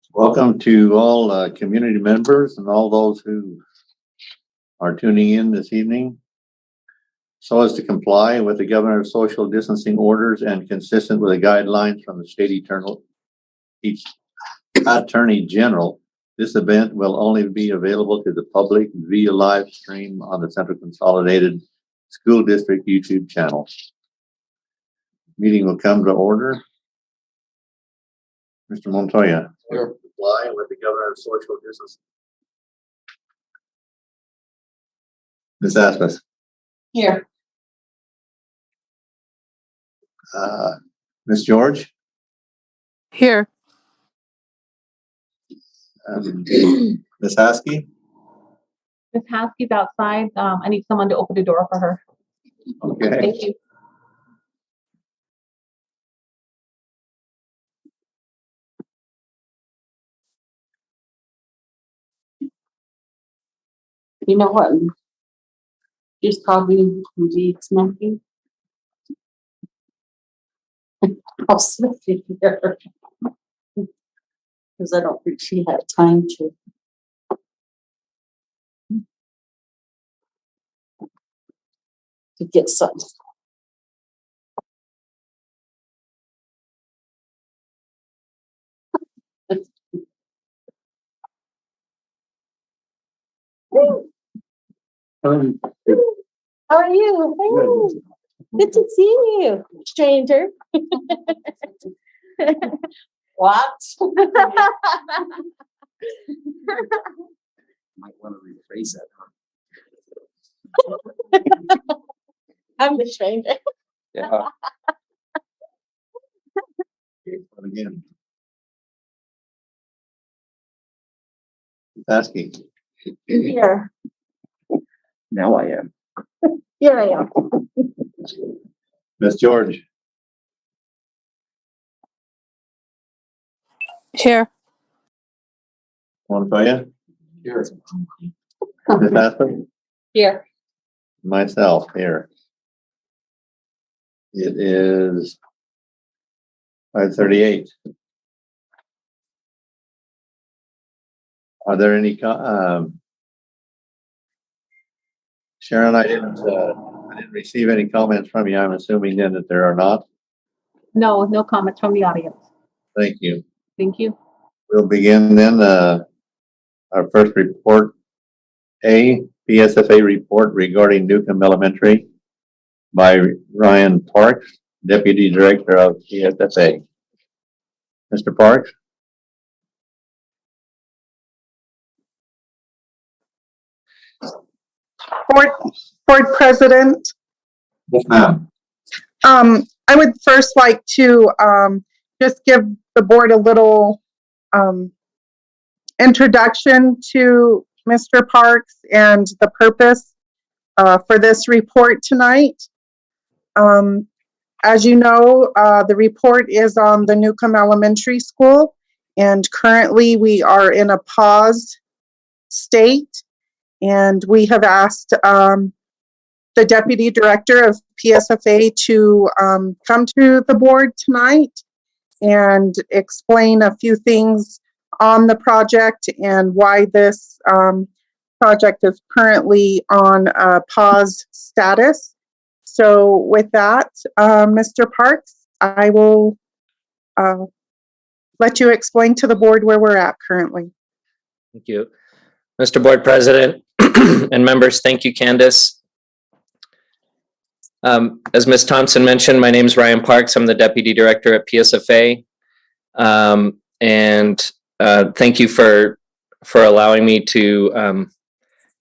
Welcome to all community members and all those who are tuning in this evening. So as to comply with the governor's social distancing orders and consistent with the guidelines from the state attorney general, this event will only be available to the public via live stream on the Central Consolidated School District YouTube channel. Meeting will come to order. Mr. Montoya. Here. Comply with the governor's social distancing. Ms. Asmus. Here. Ms. George. Here. Ms. Haskey. Miss Haskey's outside. I need someone to open the door for her. Okay. Thank you. You know what? She's probably be smoking. I'll sniff it here. Because I don't think she had time to get some. How are you? Good to see you, stranger. What? Might want to rephrase that. I'm the stranger. Yeah. Again. Haskey. Here. Now I am. Here I am. Ms. George. Here. Montoya. Here. Ms. Asmus. Here. Myself here. It is 5:38. Are there any Sharon, I didn't receive any comments from you. I'm assuming then that there are not. No comments from the audience. Thank you. Thank you. We'll begin then our first report, PSFA report regarding Newcomb Elementary by Ryan Parks, Deputy Director of PSFA. Mr. Parks? Board President, Yes, ma'am. I would first like to just give the board a little introduction to Mr. Parks and the purpose for this report tonight. As you know, the report is on the Newcomb Elementary School, and currently we are in a pause state, and we have asked the Deputy Director of PSFA to come to the board tonight and explain a few things on the project and why this project is currently on a pause status. So with that, Mr. Parks, I will let you explain to the board where we're at currently. Thank you. Mr. Board President and members, thank you, Candace. As Ms. Thompson mentioned, my name is Ryan Parks. I'm the Deputy Director at PSFA. And thank you for allowing me to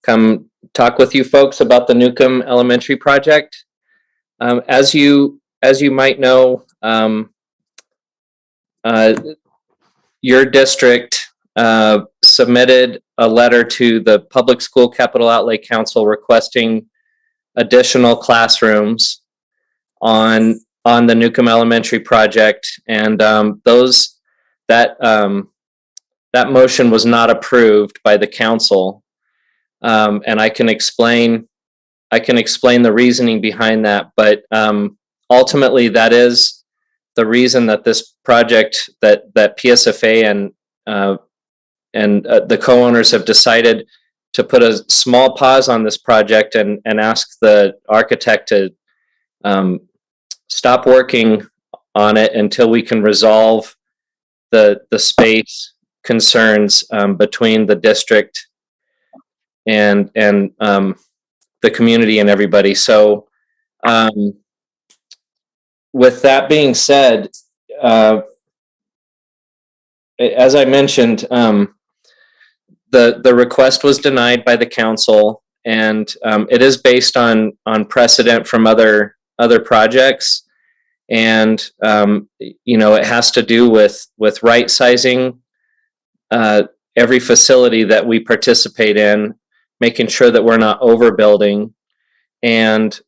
come talk with you folks about the Newcomb Elementary project. As you might know, your district submitted a letter to the Public School Capital Outlay Council requesting additional classrooms on the Newcomb Elementary project, and that motion was not approved by the council, and I can explain the reasoning behind that, but ultimately that is the reason that this project that PSFA and the co-owners have decided to put a small pause on this project and ask the architect to stop working on it until we can resolve the space concerns between the district and the community and everybody. So with that being said, as I mentioned, the request was denied by the council, and it is based on precedent from other projects, and it has to do with right sizing every facility that we participate in, making sure that we're not overbuilding, and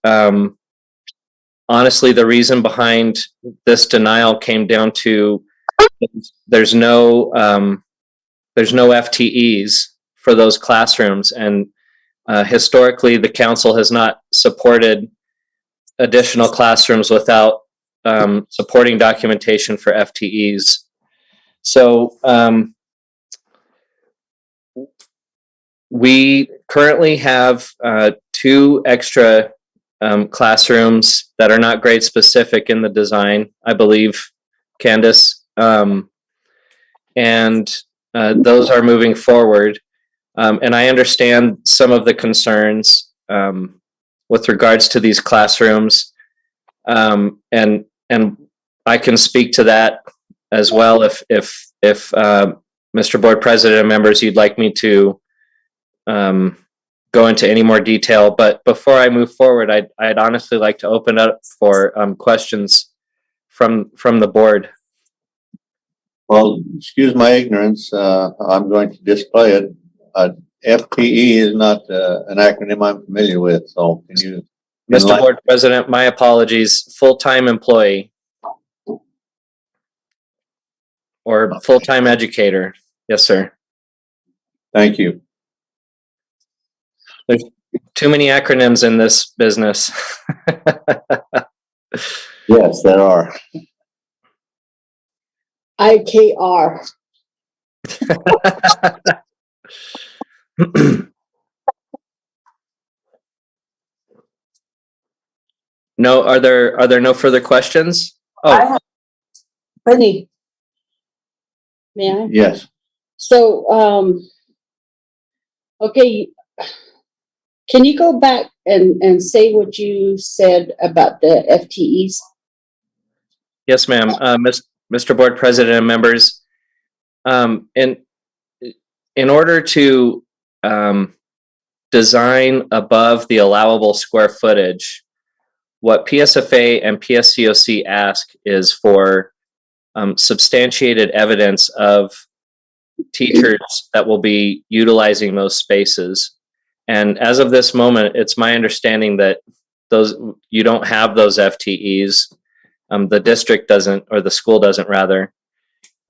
honestly, the reason behind this denial came down to there's no FTEs for those classrooms, and historically the council has not supported additional classrooms without supporting documentation for FTEs. So we currently have 2 extra classrooms that are not grade specific in the design, I believe, Candace. And those are moving forward. And I understand some of the concerns with regards to these classrooms. And I can speak to that as well if Mr. Board President and members, you'd like me to go into any more detail. But before I move forward, I'd honestly like to open up for questions from the board. Well, excuse my ignorance, I'm going to display it. FTE is not an acronym I'm familiar with, so can you? Mr. Board President, my apologies, full-time employee or full-time educator. Yes, sir. Thank you. There's too many acronyms in this business. Yes, there are. IKR. No, are there no further questions? Oh, Brittany. May I? Yes. So, okay, can you go back and say what you said about the FTEs? yes, ma'am. Mr. Board President and members, in order to design above the allowable square footage, what PSFA and PSCOC ask is for substantiated evidence of teachers that will be utilizing those spaces. And as of this moment, it's my understanding that you don't have those FTEs. The district doesn't, or the school doesn't rather.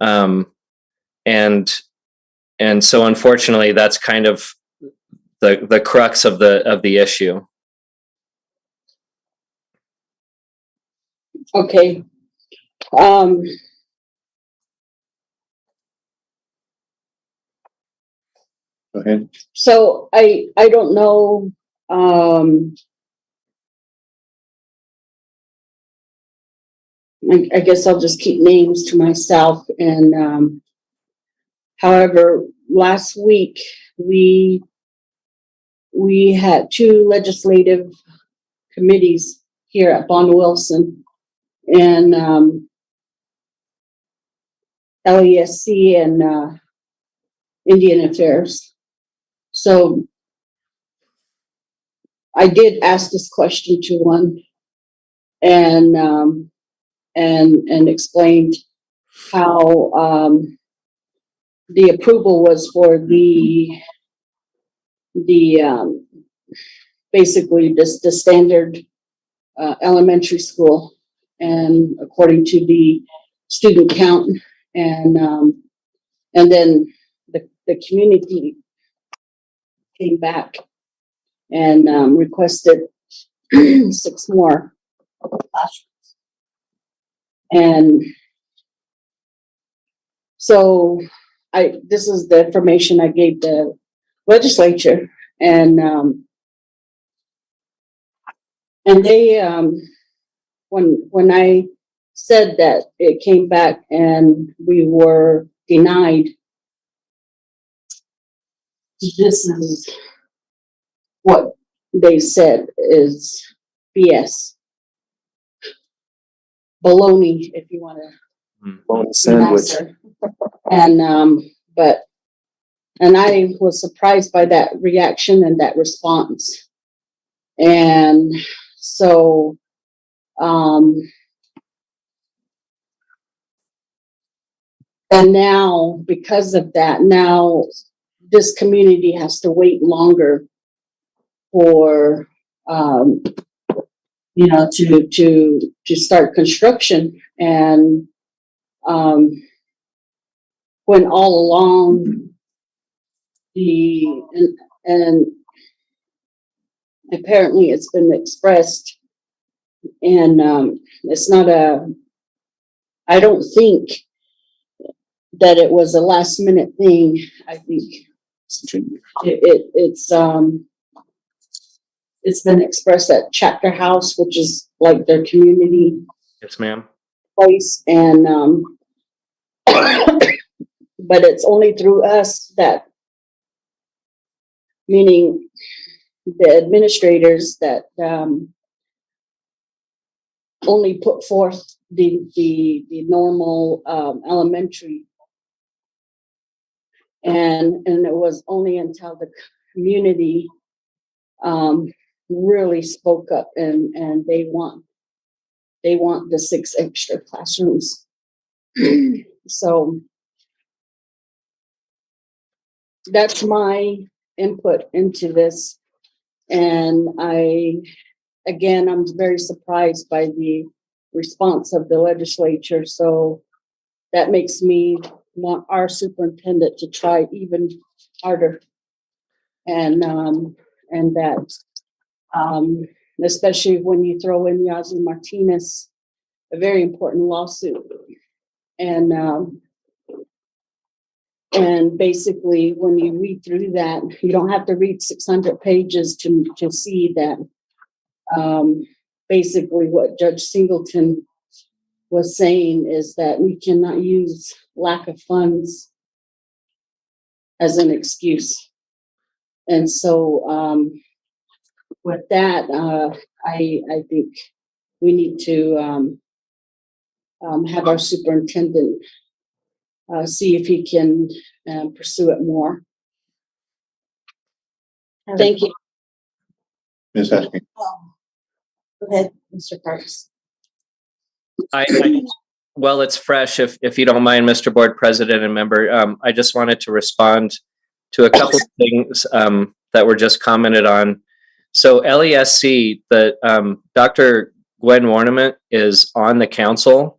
And so unfortunately, that's kind of the crux of the issue. Okay. Go ahead. So I don't know, I guess I'll just keep names to myself. And however, last week we had 2 legislative committees here at Bond Wilson, and LESC and Indian Affairs. So I did ask this question to one, and explained how the approval was for the basically the standard elementary school, and according to the student count, and then the community came back and requested 6 more classrooms. And so this is the information I gave the legislature, and they, when I said that it came back and we were denied, this is what they said is BS. Baloney, if you want to. Bone sandwich. And, and I was surprised by that reaction and that response. And so, and now, because of that, now this community has to wait longer for, you know, to start construction. And when all along and apparently it's been expressed, and it's not I don't think that it was a last minute thing. I think it's been expressed at Chapter House, which is like their community Yes, ma'am. place, and but it's only through us that, meaning the administrators, that only put forth the normal elementary, and it was only until the community really spoke up, and they want the 6 extra classrooms. So that's my input into this, and I'm very surprised by the response of the legislature. So that makes me want our superintendent to try even harder, and that especially when you throw in Yazzie Martinez, a very important lawsuit, and basically when you read through that, you don't have to read 600 pages to see that basically what Judge Singleton was saying is that we cannot use lack of funds as an excuse. And so with that, I think we need to have our superintendent see if he can pursue it more. Thank you. Ms. Heskey. Go ahead, Mr. Parks. Well, it's fresh. If you don't mind, Mr. Board President and member, I just wanted to respond to a couple of things that were just commented on. So LESC, Dr. Gwen Warnament is on the council.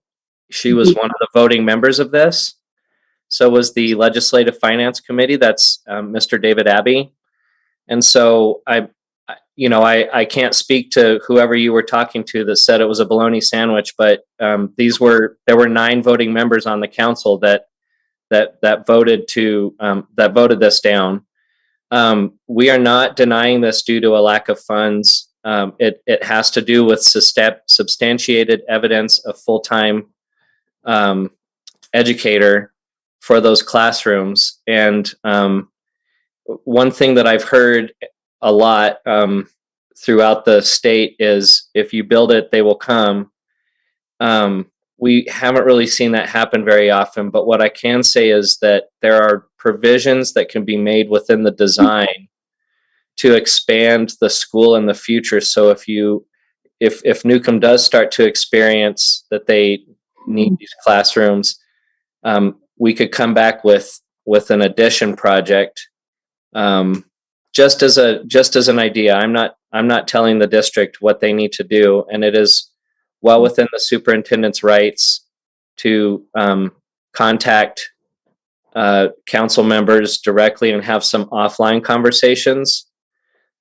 She was one of the voting members of this. So was the Legislative Finance Committee. That's Mr. David Abbey. And so I can't speak to whoever you were talking to that said it was a bologna sandwich, but there were 9 voting members on the council that voted this down. We are not denying this due to a lack of funds. It has to do with substantiated evidence of full-time educator for those classrooms. And one thing that I've heard a lot throughout the state is if you build it, they will come. We haven't really seen that happen very often, but what I can say is that there are provisions that can be made within the design to expand the school in the future. So if Newcomb does start to experience that they need these classrooms, we could come back with an addition project. Just as an idea. I'm not telling the district what they need to do, and it is well within the superintendent's rights to contact council members directly and have some offline conversations.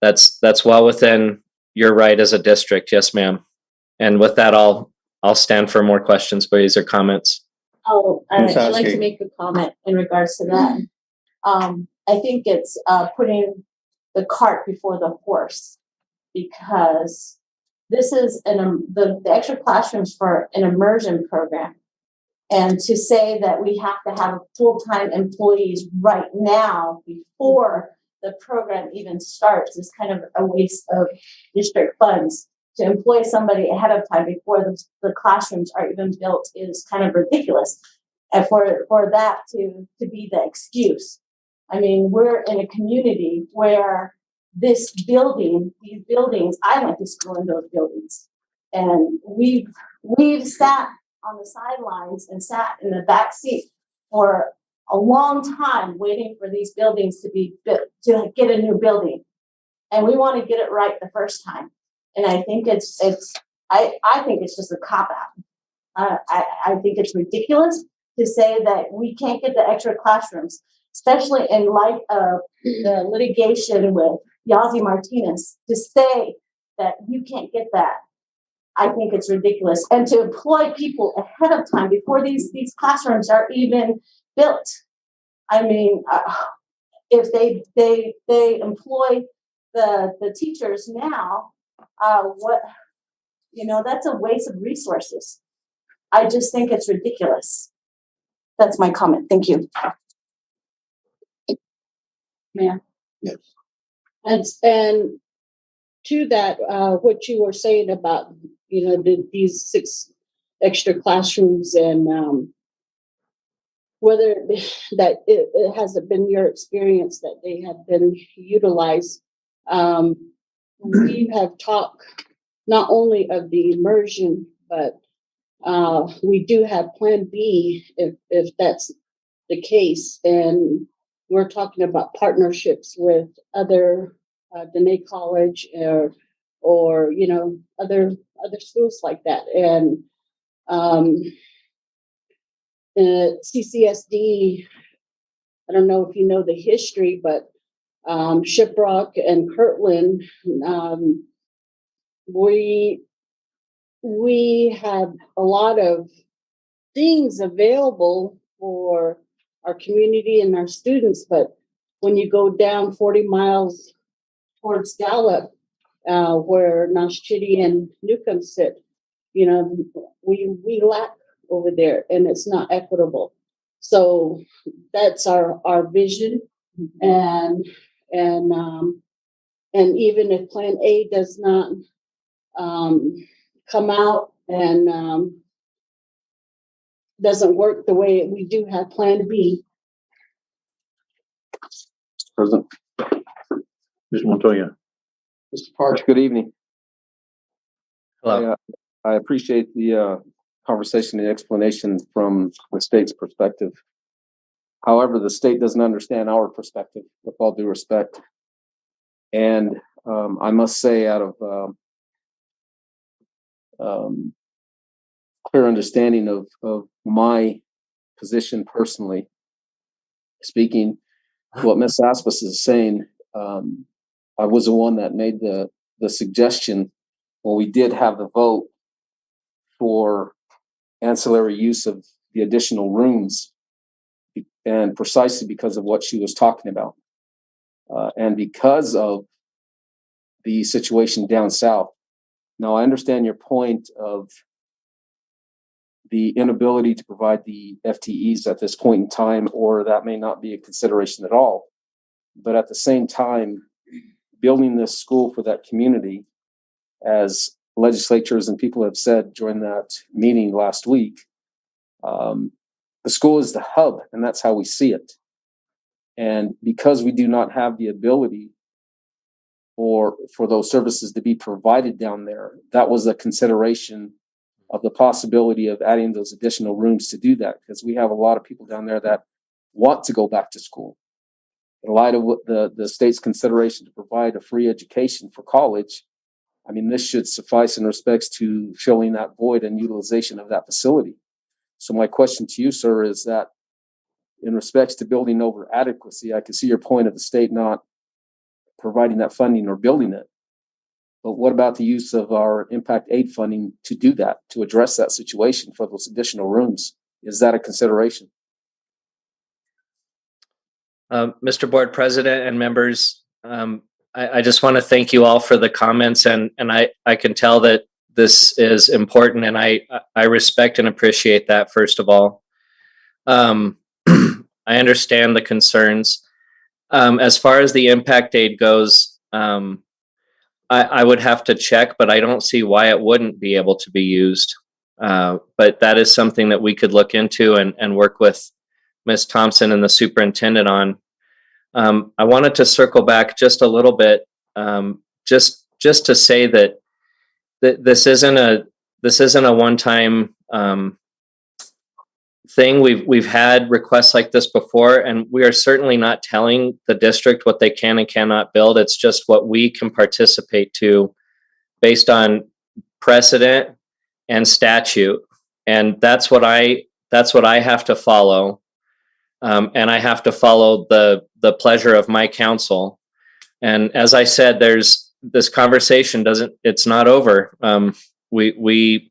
That's well within your right as a district. Yes, ma'am. And with that, I'll stand for more questions, please, or comments. Oh, Ms. I'd like Husky. to make a comment in regards to that. I think it's putting the cart before the horse, because this is the extra classrooms for an immersion program. And to say that we have to have full-time employees right now before the program even starts is kind of a waste of district funds. To employ somebody ahead of time before the classrooms are even built is kind of ridiculous. And for that to be the excuse. I mean, we're in a community where these buildings, I went to school in those buildings. And we've sat on the sidelines and sat in the back seat for a long time waiting for these buildings to be built, to get a new building. And we want to get it right the first time. And I think I think it's just a cop-out. I think it's ridiculous to say that we can't get the extra classrooms, especially in light of the litigation with Yazi Martinez, to say that you can't get that. I think it's ridiculous. And to employ people ahead of time before these classrooms are even built. I mean, if they employ the teachers now, that's a waste of resources. I just think it's ridiculous. That's my comment. Thank you. Ma'am. Yes. And to that, what you were saying about, these 6 extra classrooms and whether that it hasn't been your experience that they have been utilized. We have talked not only of the immersion, but we do have Plan B if that's the case. And we're talking about partnerships with other Dene College or other schools like that. And CCSD, I don't know if you know the history, but Shiprock and Kirtland, we have a lot of things available for our community and our students, but when you go down 40 miles towards Gallup, where Noshchitty and Newcomb sit, we lack over there, and it's not equitable. So that's our vision, and even if Plan A does not come out and doesn't work the way we do have Plan B. President. Mr. Montoya. Mr. Parks, good evening. Hello. I appreciate the conversation and explanation from the state's perspective. However, the state doesn't understand our perspective, with all due respect. And I must say, out of clear understanding of my position personally, speaking, what Ms. Aspas is saying, I was the one that made the suggestion when we did have the vote for ancillary use of the additional rooms, and precisely because of what she was talking about. And because of the situation down south. Now, I understand your point of the inability to provide the FTEs at this point in time, or that may not be a consideration at all. But at the same time, building this school for that community, as legislatures and people have said during that meeting last week, the school is the hub, and that's how we see it. And because we do not have the ability for those services to be provided down there, that was a consideration of the possibility of adding those additional rooms to do that, because we have a lot of people down there that want to go back to school. In light of what the state's consideration to provide a free education for college, I mean, this should suffice in respects to filling that void and utilization of that facility. So my question to you, sir, is that in respects to building over adequacy, I can see your point of the state not providing that funding or building it. But what about the use of our impact aid funding to do that, to address that situation for those additional rooms? Is that a consideration? Mr. Board President and members, I just want to thank you all for the comments, and I can tell that this is important, and I respect and appreciate that, first of all. I understand the concerns. As far as the impact aid goes, I would have to check, but I don't see why it wouldn't be able to be used. But that is something that we could look into and work with Ms. Thompson and the superintendent on. I wanted to circle back just a little bit, just to say that this isn't a one-time thing. We've had requests like this before, and we are certainly not telling the district what they can and cannot build. It's just what we can participate to based on precedent and statute, and that's what I have to follow, and I have to follow the pleasure of my council. And as I said, there's this conversation it's not over. We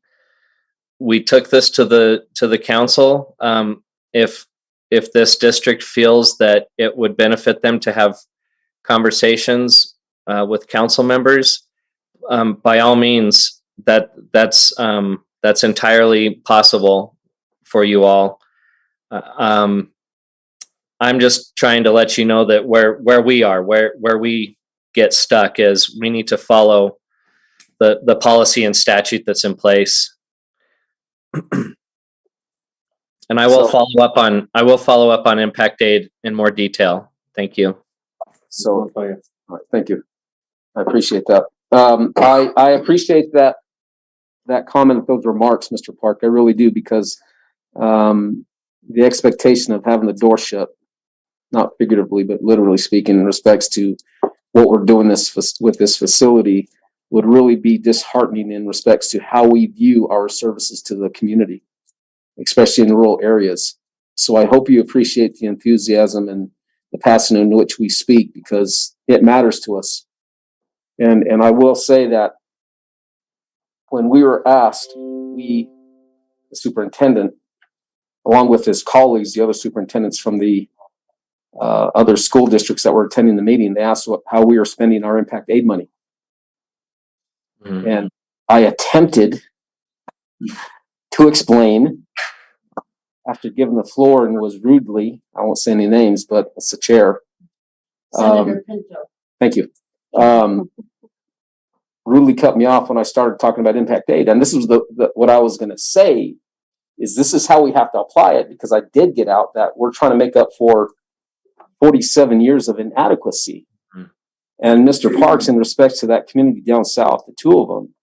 took this to the council. If this district feels that it would benefit them to have conversations with council members, by all means, that's entirely possible for you all. I'm just trying to let you know that where we get stuck is we need to follow the policy and statute that's in place. And I will follow up on impact aid in more detail. Thank you. So, all right, thank you. I appreciate that. I appreciate that comment, those remarks, Mr. Park. I really do, because the expectation of having the door shut, not figuratively, but literally speaking, in respects to what we're doing with this facility, would really be disheartening in respects to how we view our services to the community, especially in rural areas. So I hope you appreciate the enthusiasm and the passion in which we speak, because it matters to us. And I will say that when we were asked, the superintendent, along with his colleagues, the other superintendents from the other school districts that were attending the meeting, they asked how we are spending our impact aid money. Mm-hmm. And I attempted to explain, after giving the floor, and was rudely, I won't say any names, but it's the chair. Senator Pinto. Thank you. Rudely cut me off when I started talking about impact aid. And this was what I was going to say, is this is how we have to apply it, because I did get out that we're trying to make up for 47 years of inadequacy. Mm-hmm. And Mr. Parks, in respect to that community down south, the two of them,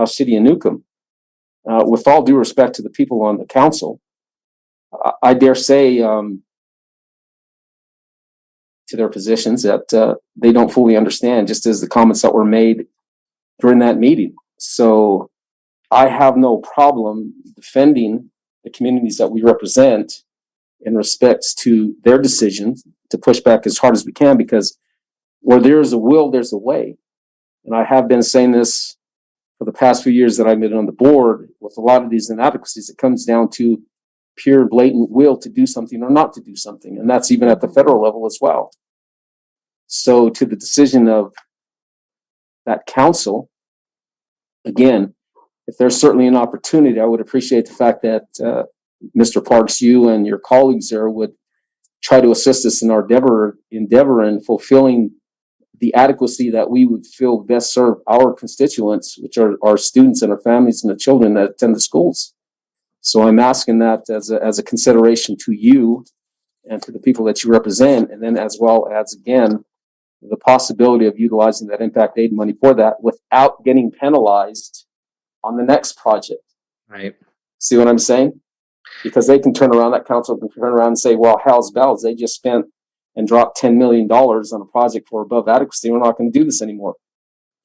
City and Newcomb, with all due respect to the people on the council, I dare say to their positions that they don't fully understand, just as the comments that were made during that meeting. So I have no problem defending the communities that we represent in respects to their decisions to push back as hard as we can, because where there's a will, there's a way. And I have been saying this for the past few years that I've been on the board. With a lot of these inadequacies, it comes down to pure blatant will to do something or not to do something. And that's even at the federal level as well. So to the decision of that council, again, if there's certainly an opportunity, I would appreciate the fact that Mr. Parks, you and your colleagues there would try to assist us in our endeavor in fulfilling the adequacy that we would feel best serve our constituents, which are our students and our families and the children that attend the schools. So I'm asking that as a consideration to you and to the people that you represent, and then as well as, again, the possibility of utilizing that impact aid money for that without getting penalized on the next project. Right. See what I'm saying? Because they can turn around, that council can turn around and say, well, hell's bells, they just spent and dropped $10 million on a project for above adequacy. We're not going to do this anymore.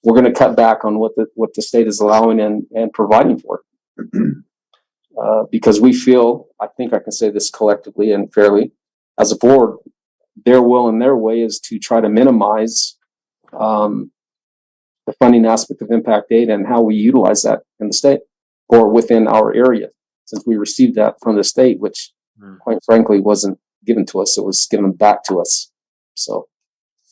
We're going to cut back on what the state is allowing and providing for it. Because we feel, I think I can say this collectively and fairly, as a board, their will and their way is to try to minimize the funding aspect of impact aid and how we utilize that in the state or within our area. Does since we received that from the state, which quite frankly wasn't given to us. It was given back to us. So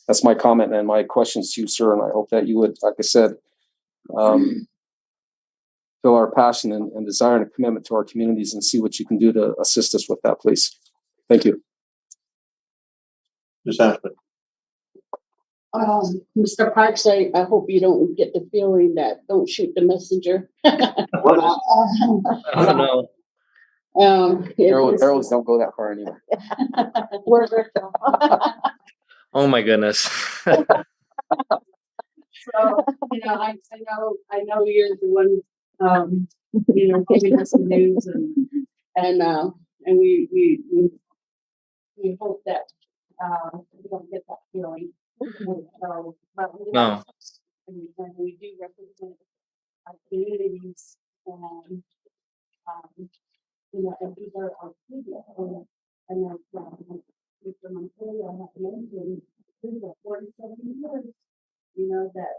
that's my comment and my questions to you, sir. And I hope that you would, like I said, feel our passion and desire and commitment to our communities and see what you can do to assist us with that, please. Thank you. Ms. Aspen. Mr. Parks, I hope you don't get the feeling that don't shoot the messenger. Oh, no. Arrows don't go that far anyway. Oh my goodness. So, I know you're the one, giving us the news and we hope that, we don't get that feeling. So, but we No. are- and we do represent our communities and, and these are our people. And then, Mr. Montoya had mentioned, these are 47 years, that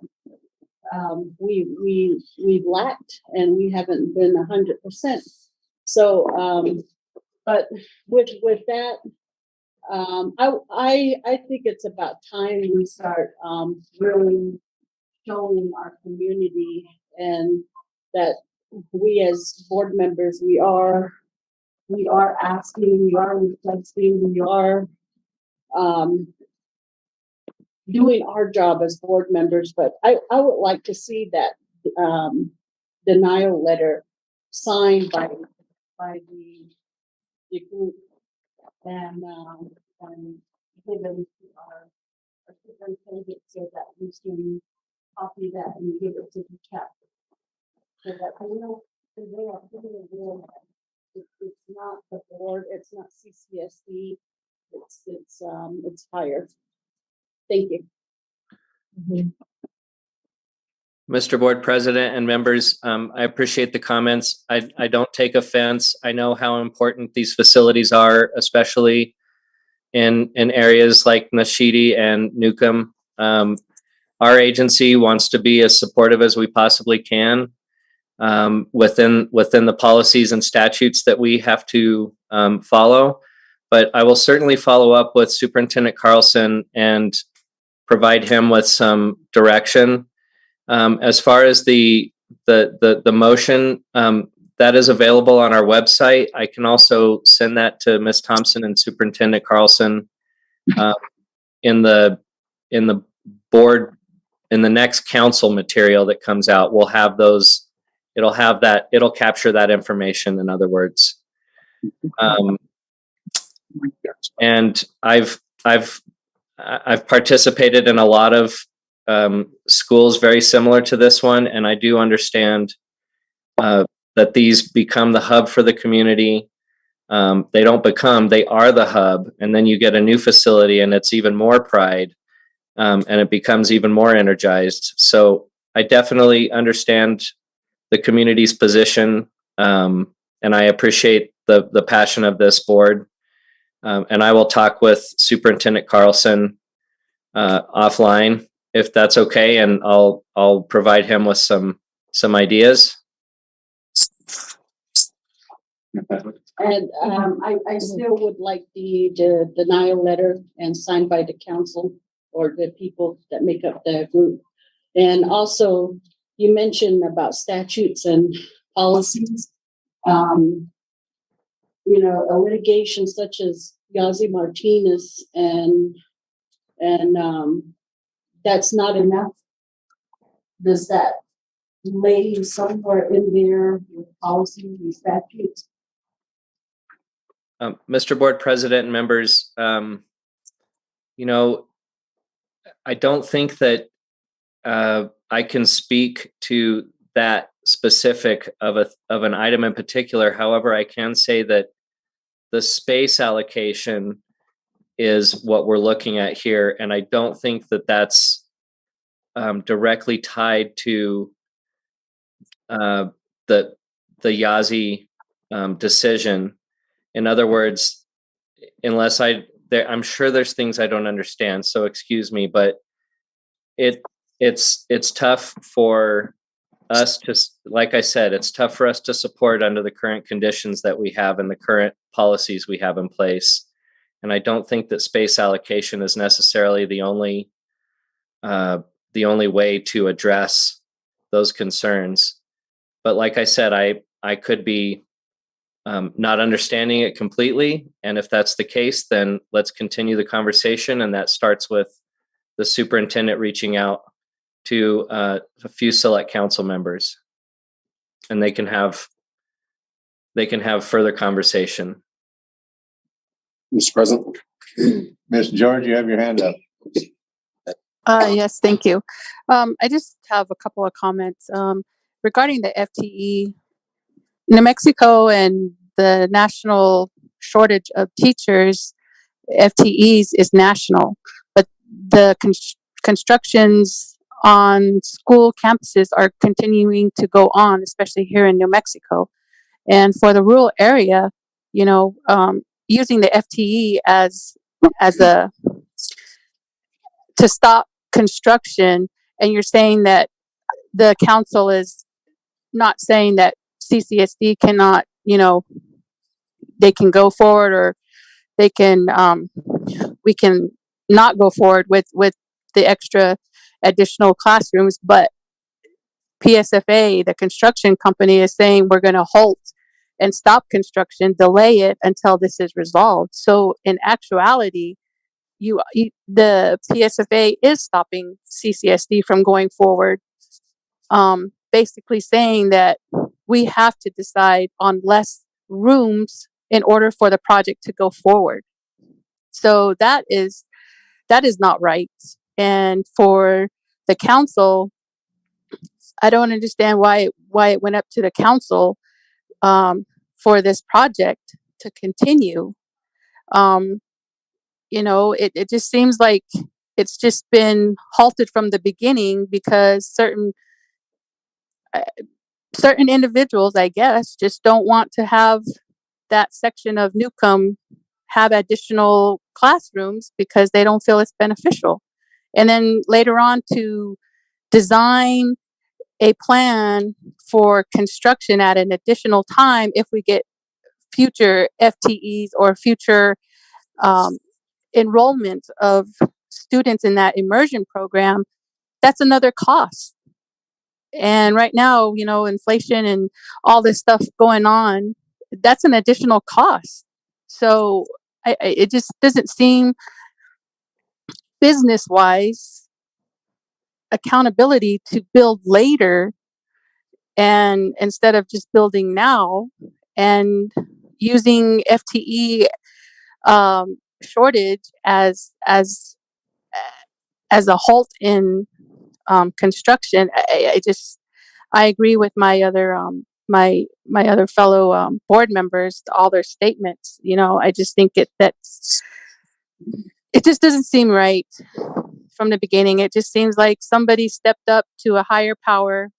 we've lacked and we haven't been 100%. So, but with that, I think it's about time we start really showing our community and that we as board members we are asking, we are requesting, we are doing our job as board members, but I would like to see that denial letter signed by the group and given to our superintendent so that we can copy that and give it to the chapter. So that they know it's not the board, it's not CCSD, it's higher. Thank you. Mr. Board President and members, I appreciate the comments. I don't take offense. I know how important these facilities are, especially in areas like Nashidi and Newcomb. Our agency wants to be as supportive as we possibly can within the policies and statutes that we have to follow. But I will certainly follow up with Superintendent Carlson and provide him with some direction. As far as the motion, that is available on our website. I can also send that to Ms. Thompson and Superintendent Carlson in the board, in the next council material that comes out. We'll have those. It'll capture that information, in other words. And I've participated in a lot of schools very similar to this one, and I do understand that these become the hub for the community. They don't become, they are the hub, and then you get a new facility and it's even more pride, and it becomes even more energized. So I definitely understand the community's position, and I appreciate the passion of this board. And I will talk with Superintendent Carlson offline, if that's okay, and I'll provide him with some ideas. And I still would like the denial letter and signed by the council or the people that make up the group. And also, you mentioned about statutes and policies. A litigation such as Yazi Martinez and that's not enough. Does that lay somewhere in there with policies and statutes? Mr. Board President and members, I don't think that I can speak to that specific of an item in particular. However, I can say that the space allocation is what we're looking at here, and I don't think that that's directly tied to the Yazi decision. In other words, I'm sure there's things I don't understand, so excuse me, but it's tough for us to, like I said, it's tough for us to support under the current conditions that we have and the current policies we have in place. And I don't think that space allocation is necessarily the only way to address those concerns. But like I said, I could be not understanding it completely. And if that's the case, then let's continue the conversation. And that starts with the superintendent reaching out to a few select council members, and they can have further conversation. Mr. President. Ms. George, you have your hand up. Yes, thank you. I just have a couple of comments regarding the FTE. New Mexico and the national shortage of teachers, FTEs is national, but the constructions on school campuses are continuing to go on, especially here in New Mexico. And for the rural area, using the FTE as a to stop construction, and you're saying that the council is not saying that CCSD cannot, they can go forward, or they can, we can not go forward with the extra additional classrooms, but PSFA, the construction company, is saying we're going to halt and stop construction, delay it until this is resolved. So in actuality, the PSFA is stopping CCSD from going forward, basically saying that we have to decide on less rooms in order for the project to go forward. So that is not right. And for the council, I don't understand why it went up to the council for this project to continue. It just seems like it's just been halted from the beginning because certain individuals, I guess, just don't want to have that section of Newcomb have additional classrooms because they don't feel it's beneficial. And then later on to design a plan for construction at an additional time if we get future FTEs or future enrollment of students in that immersion program, that's another cost. And right now, inflation and all this stuff going on, that's an additional cost. So it just doesn't seem business wise accountability to build later, and instead of just building now and using FTE shortage as a halt in construction. I agree with my other my other fellow board members, all their statements. I just think it just doesn't seem right from the beginning. It just seems like somebody stepped up to a higher power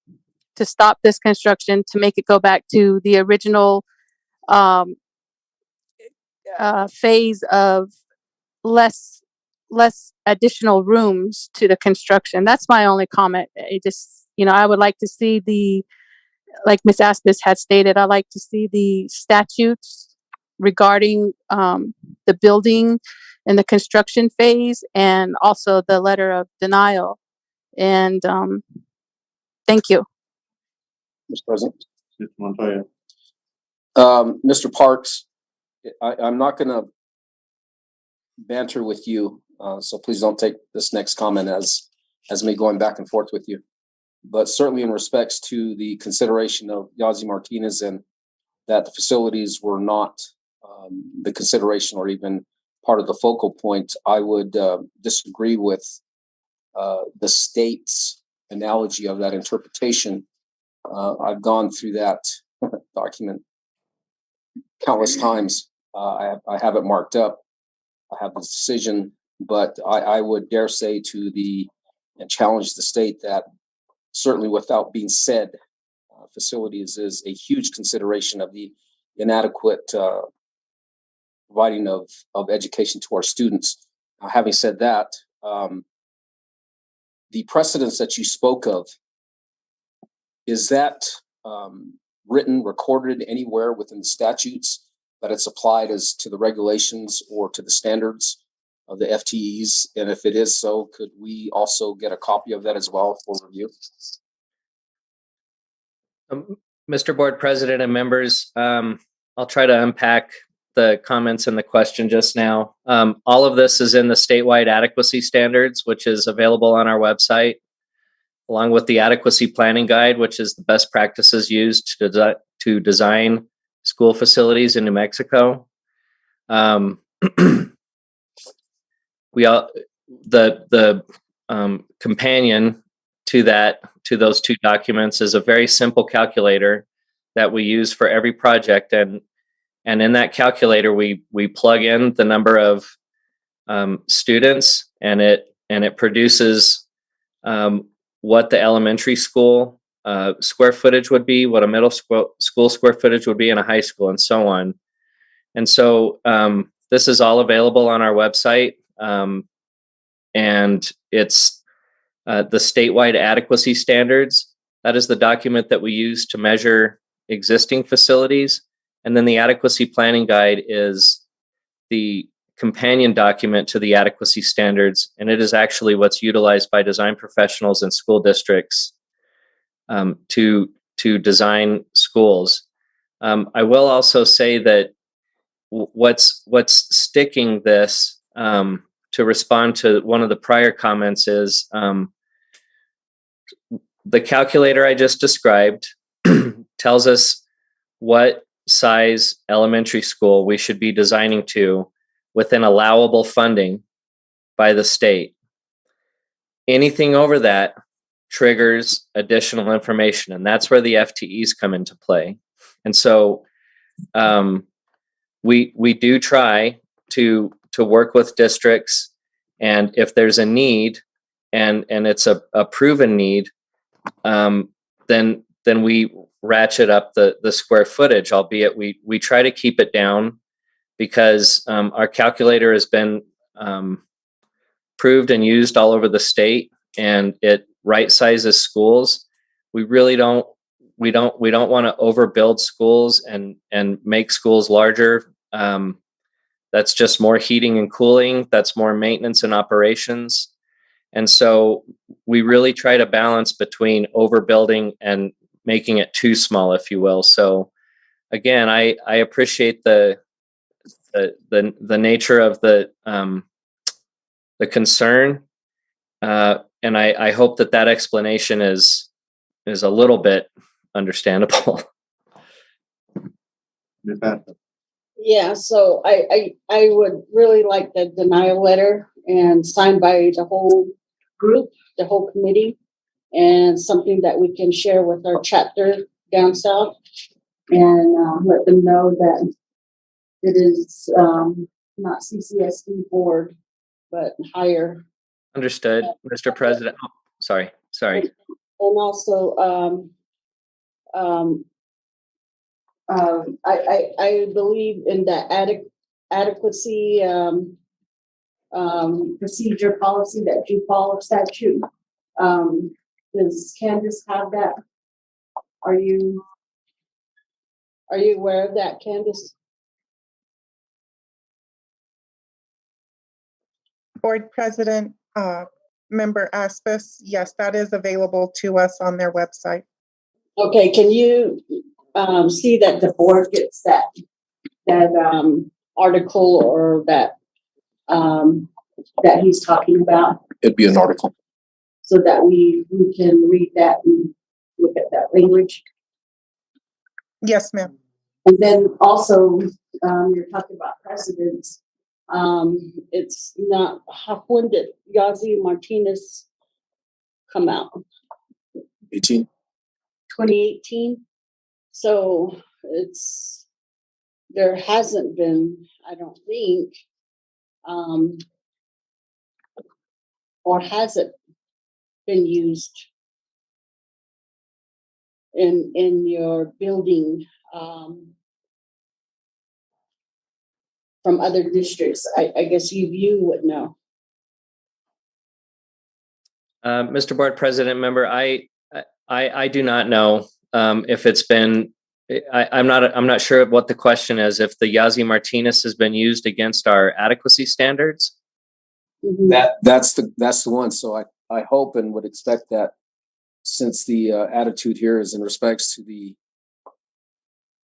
to stop this construction, to make it go back to the original phase of less additional rooms to the construction. That's my only comment. It just, I would like to see like Ms. Aspis had stated, I'd like to see the statutes regarding the building and the construction phase, and also the letter of denial. And thank you. Mr. President. Mr. Montoya. Mr. Parks, I'm not going to banter with you, so please don't take this next comment as me going back and forth with you. But certainly in respects to the consideration of Yazi Martinez, and that the facilities were not the consideration or even part of the focal point, I would disagree with the state's analogy of that interpretation. I've gone through that document countless times. I have it marked up. I have the decision, but I would dare say and challenge the state that certainly without being said, facilities is a huge consideration of the inadequate providing of education to our students. Having said that, the precedents that you spoke of is that written, recorded anywhere within the statutes that it's applied as to the regulations or to the standards of the FTEs? And if it is so, could we also get a copy of that as well for review? Mr. Board President and members, I'll try to unpack the comments and the question just now. All of this is in the statewide adequacy standards, which is available on our website, along with the adequacy planning guide, which is the best practices used to design school facilities in New Mexico. The companion to those two documents is a very simple calculator that we use for every project, and in that calculator we plug in the number of students, and it produces what the elementary school square footage would be, what a middle school square footage would be, and a high school, and so on. And so this is all available on our website, and it's the statewide adequacy standards. That is the document that we use to measure existing facilities. And then the adequacy planning guide is the companion document to the adequacy standards, and it is actually what's utilized by design professionals and school districts to design schools. I will also say that what's sticking this, to respond to one of the prior comments, is the calculator I just described tells us what size elementary school we should be designing to within allowable funding by the state. Anything over that triggers additional information, and that's where the FTEs come into play. And so we do try to work with districts, and if there's a need and it's a proven need, then we ratchet up the square footage, albeit we try to keep it down, because our calculator has been proved and used all over the state, and it right sizes schools. We really don't want to overbuild schools and make schools larger. That's just more heating and cooling. That's more maintenance and operations. And so we really try to balance between overbuilding and making it too small, if you will. So again, I appreciate the nature of the concern, and I hope that explanation is a little bit understandable. Yeah, so I would really like the denial letter and signed by the whole group, the whole committee, and something that we can share with our chapter down south, and let them know that it is not CCSD board, but higher. Understood, Mr. President. Oh, sorry. And also, I believe in the adequacy procedure policy that you follow statute. Does Candace have that? Are you aware of that, Candace? Board President, Member Aspis, yes, that is available to us on their website. Okay, can you see that the board gets that article or that he's talking about? It'd be an article. So that we can read that and look at that language. Yes, ma'am. And then also, you're talking about precedents. It's not, when did Yazi Martinez come out? 18. 2018. So there hasn't been, I don't think, or has it been used in your building from other districts? I guess you would know. Mr. Board President, member, I do not know if it's been. I'm not sure what the question is. If the Yazzie Martinez has been used against our adequacy standards. Mhm. That's the one. So I hope and would expect that, since the attitude here is in respects to the,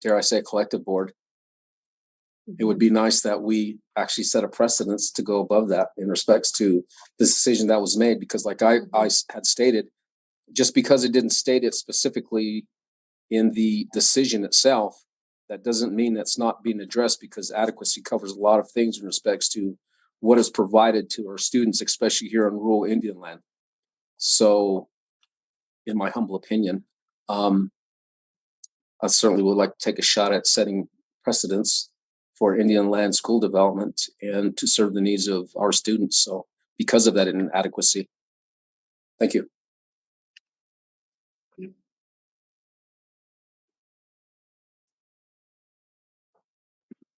dare I say, collective board, it would be nice that we actually set a precedence to go above that in respects to this decision that was made. Because like I had stated, just because it didn't state it specifically in the decision itself, that doesn't mean that's not being addressed, because adequacy covers a lot of things in respects to what is provided to our students, especially here in rural Indian land. So, in my humble opinion, I certainly would like to take a shot at setting precedents for Indian land school development and to serve the needs of our students. So, because of that inadequacy, thank you.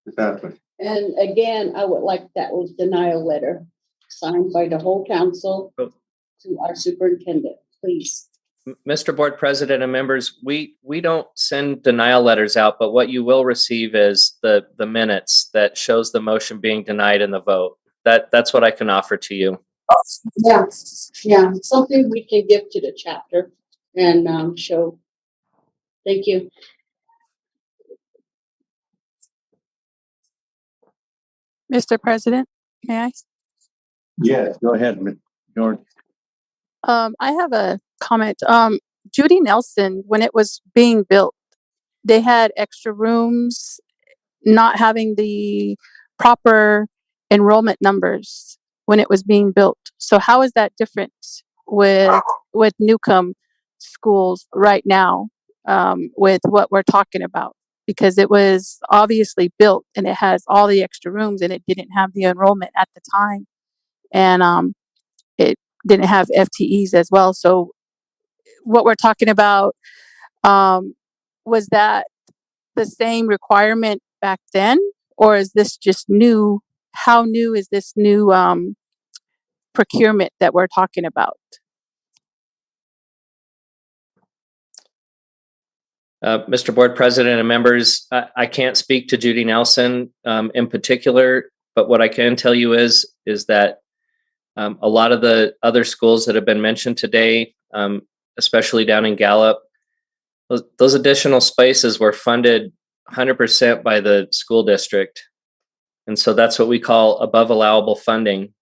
Exactly. And again, I would like that was denial letter signed by the whole council to our superintendent, please. Mr. Board President and members, we don't send denial letters out, but what you will receive is the minutes that shows the motion being denied in the vote. That's what I can offer to you. Yeah, something we can give to the chapter and show. Thank you. Mr. President, may I? Yes, go ahead, Ms. George. I have a comment. Judy Nelson, when it was being built, they had extra rooms, not having the proper enrollment numbers when it was being built. So how is that different with Newcomb schools right now, with what we're talking about? Because it was obviously built and it has all the extra rooms and it didn't have the enrollment at the time. And it didn't have FTEs as well. So what we're talking about, was that the same requirement back then, or is this just new? How new is this new procurement that we're talking about? Mr. Board President and members, I can't speak to Judy Nelson in particular, but what I can tell you is that a lot of the other schools that have been mentioned today, especially down in Gallup, those additional spaces were funded 100% by the school district. And so that's what we call above allowable funding.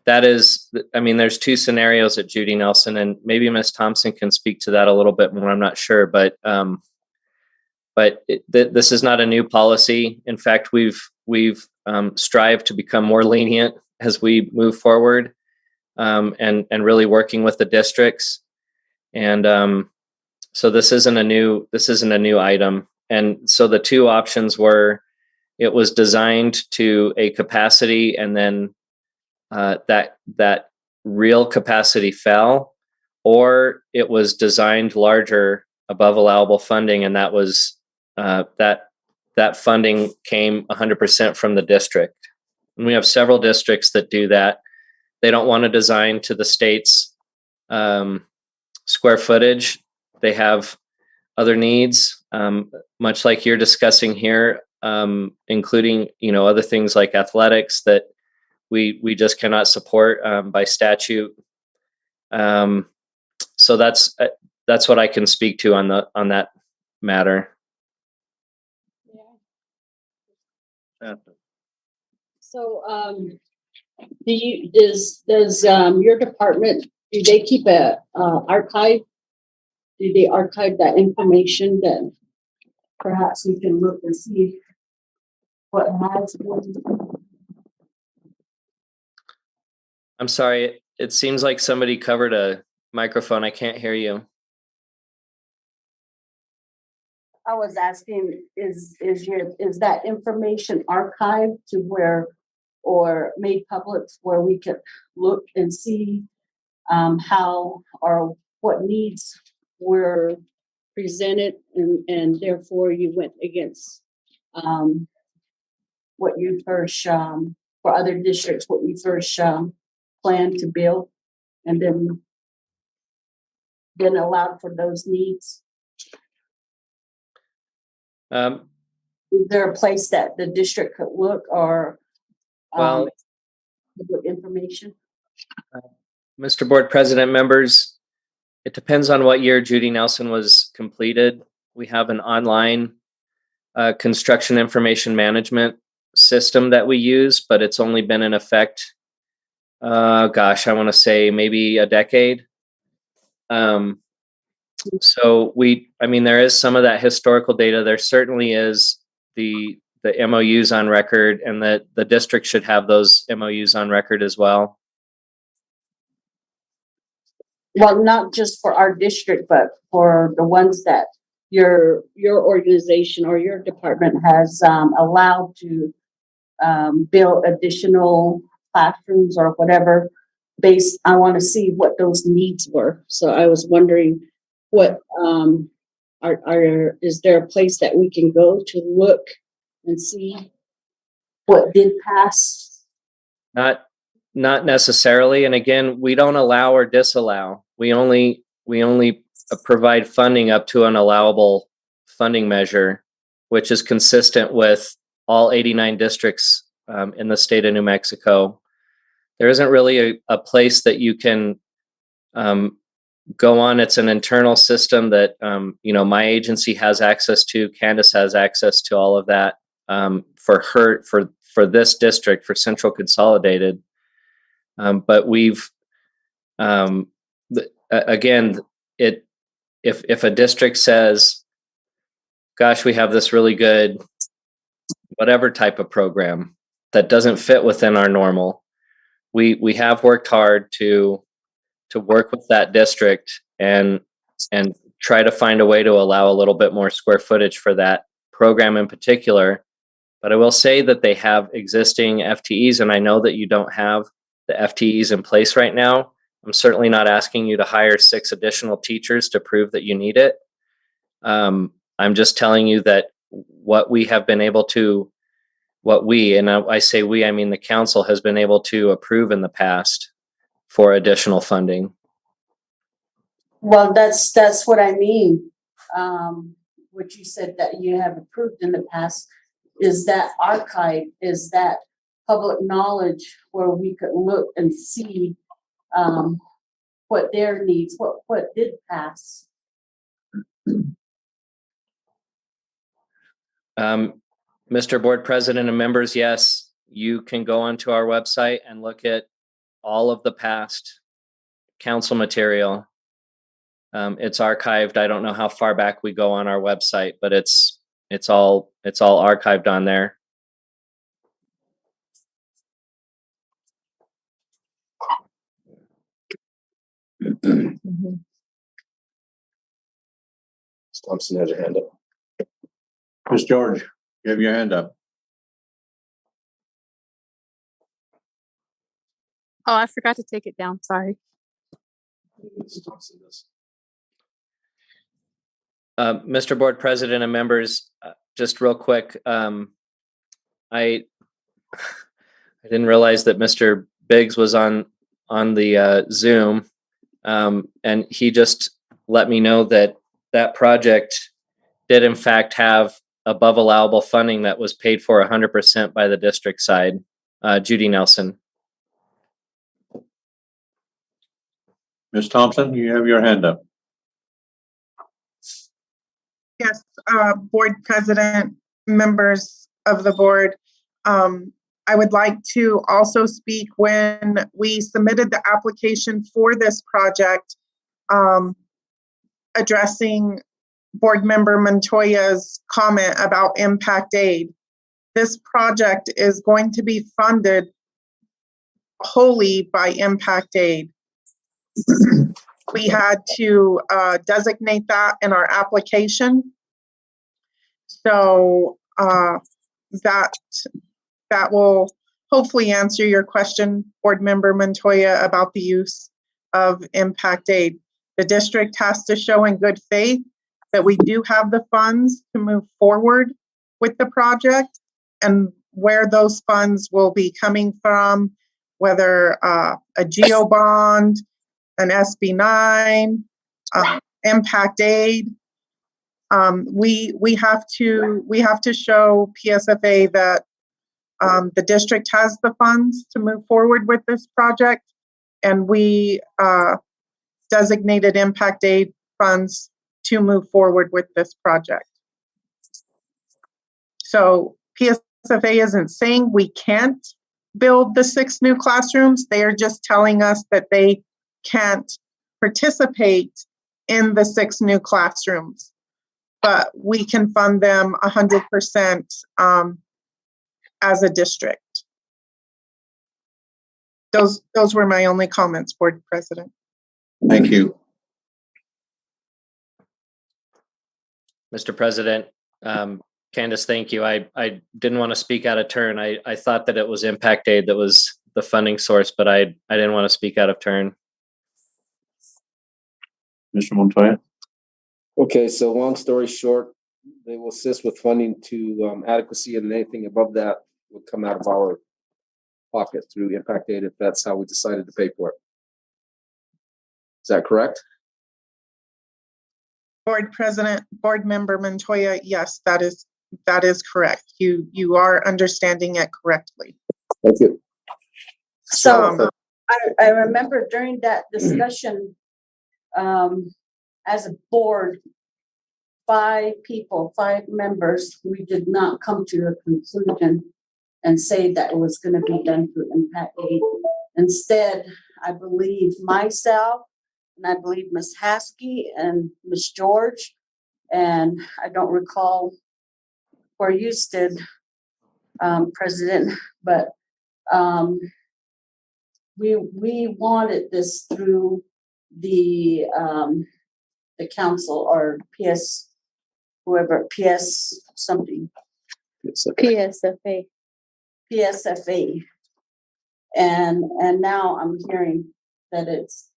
That is, I mean, there's two scenarios at Judy Nelson, and maybe Ms. Thompson can speak to that a little bit more. I'm not sure, but this is not a new policy. In fact, we've strived to become more lenient as we move forward, and really working with the districts. And so this isn't a new item. And so the two options were, it was designed to a capacity, and then that real capacity fell, or it was designed larger above allowable funding, and that was that funding came 100% from the district. And we have several districts that do that. They don't want to design to the state's square footage. They have other needs, much like you're discussing here, including other things like athletics that we just cannot support by statute. So that's what I can speak to on that matter. So, does your department, do they keep a archive? Do they archive that information that perhaps we can look and see what has been? I'm sorry. It seems like somebody covered a microphone. I can't hear you. I was asking, is that information archived to where, or made public where we could look and see how or what needs were presented, and therefore you went against what you first for other districts, what you first planned to build, and then been allowed for those needs? Is there a place that the district could look or Well, public information? Mr. Board President, members, it depends on what year Judy Nelson was completed. We have an online construction information management system that we use, but it's only been in effect, gosh, I want to say maybe a decade. So I mean, there is some of that historical data. There certainly is the MOUs on record, and that the district should have those MOUs on record as well. Well, not just for our district, but for the ones that your organization or your department has allowed to build additional classrooms or whatever. I want to see what those needs were. So I was wondering, what is there a place that we can go to look and see what did pass? Not necessarily. And again, we don't allow or disallow. We only provide funding up to an allowable funding measure, which is consistent with all 89 districts in the state of New Mexico. There isn't really a place that you can go on. It's an internal system that my agency has access to. Candace has access to all of that for this district, for Central Consolidated. But we've again, if a district says, gosh, we have this really good whatever type of program that doesn't fit within our normal, we have worked hard to work with that district and try to find a way to allow a little bit more square footage for that program in particular. But I will say that they have existing FTEs, and I know that you don't have the FTEs in place right now. I'm certainly not asking you to hire 6 additional teachers to prove that you need it. I'm just telling you that what we have been able to, and I say we, I mean the council has been able to approve in the past for additional funding. Well, that's what I mean. What you said that you have approved in the past, is that archive, is that public knowledge where we could look and see what their needs, what did pass. Mr. Board President and members, yes, you can go onto our website and look at all of the past council material. It's archived. I don't know how far back we go on our website, but it's all archived on there. Thompson has her hand up. Ms. George, you have your hand up. Oh, I forgot to take it down. Sorry. Thompson does. Mr. Board President and members, just real quick, I didn't realize that Mr. Biggs was on the Zoom, and he just let me know that project did in fact have above allowable funding that was paid for 100% by the district side. Judy Nelson. Ms. Thompson, you have your hand up. Yes, Board President, members of the board. I would like to also speak when we submitted the application for this project, addressing Board Member Montoya's comment about impact aid. This project is going to be funded wholly by impact aid. We had to designate that in our application. So that will hopefully answer your question, Board Member Montoya, about the use of impact aid. The district has to show in good faith that we do have the funds to move forward with the project, and where those funds will be coming from, whether a GEO bond, an SB9, impact aid. We have to show PSFA that the district has the funds to move forward with this project, and we designated impact aid funds to move forward with this project. So PSFA isn't saying we can't build the 6 new classrooms. They are just telling us that they can't participate in the 6 new classrooms, but we can fund them 100% as a district. Those were my only comments, Board President. Thank you. Mr. President, Candace, thank you. I didn't want to speak out of turn. I thought that it was impact aid that was the funding source, but I didn't want to speak out of turn. Mr. Montoya? Okay, so long story short, they will assist with funding to adequacy, and anything above that would come out of our pocket through impact aid if that's how we decided to pay for it. Is that correct? Board President, Board Member Montoya, yes, that is correct. You are understanding it correctly. Thank you. So I remember during that discussion, as a board, 5 members, we did not come to a conclusion and say that it was going to be done through impact aid. Instead, I believe myself, and I believe Ms. Haskey and Ms. George, and I don't recall where you stood, President, but we wanted this through the council or PS, whoever, PS something. PSFA. And now I'm hearing that it's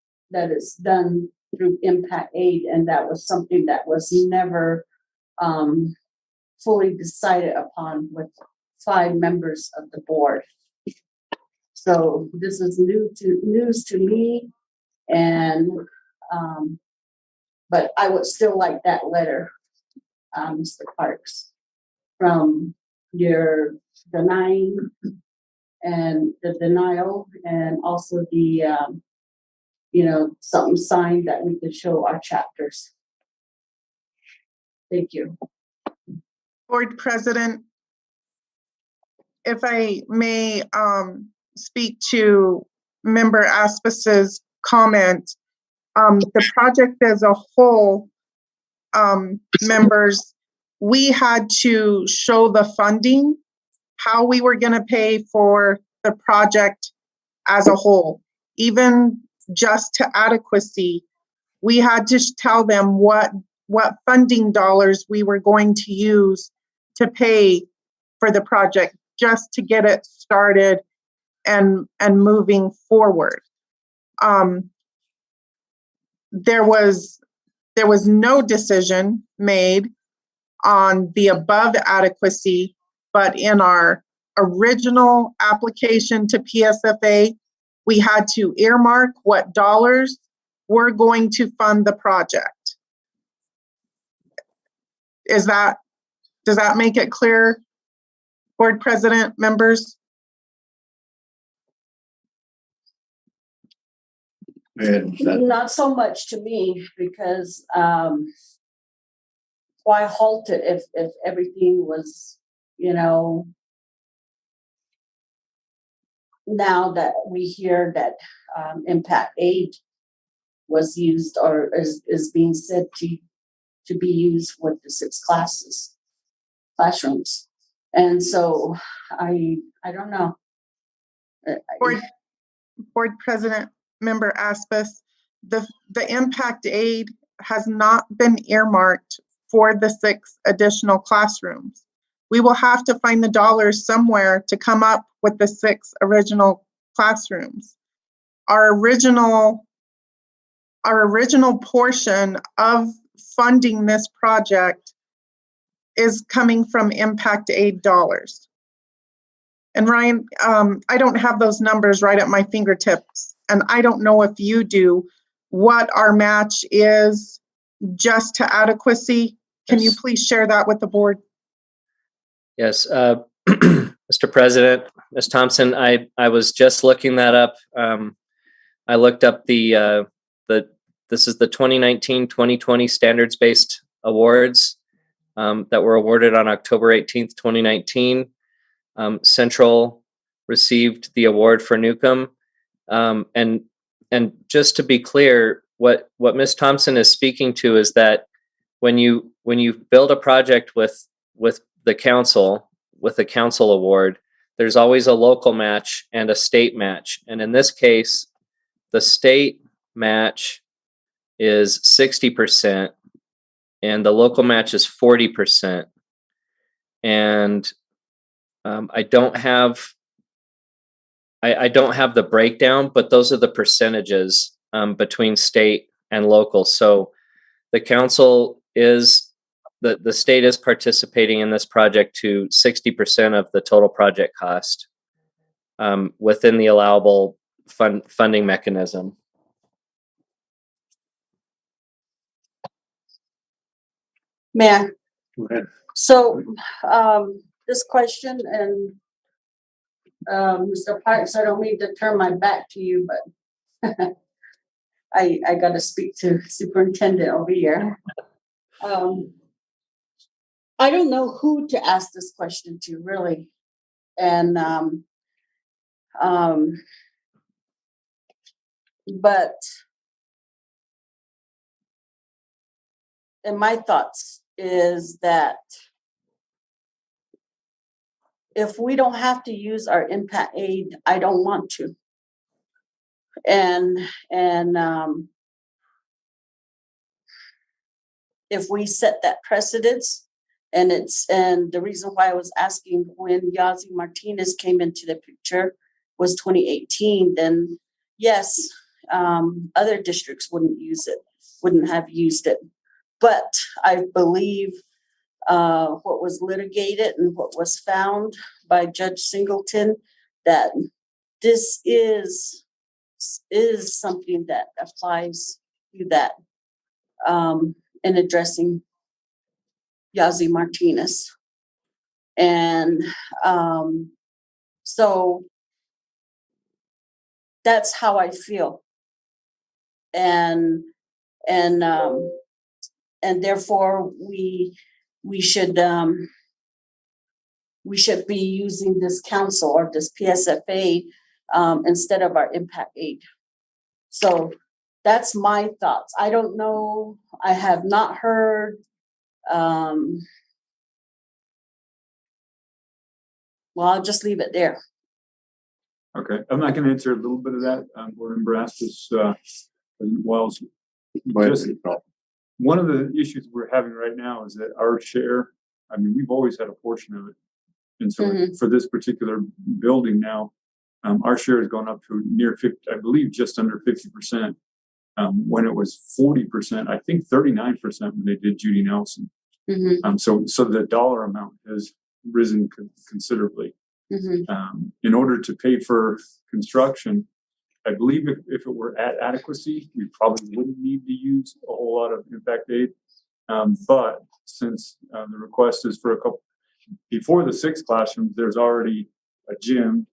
done through impact aid, and that was something that was never fully decided upon with 5 members of the board. So this is news to me, and but I would still like that letter, Mr. Parks, from your denying and the denial, and also the something signed that we could show our chapters. Thank you. Board President, if I may speak to Member Aspas's comment, the project as a whole, members, we had to show the funding, how we were going to pay for the project as a whole. Even just to adequacy, we had to tell them what funding dollars we were going to use to pay for the project, just to get it started and moving forward. There was no decision made on the above adequacy, but in our original application to PSFA, we had to earmark what dollars were going to fund the project. Does that make it clear, Board President, members? Not so much to me, because why halt it if everything was, now that we hear that impact aid was used or is being said to be used with the 6 classrooms. And so I don't know. Board President, Member Aspas, the impact aid has not been earmarked for the 6 additional classrooms. We will have to find the dollars somewhere to come up with the 6 original classrooms. Our original portion of funding this project is coming from impact aid dollars. And Ryan, I don't have those numbers right at my fingertips, and I don't know if you do, what our match is just to adequacy? Can you Yes. please share that with the board? Yes, Mr. President, Ms. Thompson, I was just looking that up. I looked up this is the 2019-2020 standards-based awards that were awarded on October 18th, 2019. Central received the award for Newcomb. And just to be clear, what Ms. Thompson is speaking to is that when you build a project with the council, with a council award, there's always a local match and a state match. And in this case, the state match is 60% and the local match is 40%. And I don't have the breakdown, but those are the percentages between state and local. So the council is, the state is participating in this project to 60% of the total project cost within the allowable funding mechanism. Mayor, Go ahead. so this question, and Mr. Parks, I don't mean to turn my back to you, but I got to speak to superintendent over here. I don't know who to ask this question to, really. And but in my thoughts is that if we don't have to use our impact aid, I don't want to. And if we set that precedence, and the reason why I was asking when Yazi Martinez came into the picture was 2018, then yes, other districts wouldn't have used it. But I believe what was litigated and what was found by Judge Singleton, that this is something that applies to that in addressing Yazi Martinez. And so that's how I feel. And therefore we should be using this council or this PSFA instead of our impact aid. So that's my thoughts. I don't know. I have not heard. Well, I'll just leave it there. Okay, I'm not going to answer a little bit of that. Board Member Astis, Wells. Just one of the issues we're having right now is that our share, I mean, we've always had a portion of it. And so for this particular building now, our share has gone up to near 50, I believe just under 50%, when it was 40%, I think 39% when they did Judy Nelson. So the dollar amount has risen considerably. In order to pay for construction, I believe if it were at adequacy, we probably wouldn't need to use a whole lot of impact aid. But since the request is for a couple, before the 6 classrooms, there's already a gym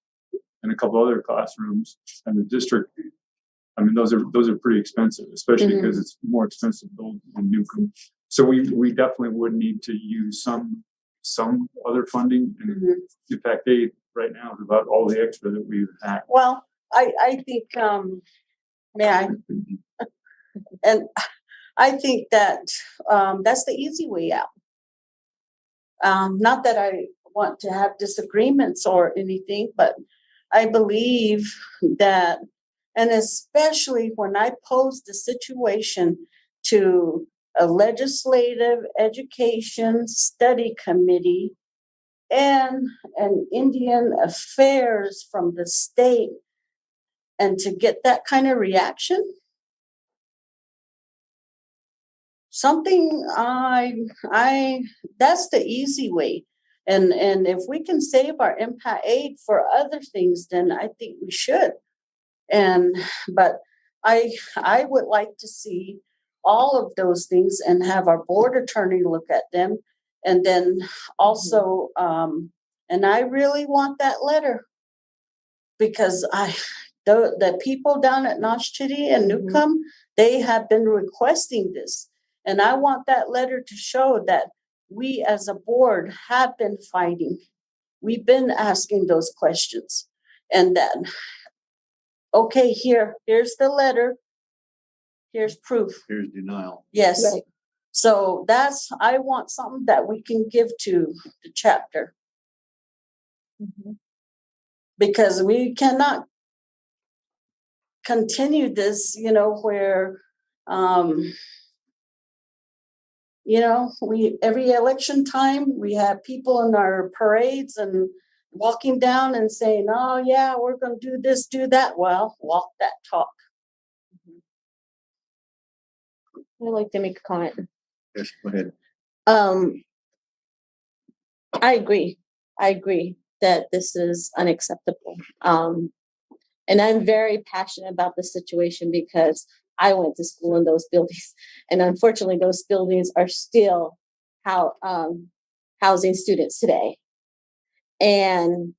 and a couple other classrooms, and the district, I mean, those are pretty expensive, especially because it's more expensive to build in Newcomb. So we definitely would need to use some other funding, and impact aid right now is about all the extra that we've had. Well, I think, may I? And I think that that's the easy way out. Not that I want to have disagreements or anything, but I believe that, and especially when I pose the situation to a legislative education study committee and an Indian affairs from the state, and to get that kind of reaction, something that's the easy way. And if we can save our impact aid for other things, then I think we should. But I would like to see all of those things and have our board attorney look at them. And then also, and I really want that letter because the people down at Notch City and Newcomb, they have been requesting this. And I want that letter to show that we as a board have been fighting. We've been asking those questions. And that, okay, here's the letter. Here's proof. Here's denial. Yes. Right. So I want something that we can give to the chapter. Because we cannot continue this, where, every election time, we have people in our parades and walking down and saying, oh yeah, we're going to do this, do that. Well, walk that talk. I'd like to make a comment. Yes, go ahead. I agree that this is unacceptable. And I'm very passionate about this situation because I went to school in those buildings, and unfortunately, those buildings are still housing students today. And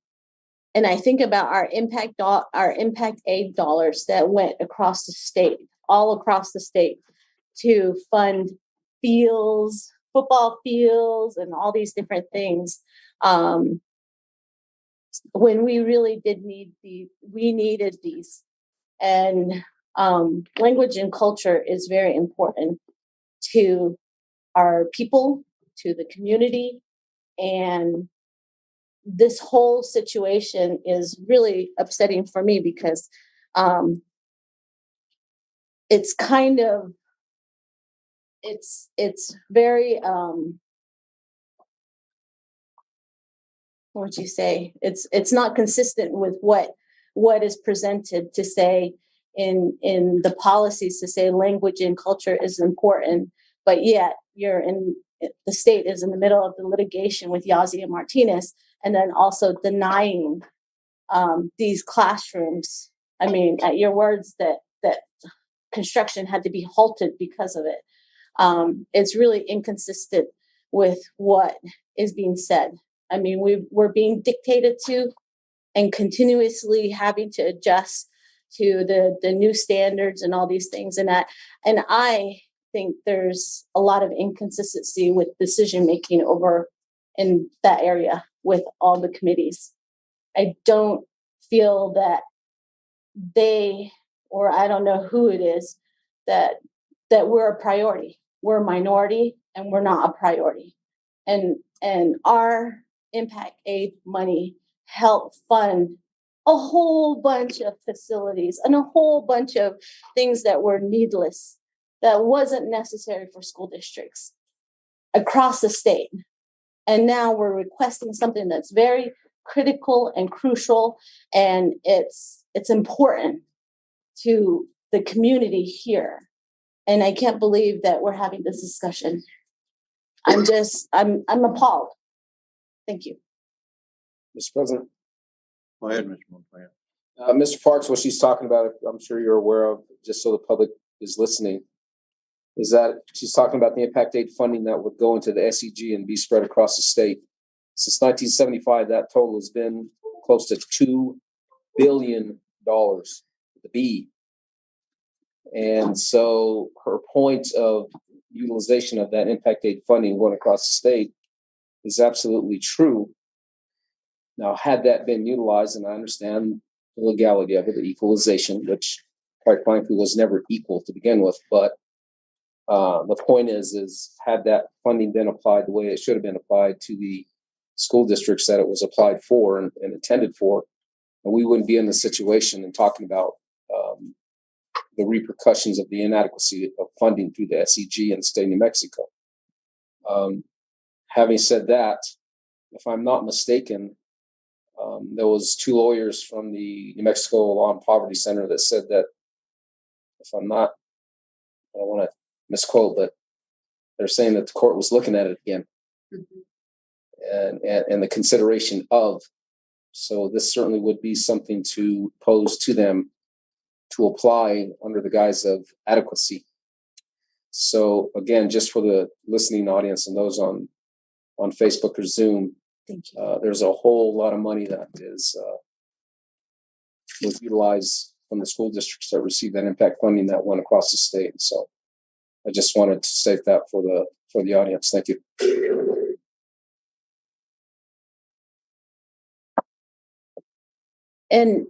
I think about our impact aid dollars that went across the state, all across the state, to fund fields, football fields, and all these different things. When we really did we needed these. And language and culture is very important to our people, to the community. And this whole situation is really upsetting for me because it's kind of, it's very, what would you say? It's not consistent with what is presented to say in the policies, to say language and culture is important, but yet the state is in the middle of the litigation with Yazzie and Martinez, and then also denying these classrooms. I mean, at your words that construction had to be halted because of it. It's really inconsistent with what is being said. I mean, we're being dictated to and continuously having to adjust to the new standards and all these things. And I think there's a lot of inconsistency with decision making over in that area with all the committees. I don't feel that they, or I don't know who it is, that we're a priority. We're a minority and we're not a priority. And our impact aid money help fund a whole bunch of facilities and a whole bunch of things that were needless, that wasn't necessary for school districts across the state. And now we're requesting something that's very critical and crucial, and it's important to the community here. And I can't believe that we're having this discussion. I'm appalled. Thank you. Mr. President. Go ahead, Mr. Montoya. Mr. Parks, what she's talking about, I'm sure you're aware of, just so the public is listening, is that she's talking about the impact aid funding that would go into the SEG and be spread across the state. Since 1975, that total has been close to $2 billion with a B. And so her point of utilization of that impact aid funding going across the state is absolutely true. Now, had that been utilized, and I understand the legality of it, the equalization, which quite frankly was never equal to begin with, but the point is had that funding been applied the way it should have been applied to the school districts that it was applied for and intended for, and we wouldn't be in the situation and talking about the repercussions of the inadequacy of funding through the SEG in the state of New Mexico. Having said that, if I'm not mistaken, there was 2 lawyers from the New Mexico Law and Poverty Center that said that, if I'm not, I don't want to misquote, but they're saying that the court was looking at it again. And the consideration of, so this certainly would be something to pose to them to apply under the guise of adequacy. So again, just for the listening audience and those on Facebook or Zoom, Thank you. there's a whole lot of money that was utilized from the school districts that received that impact funding that went across the state. So I just wanted to state that for the audience. Thank you. And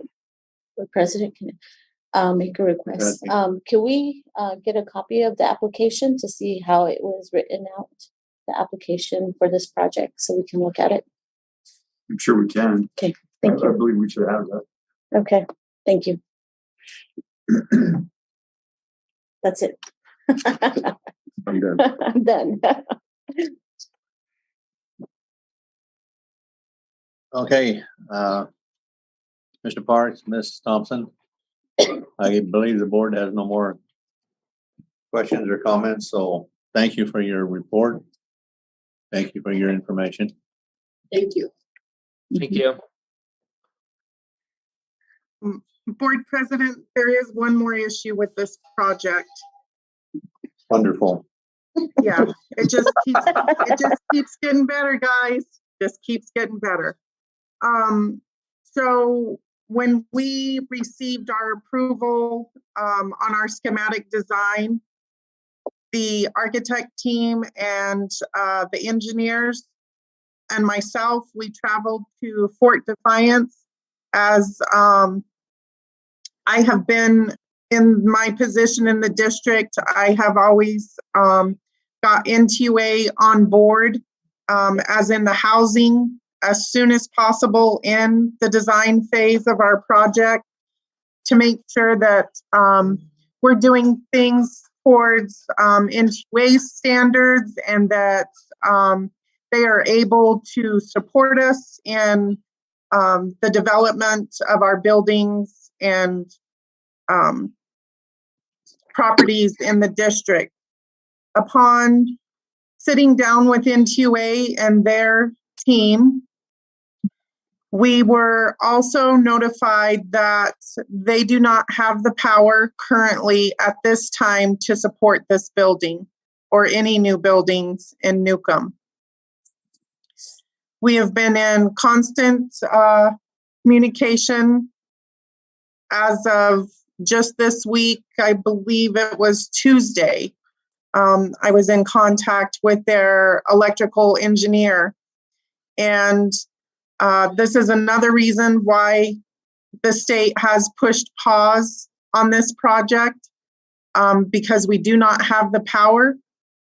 the president can make a request. Can we get a copy of the application to see how it was written out, the application for this project, so we can look at it? I'm sure we can. Okay, thank I you. believe we should have that. Okay, thank you. That's it. I'm done. I'm done. Okay, Mr. Parks, Ms. Thompson, I believe the board has no more questions or comments, so thank you for your report. Thank you for your information. Thank you. Thank you. Board President, there is one more issue with this project. Wonderful. Yeah, it just keeps getting better, guys. Just keeps getting better. So when we received our approval on our schematic design, the architect team and the engineers and myself, we traveled to Fort Defiance, as I have been in my position in the district. I have always got NTUA on board, as in the housing, as soon as possible in the design phase of our project, to make sure that we're doing things towards NTUA standards, and that they are able to support us in the development of our buildings and properties in the district. Upon sitting down with NTUA and their team, we were also notified that they do not have the power currently at this time to support this building or any new buildings in Newcomb. We have been in constant communication as of just this week. I believe it was Tuesday. I was in contact with their electrical engineer, and this is another reason why the state has pushed pause on this project, because we do not have the power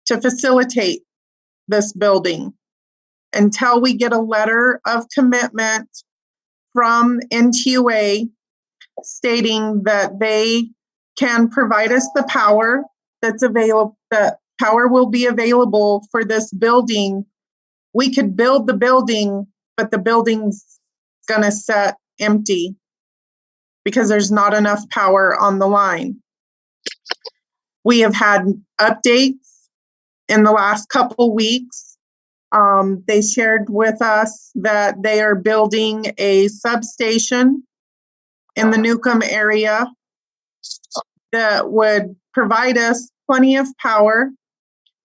to facilitate this building until we get a letter of commitment from NTUA stating that they can provide us the power that's available, that power will be available for this building. We could build the building, but the building's gonna sit empty because there's not enough power on the line. We have had updates in the last couple weeks. They shared with us that they are building a substation in the Newcomb area that would provide us plenty of power.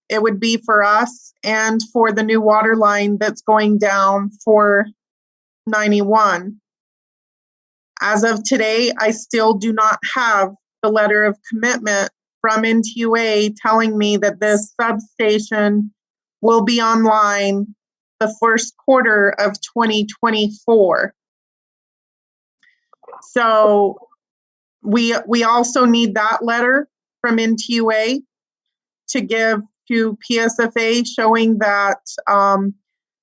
It would be for us and for the new water line that's going down for 91. As of today, I still do not have the letter of commitment from NTUA telling me that this substation will be online the first quarter of 2024. So we also need that letter from NTUA to give to PSFA, showing that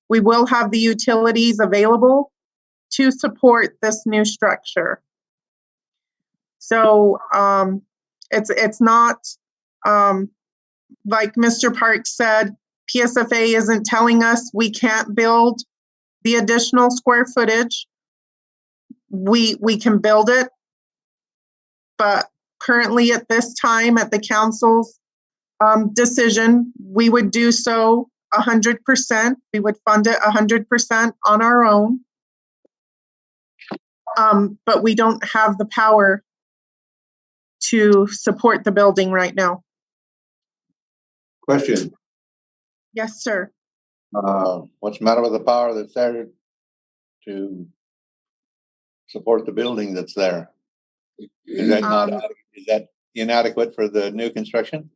we will have the utilities available to support this new structure. So it's not like Mr. Parks said, PSFA isn't telling us we can't build the additional square footage. We can build it, but currently at this time, at the council's decision, we would do so 100%. We would fund it 100% on our own. But we don't have the power to support the building right now. Question, Yes, sir. what's the matter with the power that's there to support the building that's there? Is that not, is that inadequate for the new construction?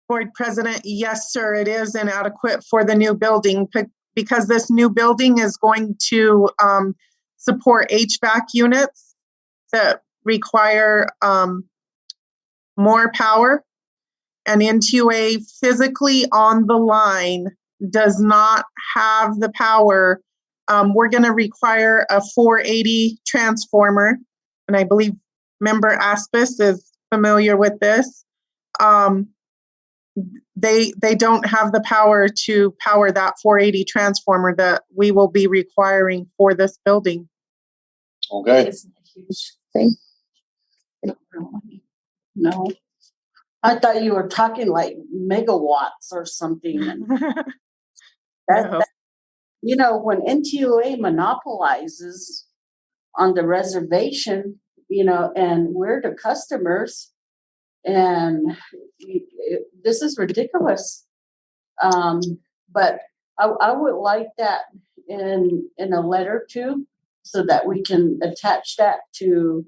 Board President, yes, sir, it is inadequate for the new building because this new building is going to support HVAC units that require more power. And NTUA physically on the line does not have the power. We're going to require a 480 transformer, and I believe Member Aspis is familiar with this. They don't have the power to power that 480 transformer that we will be requiring for this building. Okay. Isn't it a huge thing? No. I thought you were talking like megawatts or something. No. You know, when NTUA monopolizes on the reservation, you know, and we're the customers, and this is ridiculous. But I would like that in a letter too, so that we can attach that to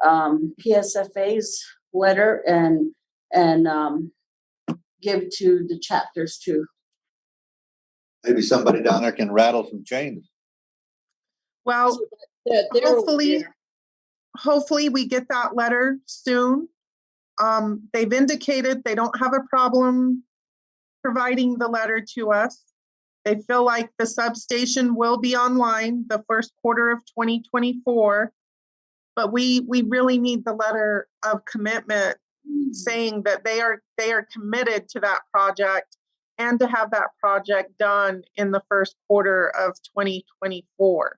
PSFA's letter and give to the chapters too. Maybe somebody down there can rattle some chains. Well, Hopefully, hopefully we get that letter soon. They've indicated they don't have a problem providing the letter to us. They feel like the substation will be online the first quarter of 2024, but we really need the letter of commitment saying that they are committed to that project and to have that project done in the first quarter of 2024.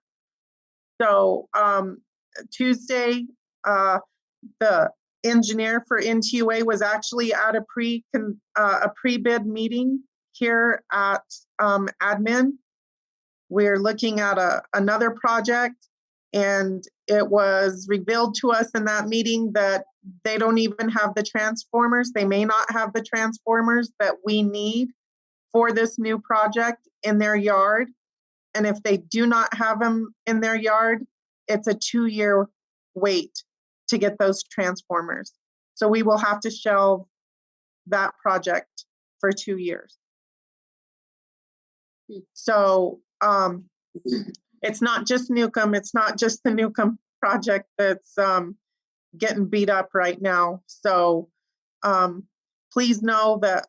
So Tuesday, the engineer for NTUA was actually at a pre-bid meeting here at admin. We're looking at another project, and it was revealed to us in that meeting that they don't even have the transformers. They may not have the transformers that we need for this new project in their yard. And if they do not have them in their yard, it's a 2-year wait to get those transformers. So we will have to shelve that project for 2 years. So it's not just Newcomb, it's not just the Newcomb project that's getting beat up right now. So please know that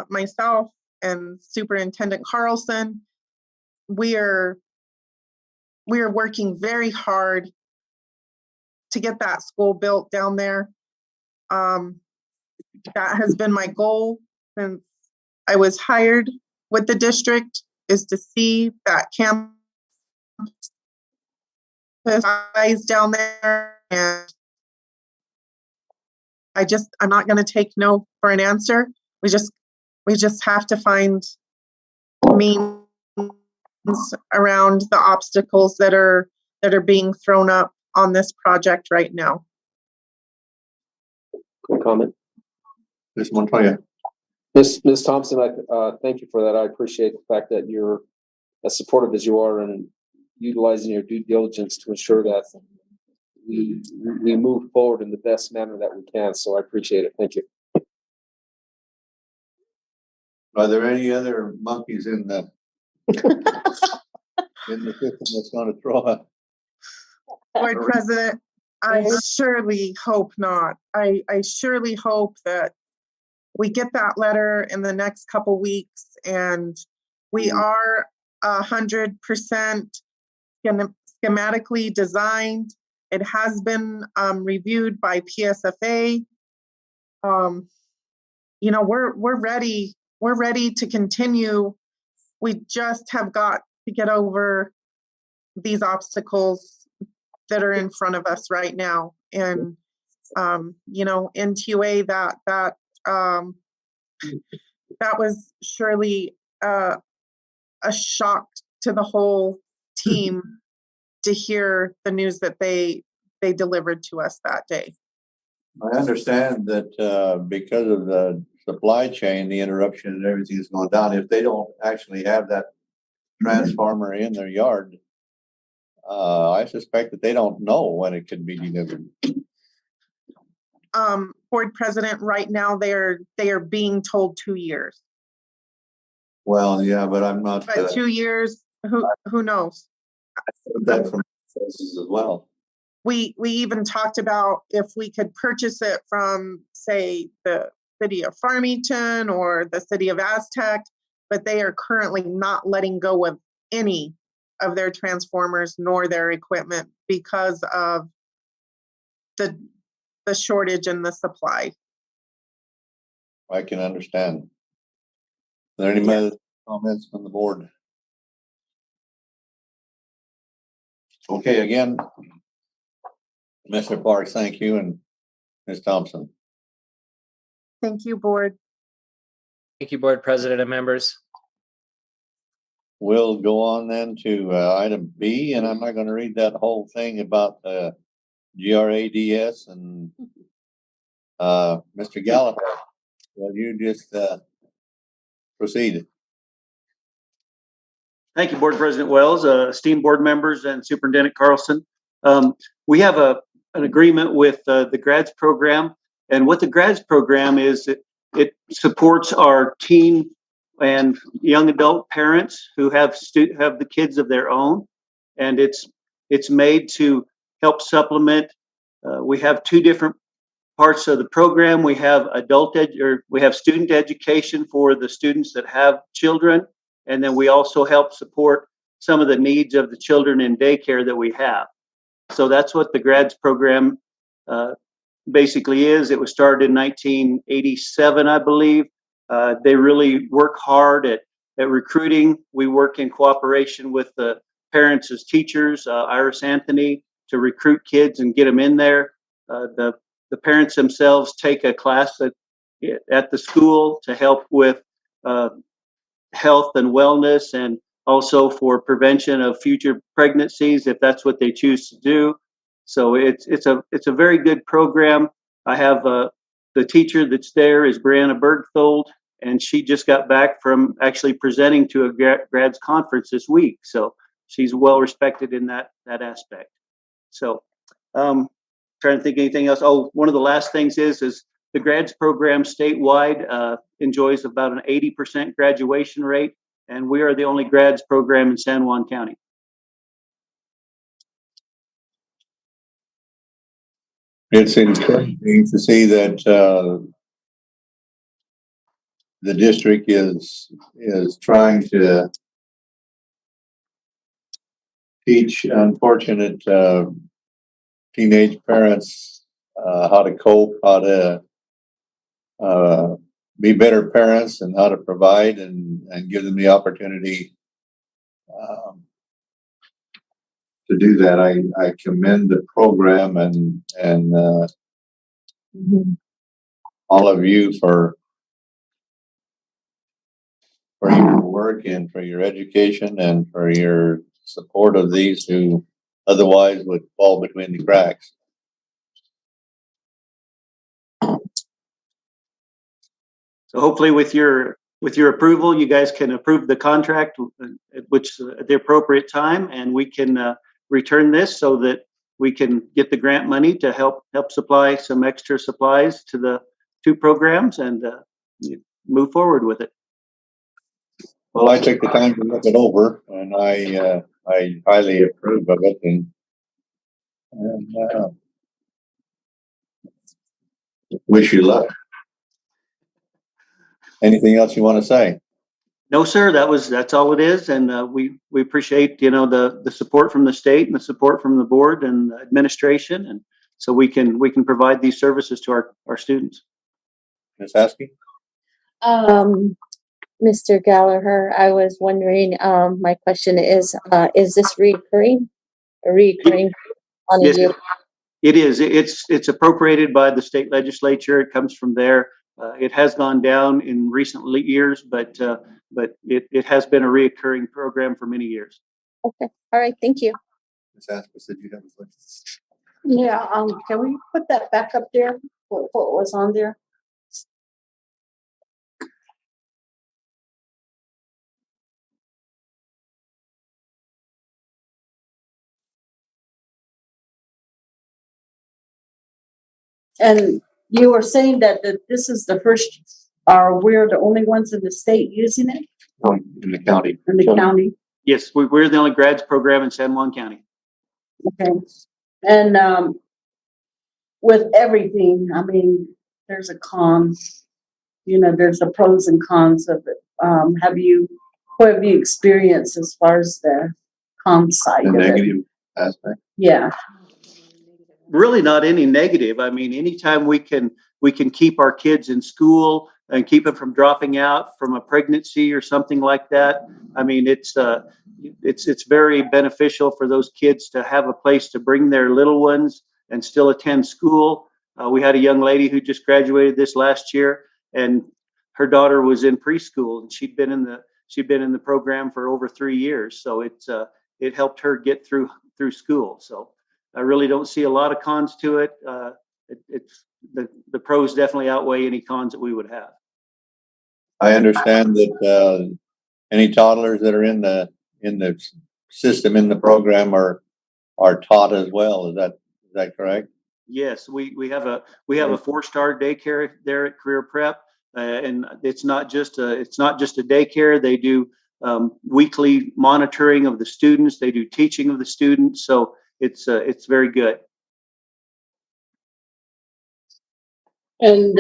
myself and Superintendent Carlson, we are working very hard to get that school built down there. That has been my goal since I was hired with the district, is to see that campus eyes down there. And I'm not going to take no for an answer. We just have to find means around the obstacles that are being thrown up on this project right now. Quick comment. Ms. Montoya. Ms. Thompson, I thank you for that. I appreciate the fact that you're as supportive as you are and utilizing your due diligence to ensure that we move forward in the best manner that we can. So I appreciate it. Thank you. Are there any other monkeys in the system that's going to throw up? Board President, I surely hope not. I surely hope that we get that letter in the next couple weeks, and we are 100% schematically designed. It has been reviewed by PSFA. You know, we're ready. We're ready to continue. We just have got to get over these obstacles that are in front of us right now. And you know, NTUA, that was surely a shock to the whole team to hear the news that they delivered to us that day. I understand that because of the supply chain, the interruption and everything is going down. If they don't actually have that transformer in their yard, I suspect that they don't know when it could be delivered. Board President, right now they are being told 2 years. Well, yeah, but I'm not. But 2 years, who knows? That from sources as well. We even talked about if we could purchase it from, say, the city of Farmington or the city of Aztec, but they are currently not letting go of any of their transformers nor their equipment because of the shortage in the supply. I can understand. Are there any other comments from the board? Okay, again, Mr. Parks, thank you, and Ms. Thompson. Thank you, board. Thank you, board president and members. We'll go on then to item B, and I'm not going to read that whole thing about GRADS and Mr. Gallagher. Will you just proceed? Thank you, Board President Wells, esteemed board members, and Superintendent Carlson. We have an agreement with the GRADS program, and what the GRADS program is, it supports our teen and young adult parents who have the kids of their own, and it's made to help supplement. We have two different parts of the program. We have we have student education for the students that have children. And then we also help support some of the needs of the children in daycare that we have. So that's what the GRADS program basically is. It was started in 1987, I believe. They really work hard at recruiting. We work in cooperation with the parents as teachers, Iris Anthony, to recruit kids and get them in there. The parents themselves take a class at the school to help with health and wellness, and also for prevention of future pregnancies if that's what they choose to do. So it's a very good program. I have the teacher that's there is Brianna Bergthold, and she just got back from actually presenting to a GRADS conference this week. So she's well respected in that aspect. So trying to think of anything else. Oh, one of the last things is the GRADS program statewide enjoys about an 80% graduation rate, and we are the only GRADS program in San Juan County. It's encouraging to see that the district is trying to teach unfortunate teenage parents how to cope, how to be better parents, and how to provide and give them the opportunity to do that. I commend the program and all of you for your work and for your education and for your support of these who otherwise would fall between the cracks. So hopefully with your approval, you guys can approve the contract, which at the appropriate time, and we can return this so that we can get the grant money to help supply some extra supplies to the two programs and move forward with it. Well, I took the time to look it over, and I highly approve of it, and wish you luck. Anything else you want to say? No, sir. That's all it is, and we appreciate the support from the state and the support from the board and administration, and so we can provide these services to our students. Ms. Haskey? Mr. Gallagher, I was wondering, my question is this reoccurring on a Yes, year? it is. It's appropriated by the state legislature. It comes from there. It has gone down in recent years, but it has been a reoccurring program for many years. Okay. All right. Thank you. Ms. Haskey, did you have a question? Yeah, can we put that back up there? what was on there? And you were saying that this is the first, or we're the only ones in the state using it? In the county. In the county? Yes, we're the only grads program in San Juan County. Okay. And with everything, I mean, there's a con, there's the pros and cons of it. What have you experienced as far as the con side of it? Negative aspect. Yeah. Really not any negative. I mean, anytime we can keep our kids in school and keep them from dropping out from a pregnancy or something like that. I mean, it's very beneficial for those kids to have a place to bring their little ones and still attend school. We had a young lady who just graduated this last year, and her daughter was in preschool, and she'd been in the program for over 3 years. So it helped her get through school. So I really don't see a lot of cons to it. It's the pros definitely outweigh any cons that we would have. I understand that any toddlers that are in the system in the program are taught as well. Is that correct? Yes, we have a 4-star daycare there at Career Prep, and it's not just a daycare. They do weekly monitoring of the students. They do teaching of the students. So it's very good. And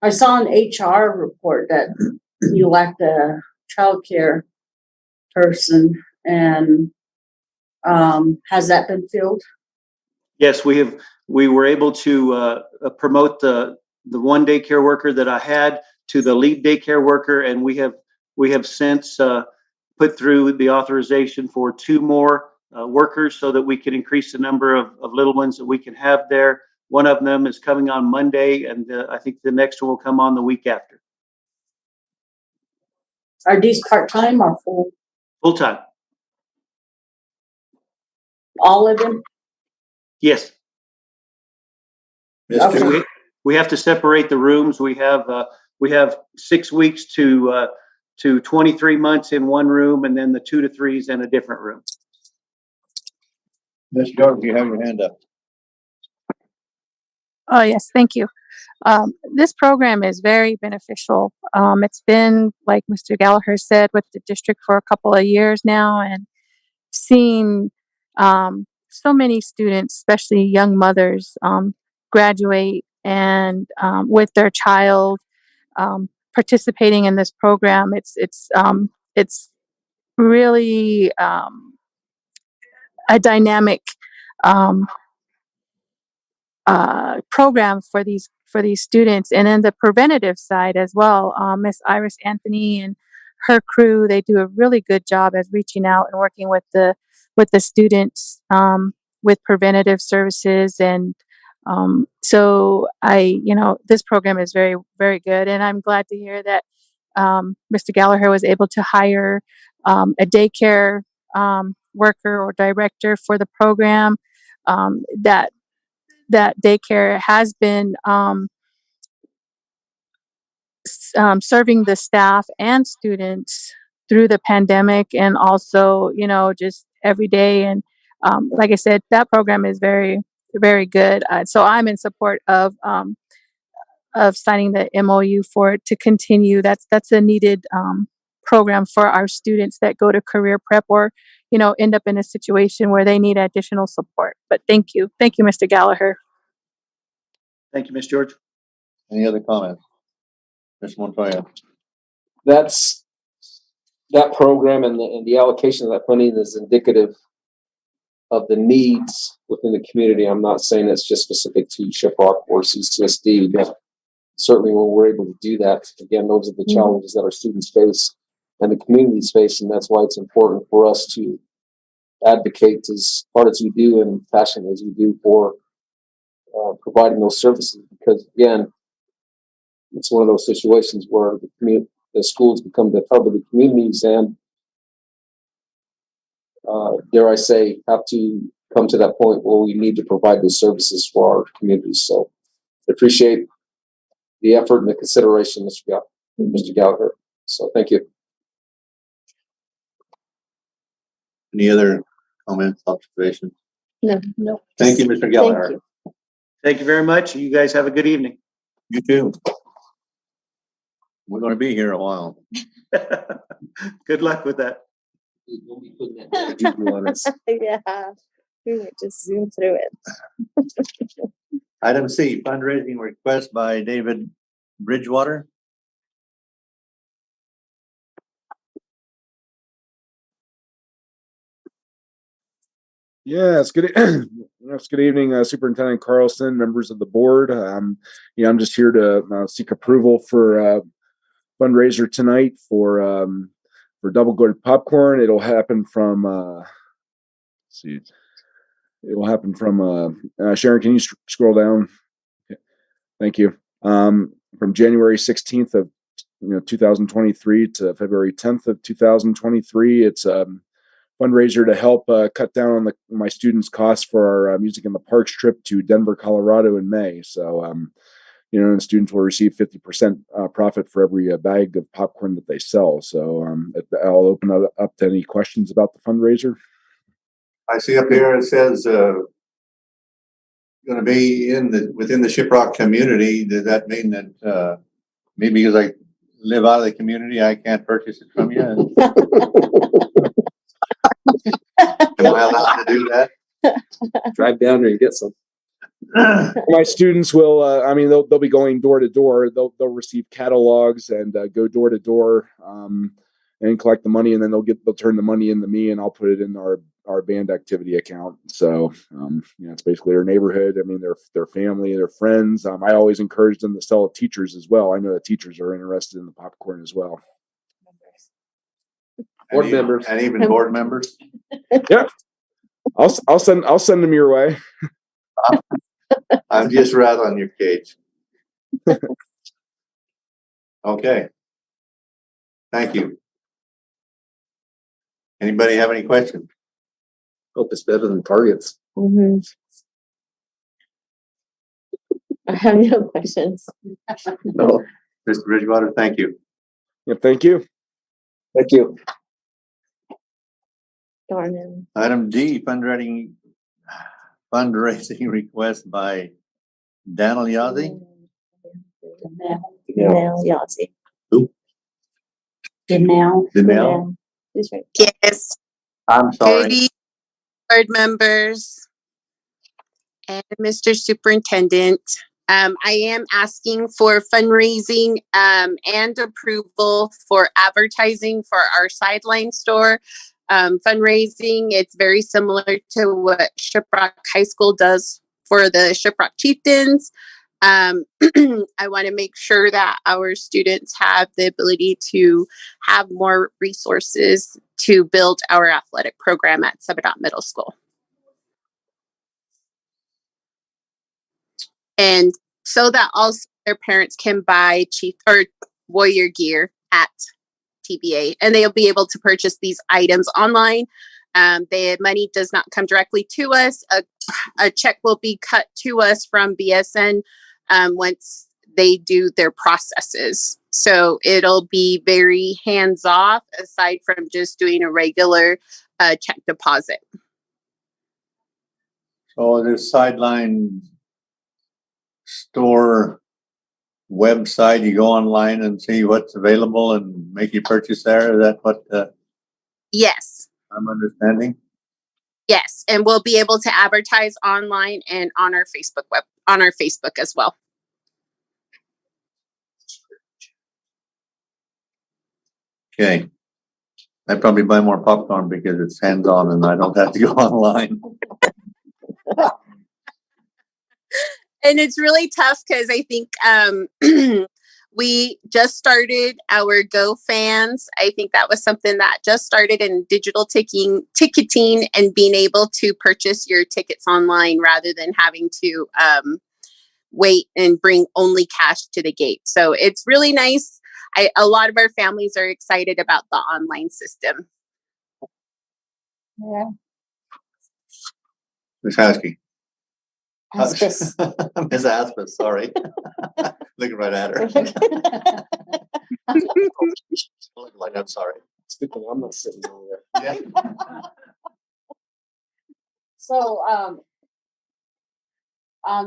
I saw an HR report that you lacked a childcare person, and has that been filled? Yes, we were able to promote the one daycare worker that I had to the lead daycare worker, and we have since put through the authorization for 2 more workers so that we can increase the number of little ones that we can have there. One of them is coming on Monday, and I think the next one will come on the week after. Are these part-time or full? Full-time. All of them? Yes. Okay. We have to separate the rooms. We have 6 weeks to 23 months in one room, and then the 2 to 3s in a different room. Ms. George, you have your hand up. Oh, yes, thank you. This program is very beneficial. It's been, like Mr. Gallagher said, with the district for a couple of years now, and seen so many students, especially young mothers, graduate and with their child participating in this program. It's really a dynamic program for these students. And then the preventative side as well, Miss Iris Anthony and her crew, they do a really good job as reaching out and working with the students with preventative services. And so this program is very, very good, and I'm glad to hear that Mr. Gallagher was able to hire a daycare worker or director for the program. That daycare has been serving the staff and students through the pandemic, and also, just every day. And like I said, that program is very, very good. So I'm in support of signing the MOU for it to continue. That's a needed program for our students that go to career prep or, end up in a situation where they need additional support. But thank you, Mr. Gallagher. Thank you, Ms. George. Any other comments? Ms. Montoya. That program and the allocation of that funding is indicative of the needs within the community. I'm not saying it's just specific to Shiprock or CCSD, but certainly when we're able to do that, again, those are the challenges that our students face and the communities face, and that's why it's important for us to advocate as hard as we do and passionate as we do for providing those services, because again, it's one of those situations where the schools become the hub of the communities, and dare I say, have to come to that point where we need to provide those services for our communities. So appreciate the effort and the consideration, Mr. Gallagher. So thank you. Any other comments, observations? No. Thank you, Mr. Gallagher. Thank you. Thank you very much. You guys have a good evening. You too. We're going to be here a while. Good luck with that. Yeah, we would just zoom through it. Item C, fundraising request by David Bridgewater. Yes, good. Yes, good evening, Superintendent Carlson, members of the board. I'm just here to seek approval for fundraiser tonight for double good popcorn. It'll happen from. Let's see, it will happen from. Sharon, can you scroll down? Okay. Thank you. From January 16th of 2023 to February 10th of 2023. It's fundraiser to help cut down on my students' costs for our Music in the Parks trip to Denver, Colorado in May. So, the students will receive 50% profit for every bag of popcorn that they sell. So I'll open it up to any questions about the fundraiser. I see up here it says going to be within the Shiprock community. Does that mean that maybe because I live out of the community, I can't purchase it from you? Am I allowed to do that? Drive down there and get some. My students will, they'll be going door to door. They'll receive catalogs and go door to door and collect the money, and then they'll turn the money into me, and I'll put it in our band activity account. So, it's basically their neighborhood. I mean, their family, their friends. I always encourage them to sell to teachers as well. I know that teachers are interested in the popcorn as well. Board members. And even board members. Yeah, I'll send them your way. I'm just rattling your cage. Okay. Thank you. Anybody have any questions? Hope it's better than Target's. Mm-hmm. I have no questions. No. Mr. Bridgewater, thank you. Yeah, thank you. Thank you. Darn it. Item D, fundraising request by Daniel Yazzie. Now, Yahtzee. Who? Danelle. That's right. Yes. I'm Good sorry. evening, board members and Mr. Superintendent. I am asking for fundraising and approval for advertising for our sideline store. Fundraising, it's very similar to what Shiprock High School does for the Shiprock Chieftains. I want to make sure that our students have the ability to have more resources to build our athletic program at Sebadot Middle School. And so that also their parents can buy Chief or Warrior gear at TBA, and they'll be able to purchase these items online. The money does not come directly to us. A check will be cut to us from BSN once they do their processes. So it'll be very hands off, aside from just doing a regular check deposit. So this sideline store website, you go online and see what's available and make your purchase there. Is that what Yes. I'm understanding? Yes, and we'll be able to advertise online and on our Facebook as well. Okay. I probably buy more popcorn because it's hands-on and I don't have to go online. And it's really tough because I think we just started our Go Fans. I think that was something that just started in digital ticketing and being able to purchase your tickets online rather than having to wait and bring only cash to the gate. So it's really nice. A lot of our families are excited about the online system. Yeah. Ms. Haskey. Aspis. Ms. Aspis, sorry. Looking right at her. Looking like I'm sorry. It's good thing I'm not sitting over Yeah. So,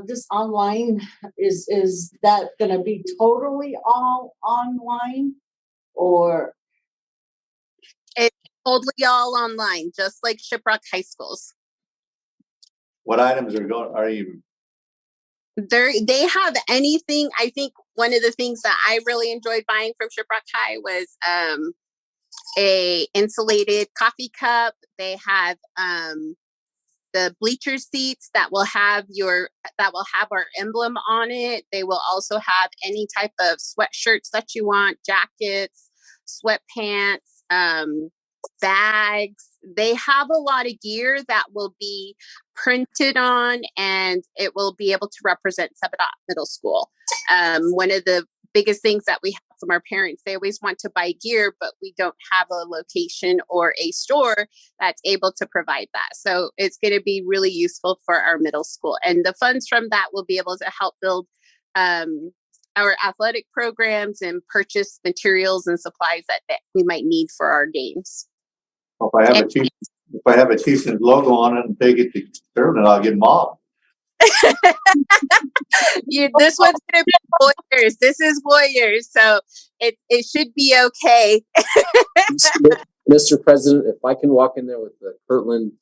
this online, is that gonna be totally all online? Or, It's totally all online, just like Shiprock High Schools. What items are you? They have anything. I think one of the things that I really enjoyed buying from Shiprock High was a insulated coffee cup. They have the bleacher seats that will have our emblem on it. They will also have any type of sweatshirts that you want, jackets, sweatpants, bags. They have a lot of gear that will be printed on, and it will be able to represent Sabadot Middle School. One of the biggest things that we have from our parents, they always want to buy gear, but we don't have a location or a store that's able to provide that. So it's going to be really useful for our middle school. And the funds from that will be able to help build our athletic programs and purchase materials and supplies that we might need for our games. If I have a Chieftain's logo on it and take it to tournament, I'll get mobbed. This one's gonna be Warriors. This is Warriors, so it should be okay. there. Mr. President, if I can walk in there with the Kirtland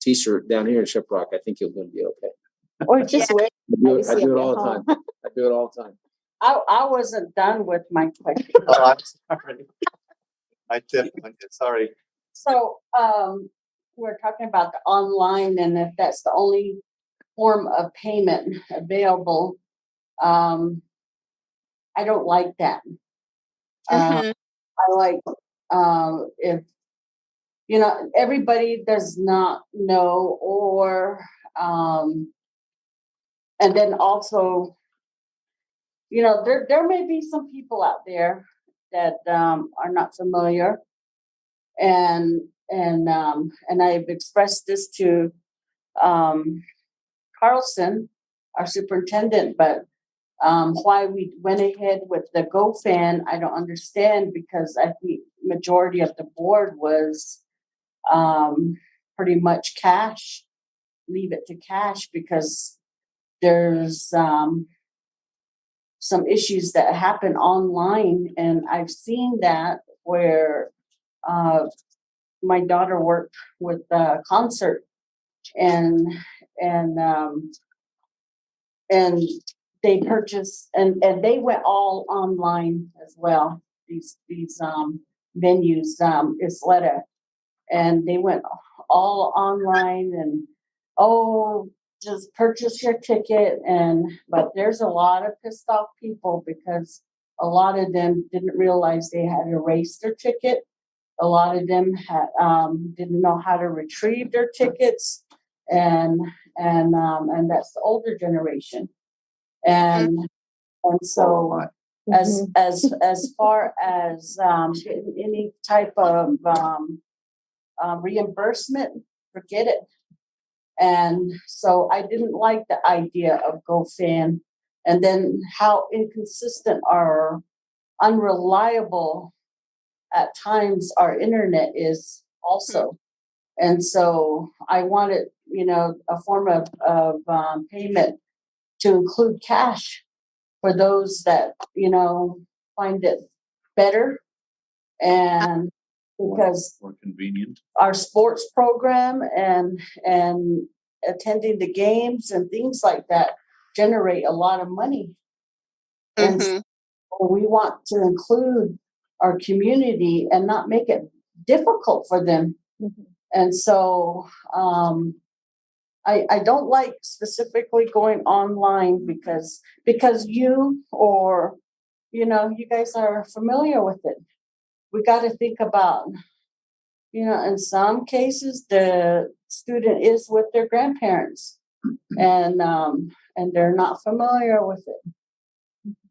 t-shirt down here in Shiprock, I think you're gonna be okay. Or just wait. I do it all the time. I do it all the time. I wasn't done with my question. Oh, I'm sorry. I tipped. Sorry. So, we're talking about the online, and if that's the only form of payment available, I don't like that. I like, if, everybody does not know, or, and then also, there may be some people out there that, are not familiar. And I've expressed this to Carlson, our superintendent, but why we went ahead with the GoFan, I don't understand, because I think majority of the board was pretty much cash, leave it to cash, because there's some issues that happen online, and I've seen that where my daughter worked with a concert, and they purchased, and they went all online as well. These venues, Isleta, and they went all online, and just purchase your ticket, but there's a lot of pissed off people because a lot of them didn't realize they had erased their ticket. A lot of them had didn't know how to retrieve their tickets, and that's the older generation, and so as far as getting any type of reimbursement, forget it. And so I didn't like the idea of GoFan, and then how inconsistent or unreliable at times our internet is also. And so I wanted, a form of payment to include cash for those that, find it better. And because more convenient, our sports program and attending the games and things like that generate a lot of money. And so we want to include our community and not make it difficult for them. And so I don't like specifically going online because you guys are familiar with it. We got to think about, in some cases the student is with their grandparents, and they're not familiar with it,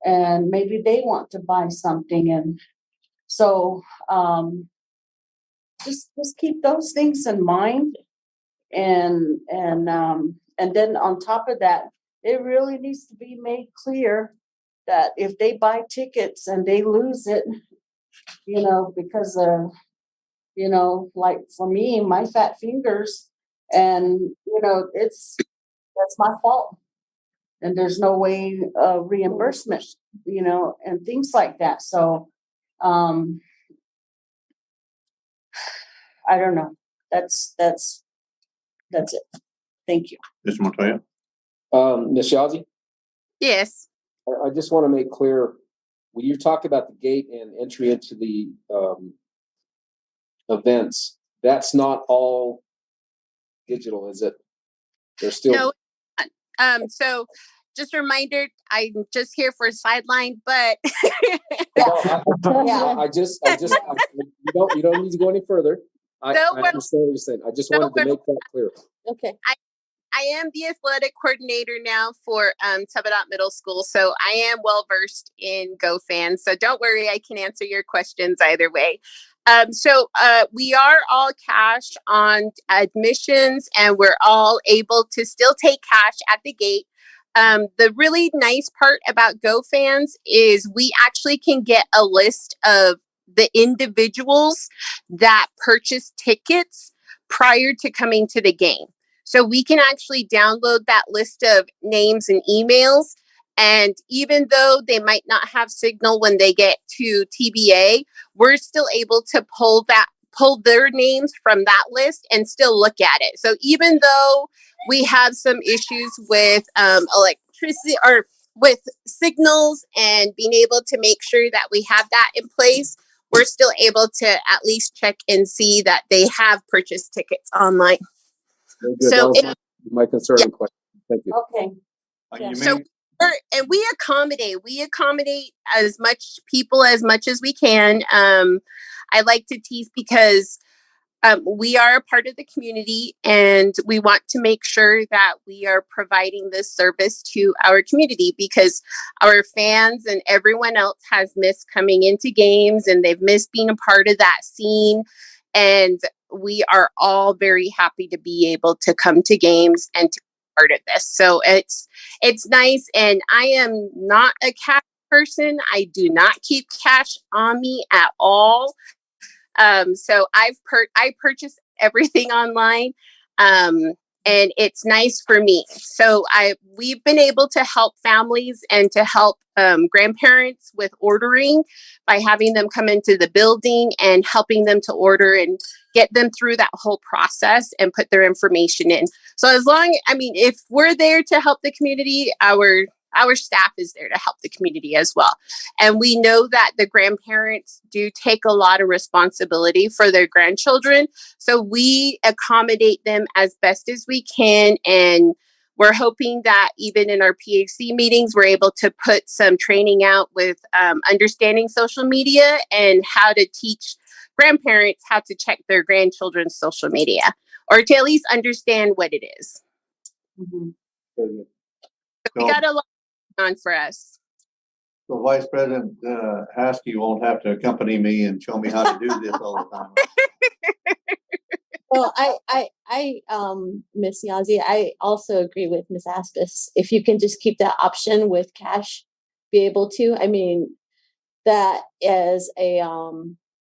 and maybe they want to buy something, and so just keep those things in mind, and then on top of that, it really needs to be made clear that if they buy tickets and they lose it, because of, like for me, my fat fingers, and, that's my fault. And there's no way of reimbursement, and things like that. So, I don't know. That's it. Thank you. Mr. Montoya? Ms. Yazzie, Yes. I just want to make clear, when you talk about the gate and entry into the events, that's not all digital, is it? There's still No. So just a reminder, I'm just here for a sideline, but I just you don't need to go any further. I Don't worry. understand what you're saying. I just wanted to make that clear. Okay. I am the athletic coordinator now for Tubadot Middle School, so I am well versed in GoFans. So don't worry, I can answer your questions either way. So we are all cash on admissions, and we're all able to still take cash at the gate. The really nice part about GoFans is we actually can get a list of the individuals that purchase tickets prior to coming to the game. So we can actually download that list of names and emails. And even though they might not have signal when they get to TBA, we're still able to pull their names from that list and still look at it. So even though we have some issues with electricity or with signals and being able to make sure that we have that in place, we're still able to at least check and see that they have purchased tickets online. Very good. So That was my concerning question. Thank you. Okay. So and we accommodate as much people as much as we can. I like to tease because we are a part of the community, and we want to make sure that we are providing this service to our community, because our fans and everyone else has missed coming into games, and they've missed being a part of that scene. And we are all very happy to be able to come to games and to be part of this. So it's nice. And I am not a cash person. I do not keep cash on me at all. So I purchase everything online. And it's nice for me. So we've been able to help families and to help grandparents with ordering by having them come into the building and helping them to order and get them through that whole process and put their information in. So if we're there to help the community, our staff is there to help the community as well. And we know that the grandparents do take a lot of responsibility for their grandchildren. So we accommodate them as best as we can. And we're hoping that even in our PHC meetings, we're able to put some training out with understanding social media and how to teach grandparents how to check their grandchildren's social media, or to at least understand what it is. Mm-hmm. So we got a lot on for us. So Vice President Haskell won't have to accompany me and show me how to do this all the time. Well, Miss Yazzie, I also agree with Miss Aspis. If you can just keep that option with cash, be able to. I mean, that is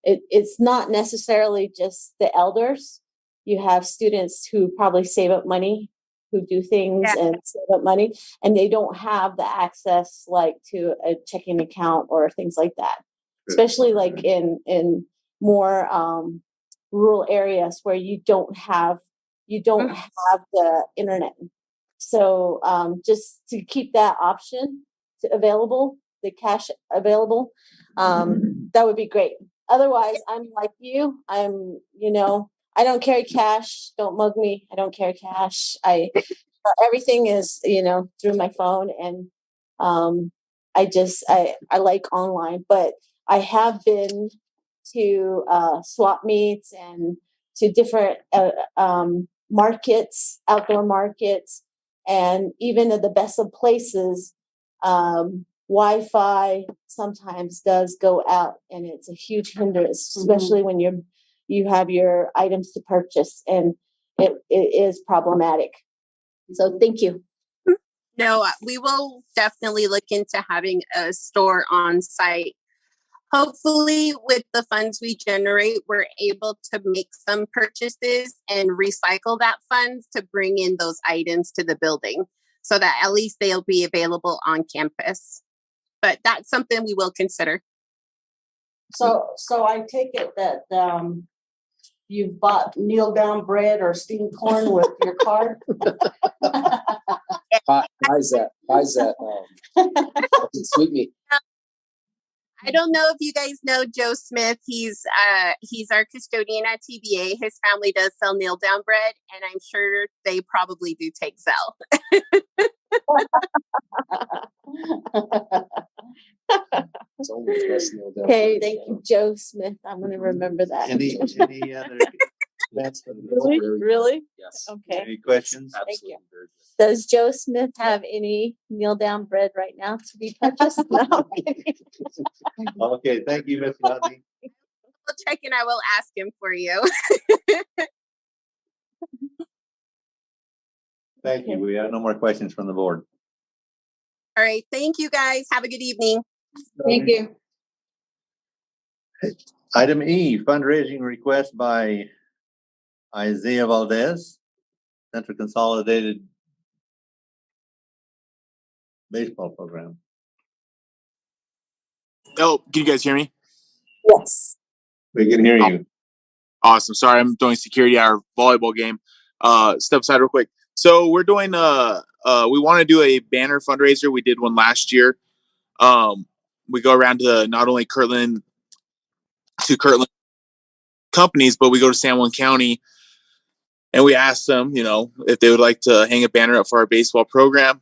it's not necessarily just the elders. You have students who probably save up money, who do things and save up money, and they don't have the access like to a checking account or things like that. Especially like in more rural areas where you don't have the internet. So just to keep that option available, the cash available, that would be great. Otherwise, I'm like you. I don't carry cash. Don't mug me. I don't carry cash. Everything is, through my phone, and I like online, but I have been to swap meets and to different markets, outdoor markets, and even at the best of places, Wi-Fi sometimes does go out, and it's a huge hindrance, especially when you have your items to purchase, and it is problematic. So thank you. No, we will definitely look into having a store on site. Hopefully, with the funds we generate, we're able to make some purchases and recycle that funds to bring in those items to the building so that at least they'll be available on campus. But that's something we will consider. So I take it that you've bought kneel down bread or steamed corn with your card? Buys that, sweet meat. I don't know if you guys know Joe Smith. He's our custodian at TBA. His family does sell kneel down bread, and I'm sure they probably do take Zelle. Okay, thank you, Joe Smith. I'm gonna remember that. Any other? Really? Yes. Okay. Any questions? Thank you. Does Joe Smith have any kneel down bread right now to be purchased? No. I'm kidding. Okay, thank you, Ms. Yazi. We'll check and I will ask him for you. Thank you. We have no more questions from the board. All right. Thank you guys. Have a good evening. Thank you. Item E, fundraising request by Isaiah Valdez, Central Consolidated Baseball Program. Oh, can you guys hear me? Yes. We can hear you. Awesome. Sorry, I'm doing security at our volleyball game. Step aside real quick. So we're doing we want to do a banner fundraiser. We did one last year. We go around to not only Kirtland companies, but we go to San Juan County and we ask them, if they would like to hang a banner up for our baseball program.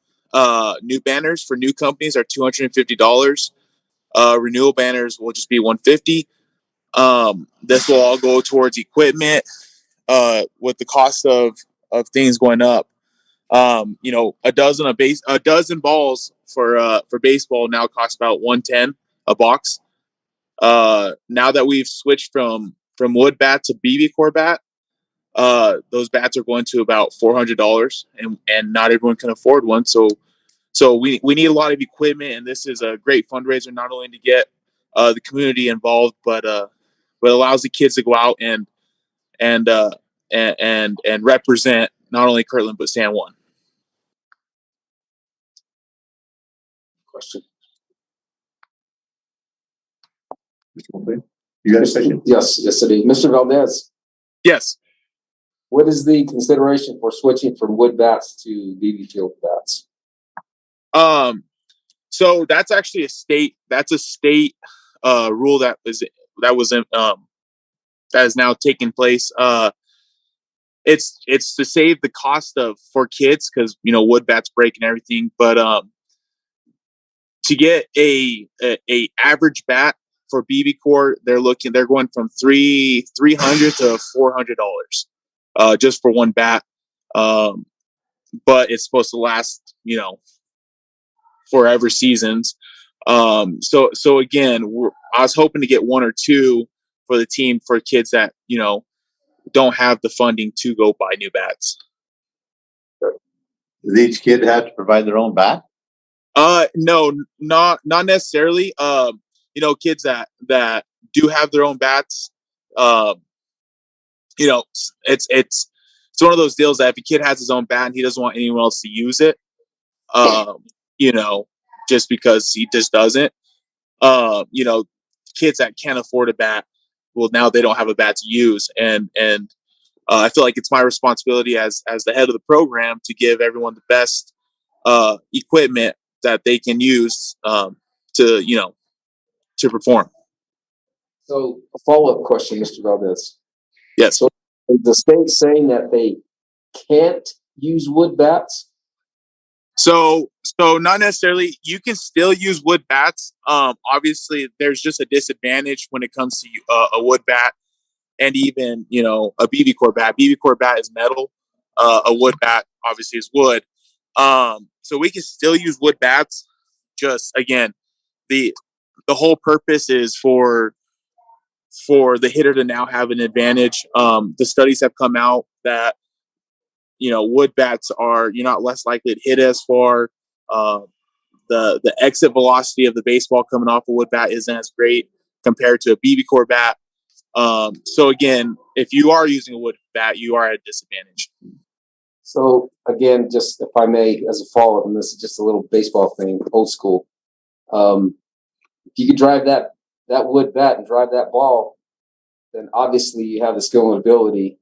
New banners for new companies are $250. Renewal banners will just be $150. This will all go towards equipment. With the cost of things going up, a dozen balls for baseball now costs about $110 a box. Now that we've switched from wood bat to BB core bat, those bats are going to about $400, and not everyone can afford one. So we need a lot of equipment, and this is a great fundraiser not only to get the community involved, but allows the kids to go out and represent not only Kirtland but San Juan. Question. You got a question? Yes, it is. Mr. Valdez, Yes. what is the consideration for switching from wood bats to BB field bats? So that's actually a state rule that is now taking place. It's to save the cost for kids because wood bats break and everything, but to get a average bat for BB core, they're going from $300 to $400 just for one bat. But it's supposed to last forever seasons. So again, I was hoping to get one or two for the team for kids that don't have the funding to go buy new bats. Does each kid have to provide their own bat? No, not necessarily. Kids that do have their own bats, it's one of those deals that if a kid has his own bat and he doesn't want anyone else to use it, just because he just doesn't, kids that can't afford a bat, well, now they don't have a bat to use. And I feel like it's my responsibility as the head of the program to give everyone the best equipment that they can use to perform. So a follow-up question, Mr. Valdez. Yes. So is the state saying that they can't use wood bats? So not necessarily. You can still use wood bats. Obviously, there's just a disadvantage when it comes to a wood bat and even a BB core bat. BB core bat is metal. A wood bat obviously is wood. So we can still use wood bats. Just again, the whole purpose is for the hitter to now have an advantage. The studies have come out that wood bats are you're not less likely to hit as far. the exit velocity of the baseball coming off a wood bat isn't as great compared to a BB core bat. So again, if you are using a wood bat, you are at a disadvantage. So again, just if I may, as a follow-up, and this is just a little baseball thing, old school. If you could drive that wood bat and drive that ball, then obviously you have the skill and ability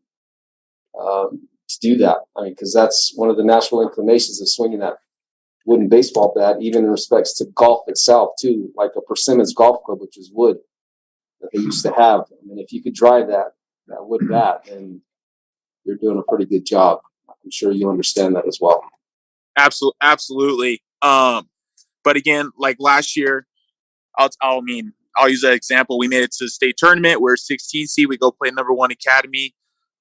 to do that. I mean, because that's one of the natural inclinations of swinging that wooden baseball bat, even in respects to golf itself too, like a Persimmons golf club, which is wood that they used to have. I mean, if you could drive that wood bat, then you're doing a pretty good job. I'm sure you understand that as well. Absolutely. But again, like last year, I'll use that example. We made it to the state tournament. We're 16 seed. We go play number 1 academy.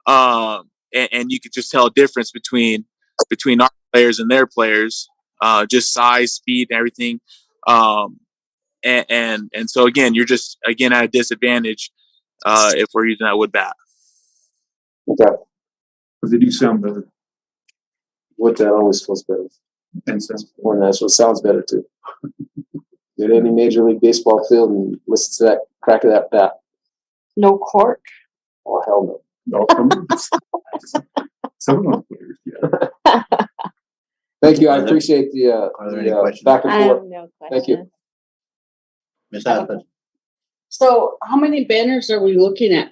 And you could just tell a difference between our players and their players, just size, speed, and everything. And so again, you're just at a disadvantage if we're using that wood bat. Okay. Because they do sound better. Wood bat always feels better. And sounds Or that's what sounds better too. Get any Major League Baseball field and listen to that crack of that bat. No cork. Oh hell no. No, some of those players, yeah. Thank you. I appreciate the Are there any questions? back and I forth. have no question. Thank you. Ms. Abbott? So how many banners are we looking at?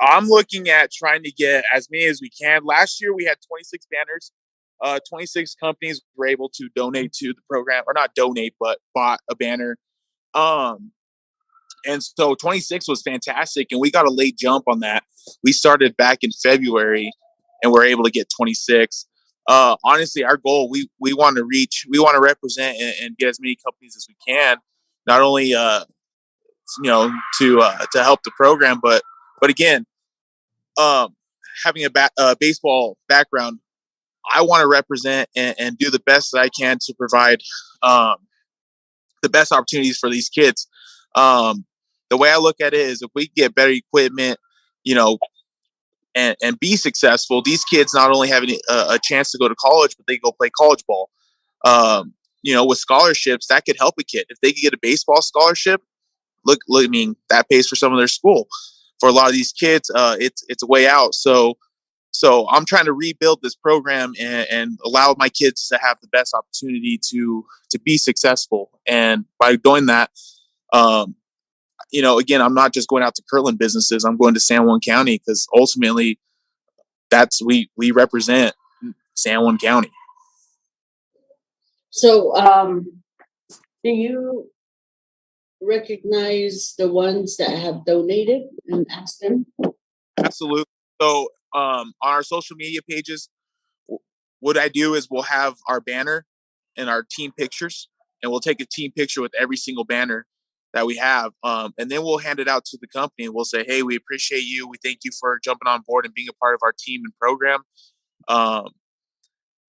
I'm looking at trying to get as many as we can. Last year we had 26 banners. 26 companies were able to donate to the program, or not donate, but bought a banner. And so 26 was fantastic, and we got a late jump on that. We started back in February, and we're able to get 26. Honestly, our goal, we want to represent and get as many companies as we can, not only to help the program, but again, having a baseball background, I want to represent and do the best that I can to provide the best opportunities for these kids. The way I look at it is, if we get better equipment, and be successful, these kids not only have a chance to go to college, but they go play college ball. With scholarships, that could help a kid. If they could get a baseball scholarship, look, I mean, that pays for some of their school. For a lot of these kids, it's a way out. So I'm trying to rebuild this program and allow my kids to have the best opportunity to be successful. And by doing that, again, I'm not just going out to Kirtland businesses. I'm going to San Juan County, because ultimately we represent San Juan County. So do you recognize the ones that have donated and ask them? Absolutely. So on our social media pages, what I do is we'll have our banner and our team pictures, and we'll take a team picture with every single banner that we have. And then we'll hand it out to the company, and we'll say, hey, we appreciate you. We thank you for jumping on board and being a part of our team and program.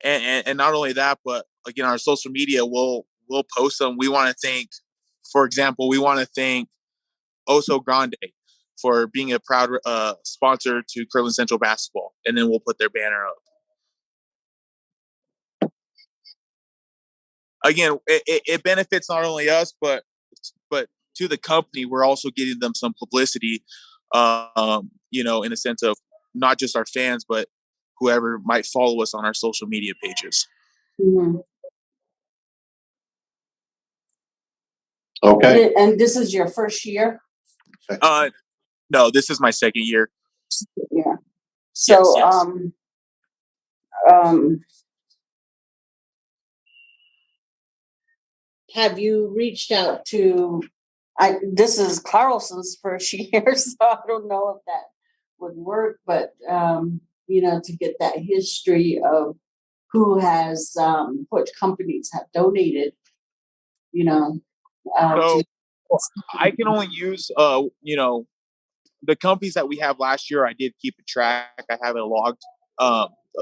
And not only that, but again, our social media, we'll post them. We want to thank, for example, Oso Grande for being a proud sponsor to Kirtland Central basketball. And then we'll put their banner up. Again, it benefits not only us, but to the company. We're also getting them some publicity, in a sense of not just our fans, but whoever might follow us on our social media pages. Mm-hmm. Okay. And this is your first year? No, this is my second year. Yeah. So, Yes. Have you reached out to? This is Carlson's first year, so I don't know if that would work, but to get that history of who has, which companies have donated, So I can only use, the companies that we have last year. I did keep a track. I have it logged.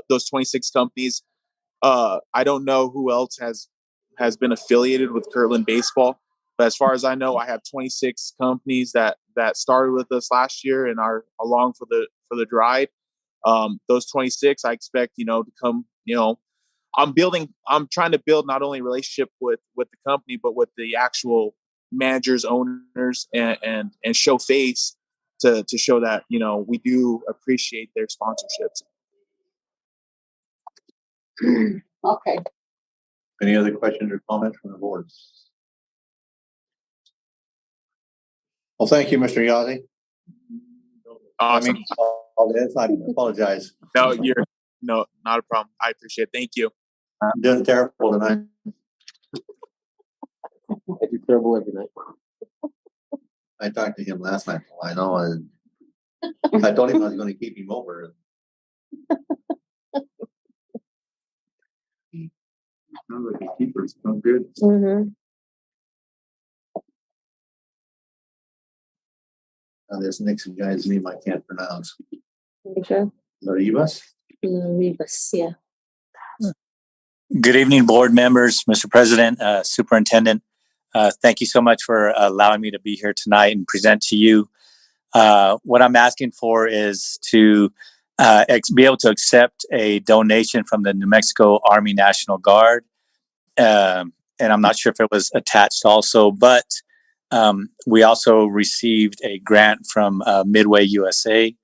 Those 26 companies. I don't know who else has been affiliated with Kirtland baseball, but as far as I know, I have 26 companies that started with us last year and are along for the ride. Those 26, I expect, to come, I'm trying to build not only a relationship with the company, but with the actual managers, owners, and show face to show that, we do appreciate their sponsorships. Okay. Any other questions or comments from the board? Well, thank you, Mr. Yazzie. Awesome. I apologize. No, not a problem. I appreciate it. Thank you. I'm doing terrible tonight. I do terrible every night. I talked to him last night. I know. I told him I was going to keep him over. Sounds like a keeper. Sounds good. Now, this next guy's name I can't pronounce. Okay. Rivas? Yeah. Good evening, board members, Mr. President, Superintendent. Thank you so much for allowing me to be here tonight and present to you. What I'm asking for is to be able to accept a donation from the New Mexico Army National Guard. And I'm not sure if it was attached also, but we also received a grant from Midway USA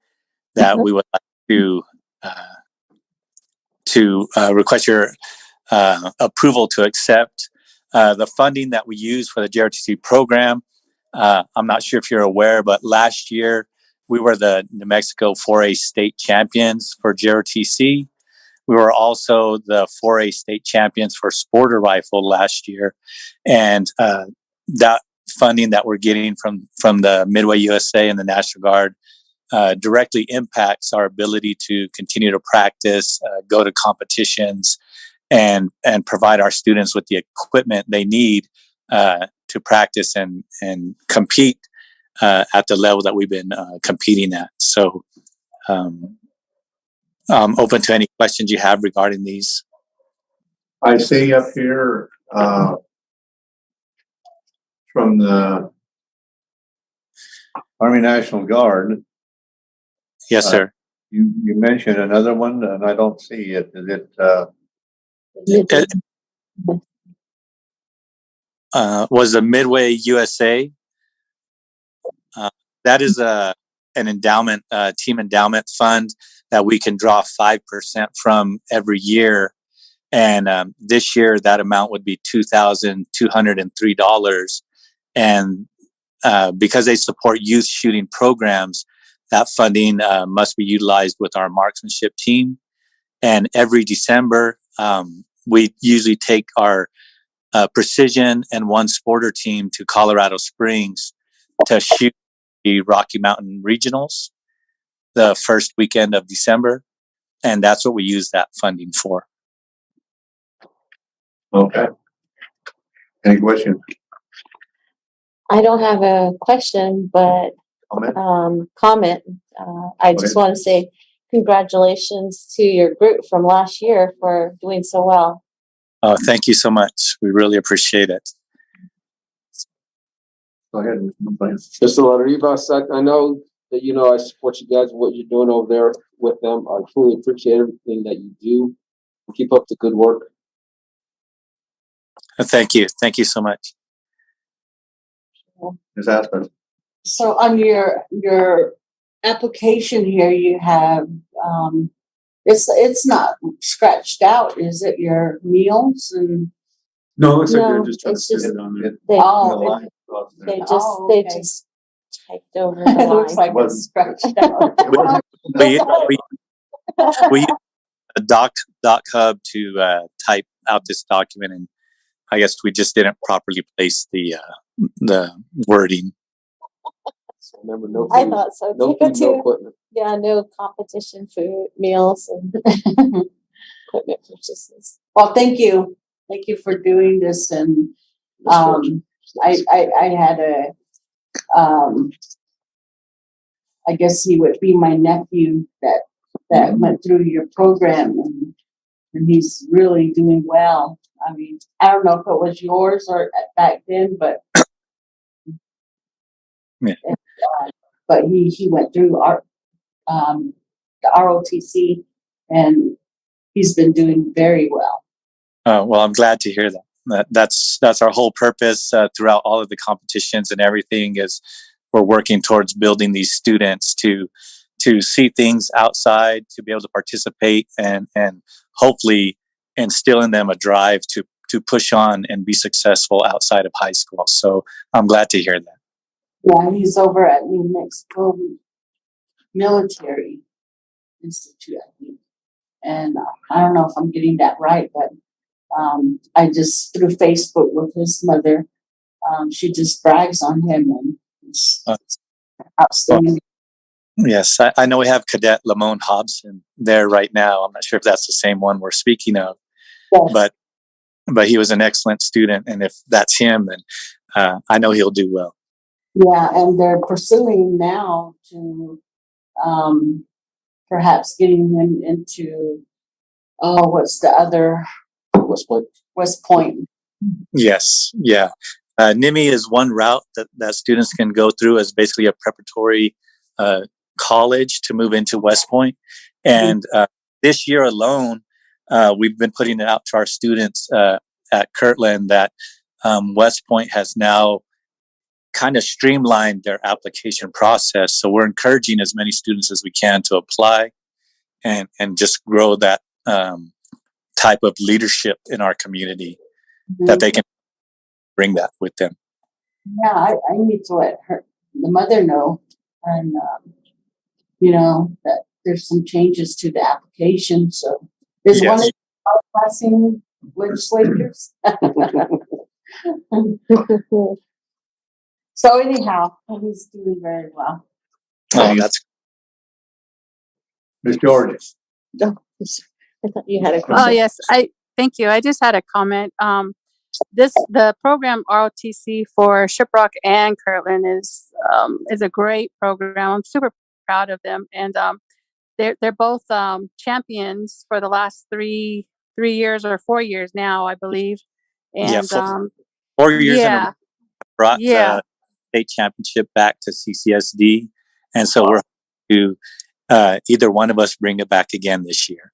that we would like to request your approval to accept. The funding that we use for the JRTC program, I'm not sure if you're aware, but last year we were the New Mexico 4A state champions for JRTC. We were also the 4A state champions for Sporter Rifle last year. And that funding that we're getting from the Midway USA and the National Guard directly impacts our ability to continue to practice, go to competitions, and provide our students with the equipment they need to practice and compete at the level that we've been competing at. So I'm open to any questions you have regarding these. I see up here from the Army National Guard. Yes, sir. You mentioned another one, and I don't see it. Is it? Was the Midway USA? That is an endowment, team endowment fund that we can draw 5% from every year. And this year, that amount would be $2,203. And because they support youth shooting programs, that funding must be utilized with our marksmanship team. And every December, we usually take our precision and one sporter team to Colorado Springs to shoot the Rocky Mountain Regionals the first weekend of December. And that's what we use that funding for. Okay. Any questions? I don't have a question, but comment. I just want to say congratulations to your group from last year for doing so well. Oh, thank you so much. We really appreciate it. Go ahead. Mr. Rivas, I know that I support you guys, what you're doing over there with them. I truly appreciate everything that you do. Keep up the good work. Thank you. Thank you so much. Ms. Aspen. So on your application here, you have, it's not scratched out, is it, your meals and? No, it's like No, they're just trying to it's fit just- it on there. They okay. just typed over the It looks line. like it's scratched out. We use a doc hub to type out this document, and I guess we just didn't properly place the wording. Remember, no food, I thought so no too. food, no equipment. Yeah, no competition food, meals, and equipment purchases. Well, thank you. Thank you for doing this. And I had I guess he would be my nephew that went through your program, and he's really doing well. I mean, I don't know if it was yours or back then, but Yeah. But he went through the ROTC, and he's been doing very well. Well, I'm glad to hear that. That's our whole purpose throughout all of the competitions and everything is we're working towards building these students to see things outside, to be able to participate and hopefully instill in them a drive to push on and be successful outside of high school. So I'm glad to hear that. Yeah, he's over at New Mexico Military Institute, I think. And I don't know if I'm getting that right, but I just through Facebook with his mother, she just brags on him and it's outstanding. Yes, I know we have Cadet Lamone Hobson there right now. I'm not sure if that's the same one we're speaking of, Yes. but he was an excellent student, and if that's him, then I know he'll do well. Yeah, and they're pursuing now to perhaps getting him into what's the other West Point. Yes, yeah. NIMI is one route that students can go through as basically a preparatory college to move into West Point. And this year alone, we've been putting it out to our students at Kirtland that West Point has now kind of streamlined their application process. So we're encouraging as many students as we can to apply and just grow that type of leadership in our community that they can bring that with them. Yeah, I need to let the mother know, and that there's some changes to the application. So is one of the passing legislators. So anyhow, he's doing very well. Oh, that's Ms. George. I thought you had a Oh, question. yes. Thank you. I just had a comment. The program ROTC for Shiprock and Kirtland is a great program. I'm super proud of them, and they're both champions for the last 3 years or 4 years now, I believe. And 4 years in a yeah, row, brought yeah. the state championship back to CCSD, and so we're to either one of us bring it back again this year.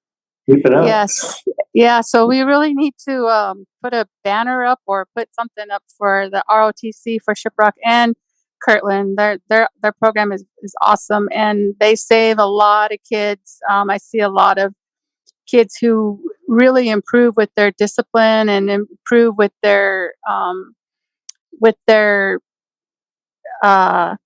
Keep it up. Yes. Yeah. So we really need to put a banner up or put something up for the ROTC for Shiprock and Kirtland. Their program is awesome, and they save a lot of kids. I see a lot of kids who really improve with their discipline and improve with their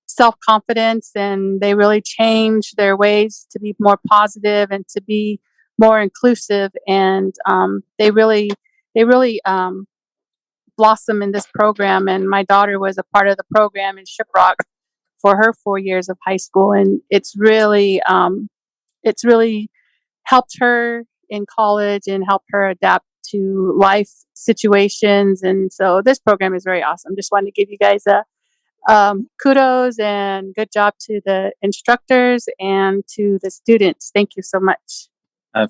self-confidence, and they really change their ways to be more positive and to be more inclusive, and they really blossom in this program. And my daughter was a part of the program in Shiprock for her 4 years of high school, and it's really helped her in college and helped her adapt to life situations. And so this program is very awesome. Just wanted to give you guys a kudos and good job to the instructors and to the students. Thank you so much.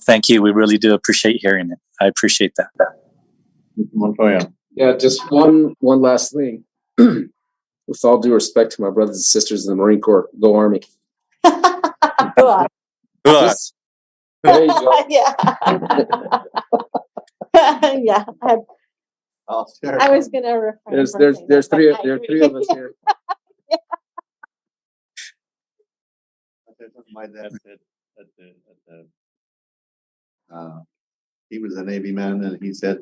Thank you. We really do appreciate hearing it. I appreciate that. Montoya. Yeah, just one last thing. With all due respect to my brothers and sisters in the Marine Corps, go Army. Go on. Us. There you go. Yeah. Yeah. I was gonna refrain. There's three of us here. My dad said he was a Navy man, and he said,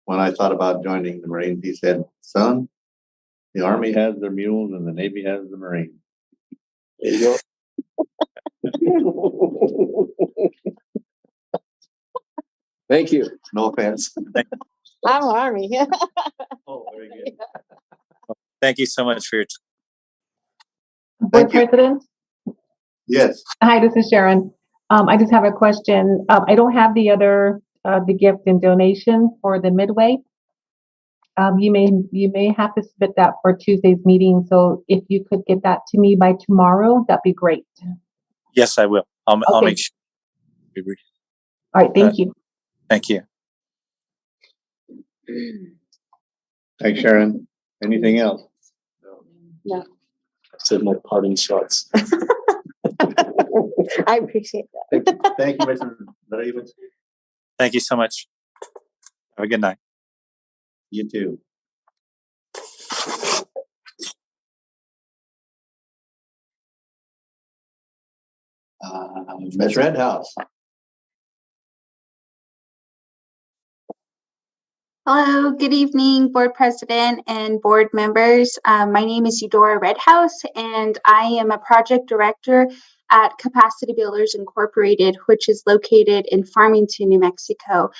when I thought about joining the Marines, he said, son, the Army has their mules and the Navy has the Marines. There you go. Thank you. No offense. I'm Army. Oh, very good. Thank you so much for your time. Board President? Yes. Hi, this is Sharon. I just have a question. I don't have the other, the gift and donation for the Midway. You may have to submit that for Tuesday's meeting. So if you could get that to me by tomorrow, that'd be great. Yes, I will. I'll make sure. All right, thank you. Thank you. Thanks, Sharon. Anything else? No. I said my parting shots. I appreciate that. Thank you, Mr. Rivas. Thank you so much. Have a good night. You too. Ms. Redhouse. Hello, good evening, board president and board members. My name is Eudora Redhouse, and I am a project director at Capacity Builders Incorporated, which is located in Farmington, New Mexico.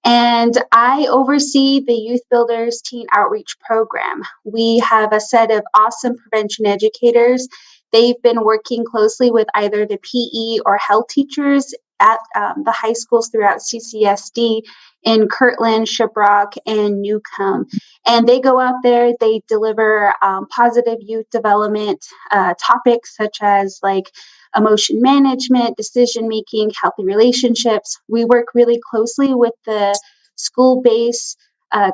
And I oversee the Youth Builders Teen Outreach Program. We have a set of awesome prevention educators. They've been working closely with either the PE or health teachers at the high schools throughout CCSD in Kirtland, Shiprock, and Newcomb. And they go out there, they deliver positive youth development topics such as like emotion management, decision making, healthy relationships. We work really closely with the school-based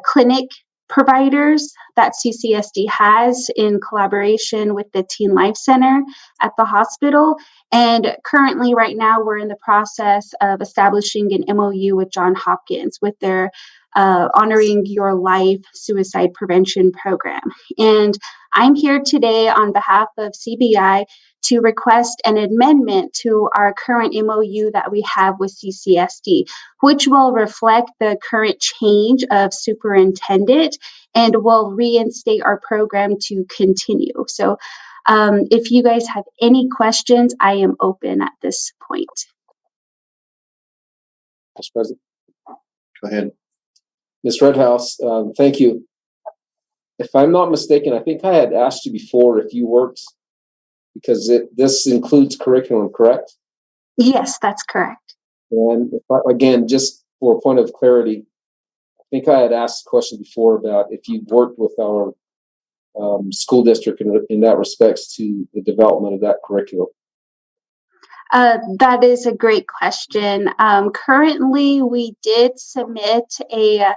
clinic providers that CCSD has in collaboration with the Teen Life Center at the hospital. And currently, right now, we're in the process of establishing an MOU with Johns Hopkins with their Honoring Your Life Suicide Prevention Program. And I'm here today on behalf of CBI to request an amendment to our current MOU that we have with CCSD, which will reflect the current change of superintendent and will reinstate our program to continue. So if you guys have any questions, I am open at this point. Mr. President. Go ahead. Ms. Redhouse, thank you. If I'm not mistaken, I think I had asked you before if you worked, because this includes curriculum, correct? Yes, that's correct. And again, just for a point of clarity, I think I had asked a question before about if you worked with our school district in that respects to the development of that curriculum. That is a great question. Currently, we did submit a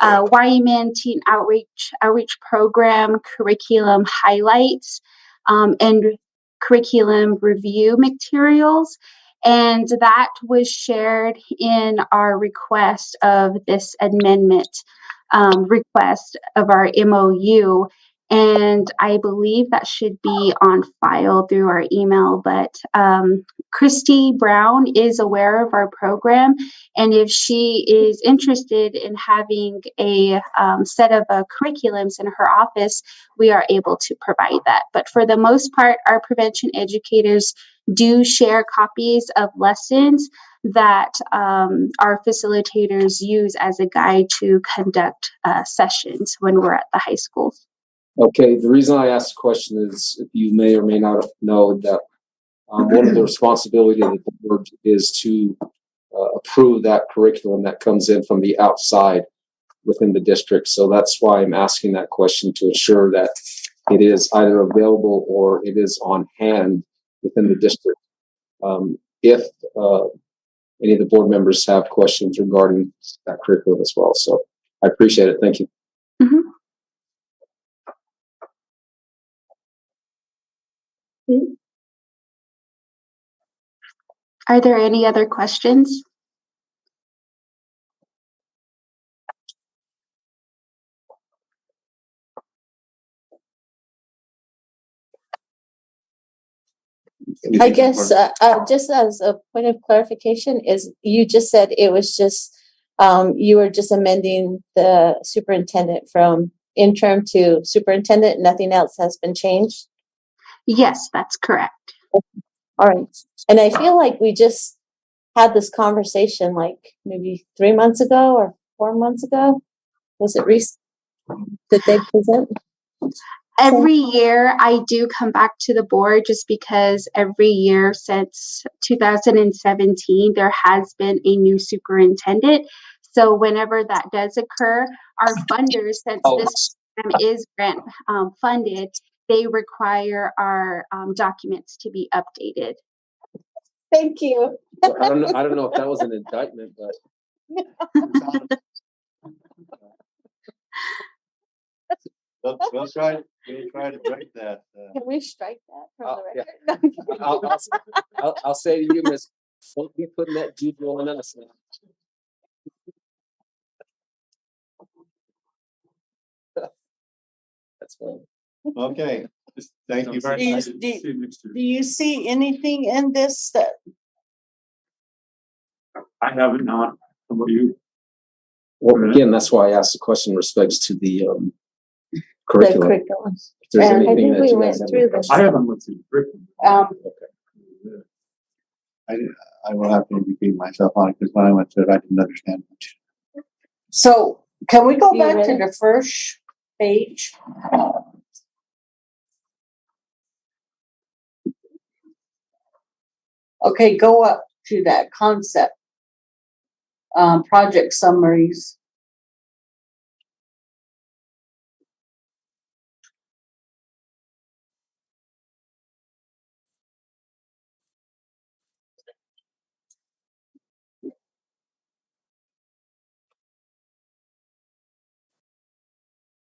Wyman Teen Outreach Program curriculum highlights and curriculum review materials, and that was shared in our request of this amendment request of our MOU. And I believe that should be on file through our email, but Christy Brown is aware of our program, and if she is interested in having a set of curriculums in her office, we are able to provide that. But for the most part, our prevention educators do share copies of lessons that our facilitators use as a guide to conduct sessions when we're at the high schools. Okay, the reason I asked the question is you may or may not know that one of the responsibilities of the board is to approve that curriculum that comes in from the outside within the district. So that's why I'm asking that question, to ensure that it is either available or it is on hand within the district. If any of the board members have questions regarding that curriculum as well. So I appreciate it. Thank you. Mm-hmm. Are there any other questions? I guess just as a point of clarification, is you just said it was just you were just amending the superintendent from interim to superintendent. Nothing else has been changed. Yes, that's correct. All right. And I feel like we just had this conversation like maybe 3 months ago or 4 months ago. Was it recent that they present? Every year I do come back to the board, just because every year since 2017, there has been a new superintendent. So whenever that does occur, our funders, since this program is grant funded, they require our documents to be updated. Thank you. I don't know if that was an indictment, but We'll try to break that. Can we strike that from the record? Yeah. I'll say to you, Miss, don't be putting that juju on us now. That's fine. Okay, thank you very Do you, much. do you see anything in this that I haven't not. How about you? Well, again, that's why I asked the question in respects to the the curriculum. curriculum? If there's And I anything think that we you went guys have through any this. I questions. haven't looked through the curriculum. I will have to educate myself on it because when I went through it, I didn't understand much. So can we go You back to ready? the first page? Okay, go up to that concept. Project summaries.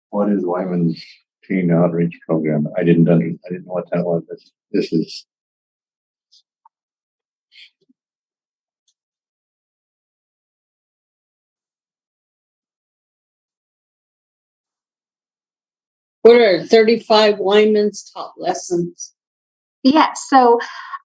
What is Wyman's teen outreach program? I didn't know what that was. This is. What are 35 Wyman's top lessons? Yes, so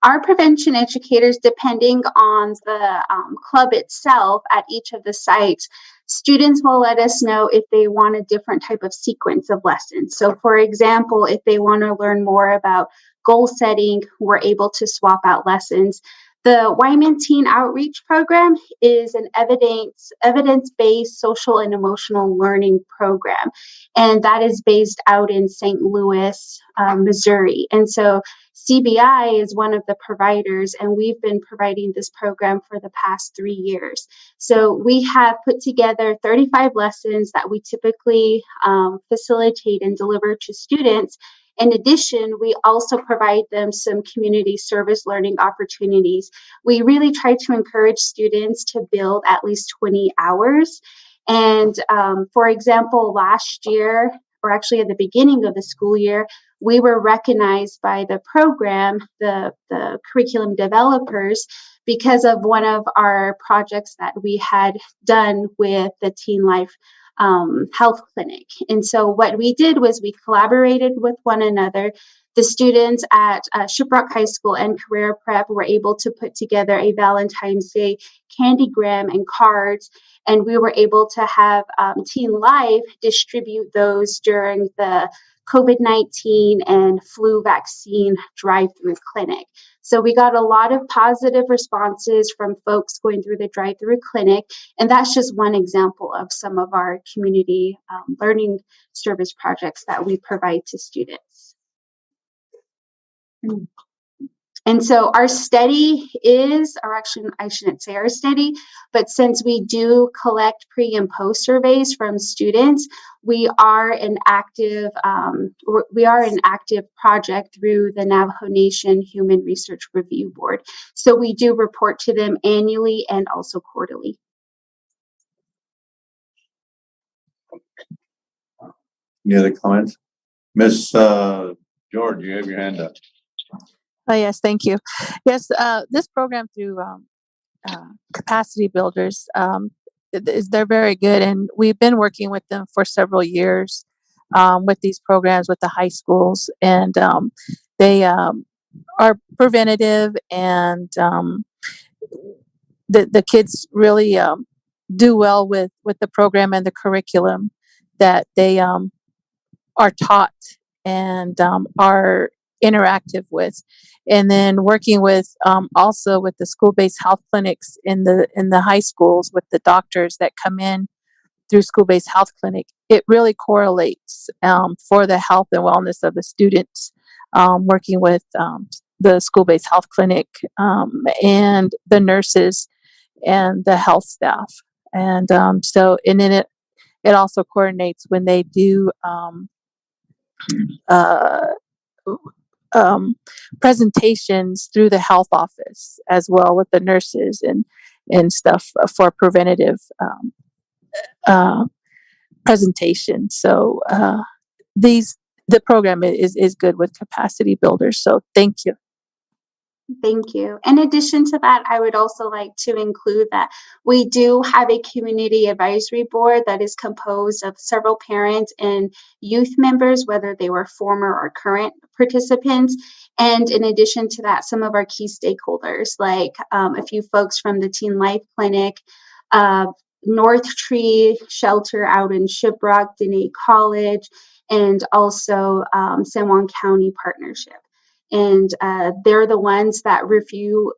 our prevention educators, depending on the club itself at each of the sites, students will let us know if they want a different type of sequence of lessons. So for example, if they want to learn more about goal setting, we're able to swap out lessons. The Wyman Teen Outreach Program is an evidence-based social and emotional learning program, and that is based out in St. Louis, Missouri. And so CBI is one of the providers, and we've been providing this program for the past 3 years. So we have put together 35 lessons that we typically facilitate and deliver to students. In addition, we also provide them some community service learning opportunities. We really try to encourage students to build at least 20 hours. And for example, last year, or actually at the beginning of the school year, we were recognized by the program, the curriculum developers, because of one of our projects that we had done with the Teen Life Health Clinic. And so what we did was we collaborated with one another. The students at Shiprock High School and Career Prep were able to put together a Valentine's Day candygram and cards, and we were able to have Teen Life distribute those during the COVID-19 and flu vaccine drive-through clinic. So we got a lot of positive responses from folks going through the drive-through clinic, and that's just one example of some of our community learning service projects that we provide to students. And so our study is, or actually I shouldn't say our study, but since we do collect pre and post surveys from students, we are an active project through the Navajo Nation Human Research Review Board. So we do report to them annually and also quarterly. Any other comments? Miss George, you have your hand up. Oh, yes, thank you. Yes, this program through Capacity Builders, they're very good, and we've been working with them for several years with these programs with the high schools, and they are preventative, and the kids really do well with the program and the curriculum that they are taught and are interactive with, and then working with also with the school-based health clinics in the high schools with the doctors that come in through school-based health clinic. It really correlates for the health and wellness of the students, working with the school-based health clinic and the nurses and the health staff, and so and then it also coordinates when they do presentations through the health office as well with the nurses and stuff for preventative presentation. So the program is good with capacity builders. So thank you. Thank you. In addition to that, I would also like to include that we do have a community advisory board that is composed of several parents and youth members, whether they were former or current participants. And in addition to that, some of our key stakeholders, like a few folks from the Teen Life Clinic, North Tree Shelter out in Shiprock, Dene College, and also San Juan County Partnership. And they're the ones that review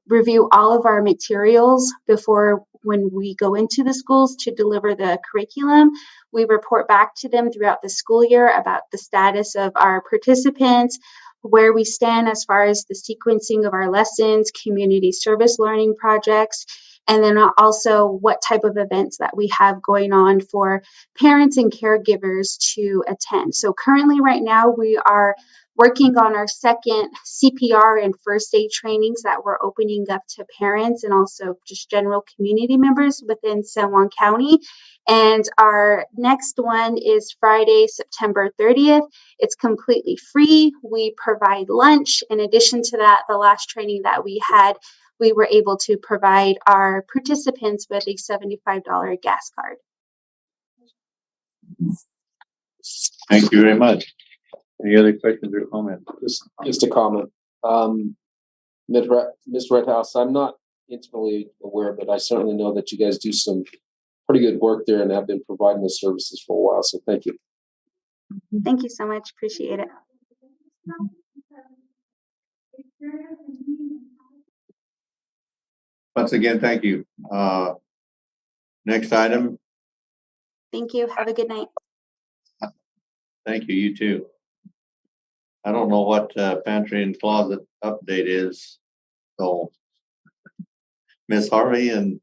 all of our materials before when we go into the schools to deliver the curriculum. We report back to them throughout the school year about the status of our participants, where we stand as far as the sequencing of our lessons, community service learning projects, and then also what type of events that we have going on for parents and caregivers to attend. So currently right now we are working on our second CPR and first aid trainings that we're opening up to parents and also just general community members within San Juan County. And our next one is Friday, September 30th. It's completely free. We provide lunch. In addition to that, the last training that we had, we were able to provide our participants with a $75 gas card. Thank you very much. Any other questions or comments? Just a comment. Ms. Redhouse, I'm not intimately aware, but I certainly know that you guys do some pretty good work there and have been providing the services for a while. So thank you. Thank you so much. Appreciate it. Once again, thank you. Next item. Thank you. Have a good night. Thank you. You too. I don't know what pantry and closet update is. So Miss Harvey and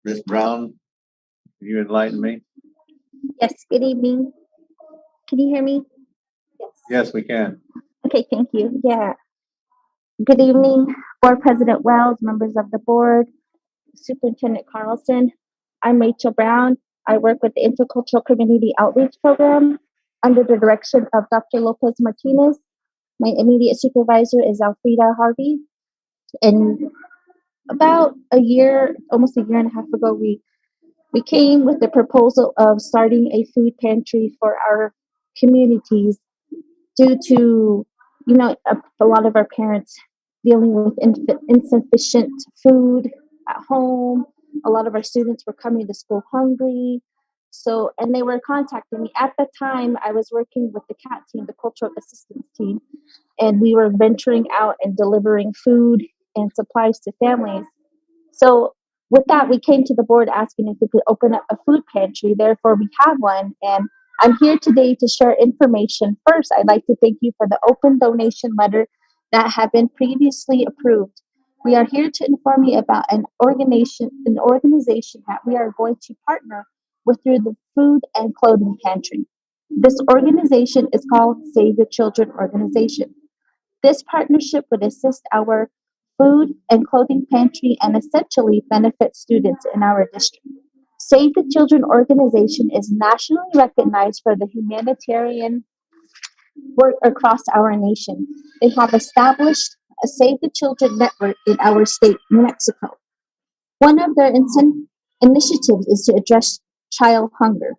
Miss Brown, can you enlighten me? Yes, good evening. Can you hear me? Yes, we can. Okay, thank you. Yeah. Good evening, Board President Wells, members of the board, Superintendent Carlson. I'm Rachel Brown. I work with the Intercultural Community Outreach Program under the direction of Dr. Lopez Martinez. My immediate supervisor is Alfreda Harvey. And about a year, almost a year and a half ago, we came with the proposal of starting a food pantry for our communities due to, a lot of our parents dealing with insufficient food at home. A lot of our students were coming to school hungry. So, and they were contacting me. At the time, I was working with the CAT team, the Cultural Assistance Team, and we were venturing out and delivering food and supplies to families. So with that, we came to the board asking if we could open up a food pantry. Therefore, we have one. And I'm here today to share information. First, I'd like to thank you for the open donation letter that had been previously approved. We are here to inform you about an organization that we are going to partner with through the food and clothing pantry. This organization is called Save the Children Organization. This partnership would assist our food and clothing pantry and essentially benefit students in our district. Save the Children organization is nationally recognized for the humanitarian work across our nation. They have established a Save the Children network in our state, New Mexico. One of their initiatives is to address child hunger.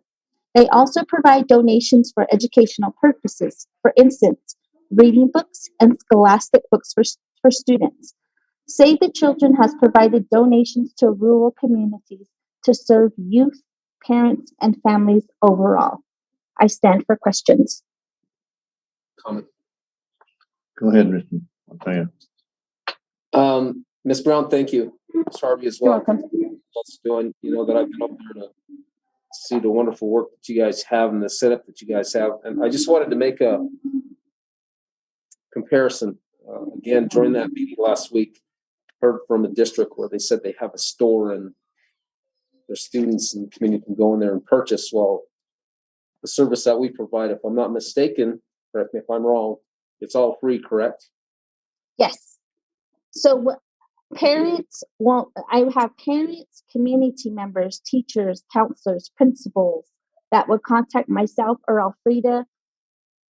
They also provide donations for educational purposes. For instance, reading books and scholastic books for students. Save the Children has provided donations to rural communities to serve youth, parents, and families overall. I stand for questions. Comment. Go ahead, Mr. Montoya. Ms. Brown, thank you. Ms. Harvey as well. You're welcome. That's doing, that I've been up there to see the wonderful work that you guys have and the setup that you guys have. And I just wanted to make a comparison. Again, during that meeting last week, heard from a district where they said they have a store and their students and community can go in there and purchase. Well, the service that we provide, if I'm not mistaken, correct me if I'm wrong, it's all free, correct? Yes. So parents I have parents, community members, teachers, counselors, principals that would contact myself or Alfreda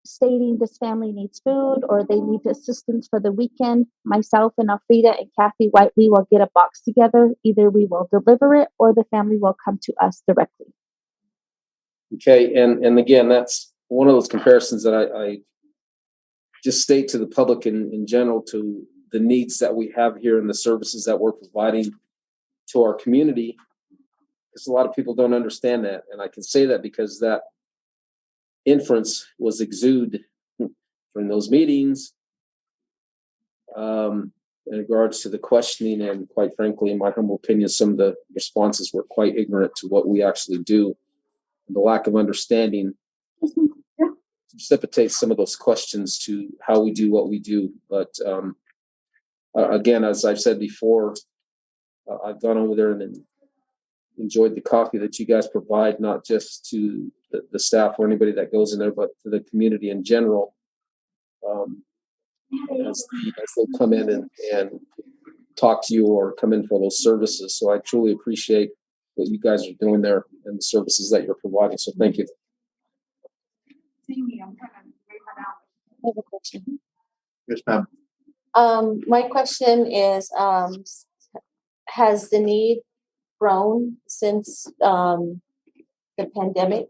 stating this family needs food or they need assistance for the weekend, myself and Alfreda and Kathy Whiteley will get a box together. Either we will deliver it or the family will come to us directly. Okay, and again, that's one of those comparisons that I just state to the public in general to the needs that we have here and the services that we're providing to our community, because a lot of people don't understand that. And I can say that because that inference was exuded during those meetings in regards to the questioning, and quite frankly, in my humble opinion, some of the responses were quite ignorant to what we actually do. The lack of understanding precipitates some of those questions to how we do what we do. But again, as I've said before, I've gone over there and enjoyed the coffee that you guys provide, not just to the staff or anybody that goes in there, but to the community in general. As they come in and talk to you or come in for those services. So I truly appreciate what you guys are doing there and the services that you're providing. So thank you. I have a question. Yes, ma'am. My question is, has the need grown since the pandemic?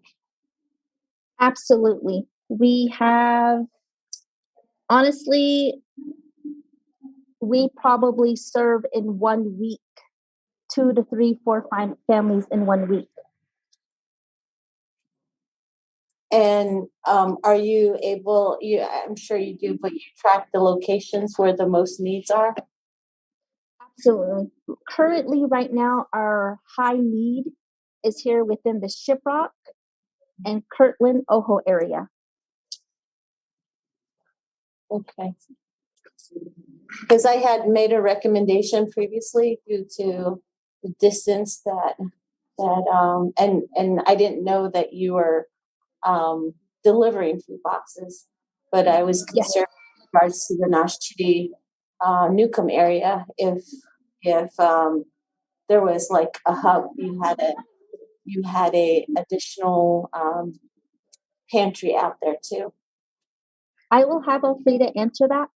Absolutely. We have, honestly, we probably serve in 1 week 2 to 3, 4, 5 families in 1 week. And are you able, I'm sure you do, but you track the locations where the most needs are? Absolutely. Currently, right now, our high need is here within the Shiprock and Kirtland, Ojo area. Okay. Because I had made a recommendation previously due to the distance and I didn't know that you were delivering food boxes, but I was concerned in regards to the Nash Chitty Newcomb area. If there was like a hub, you had a additional pantry out there too. I will have Alfreda answer that.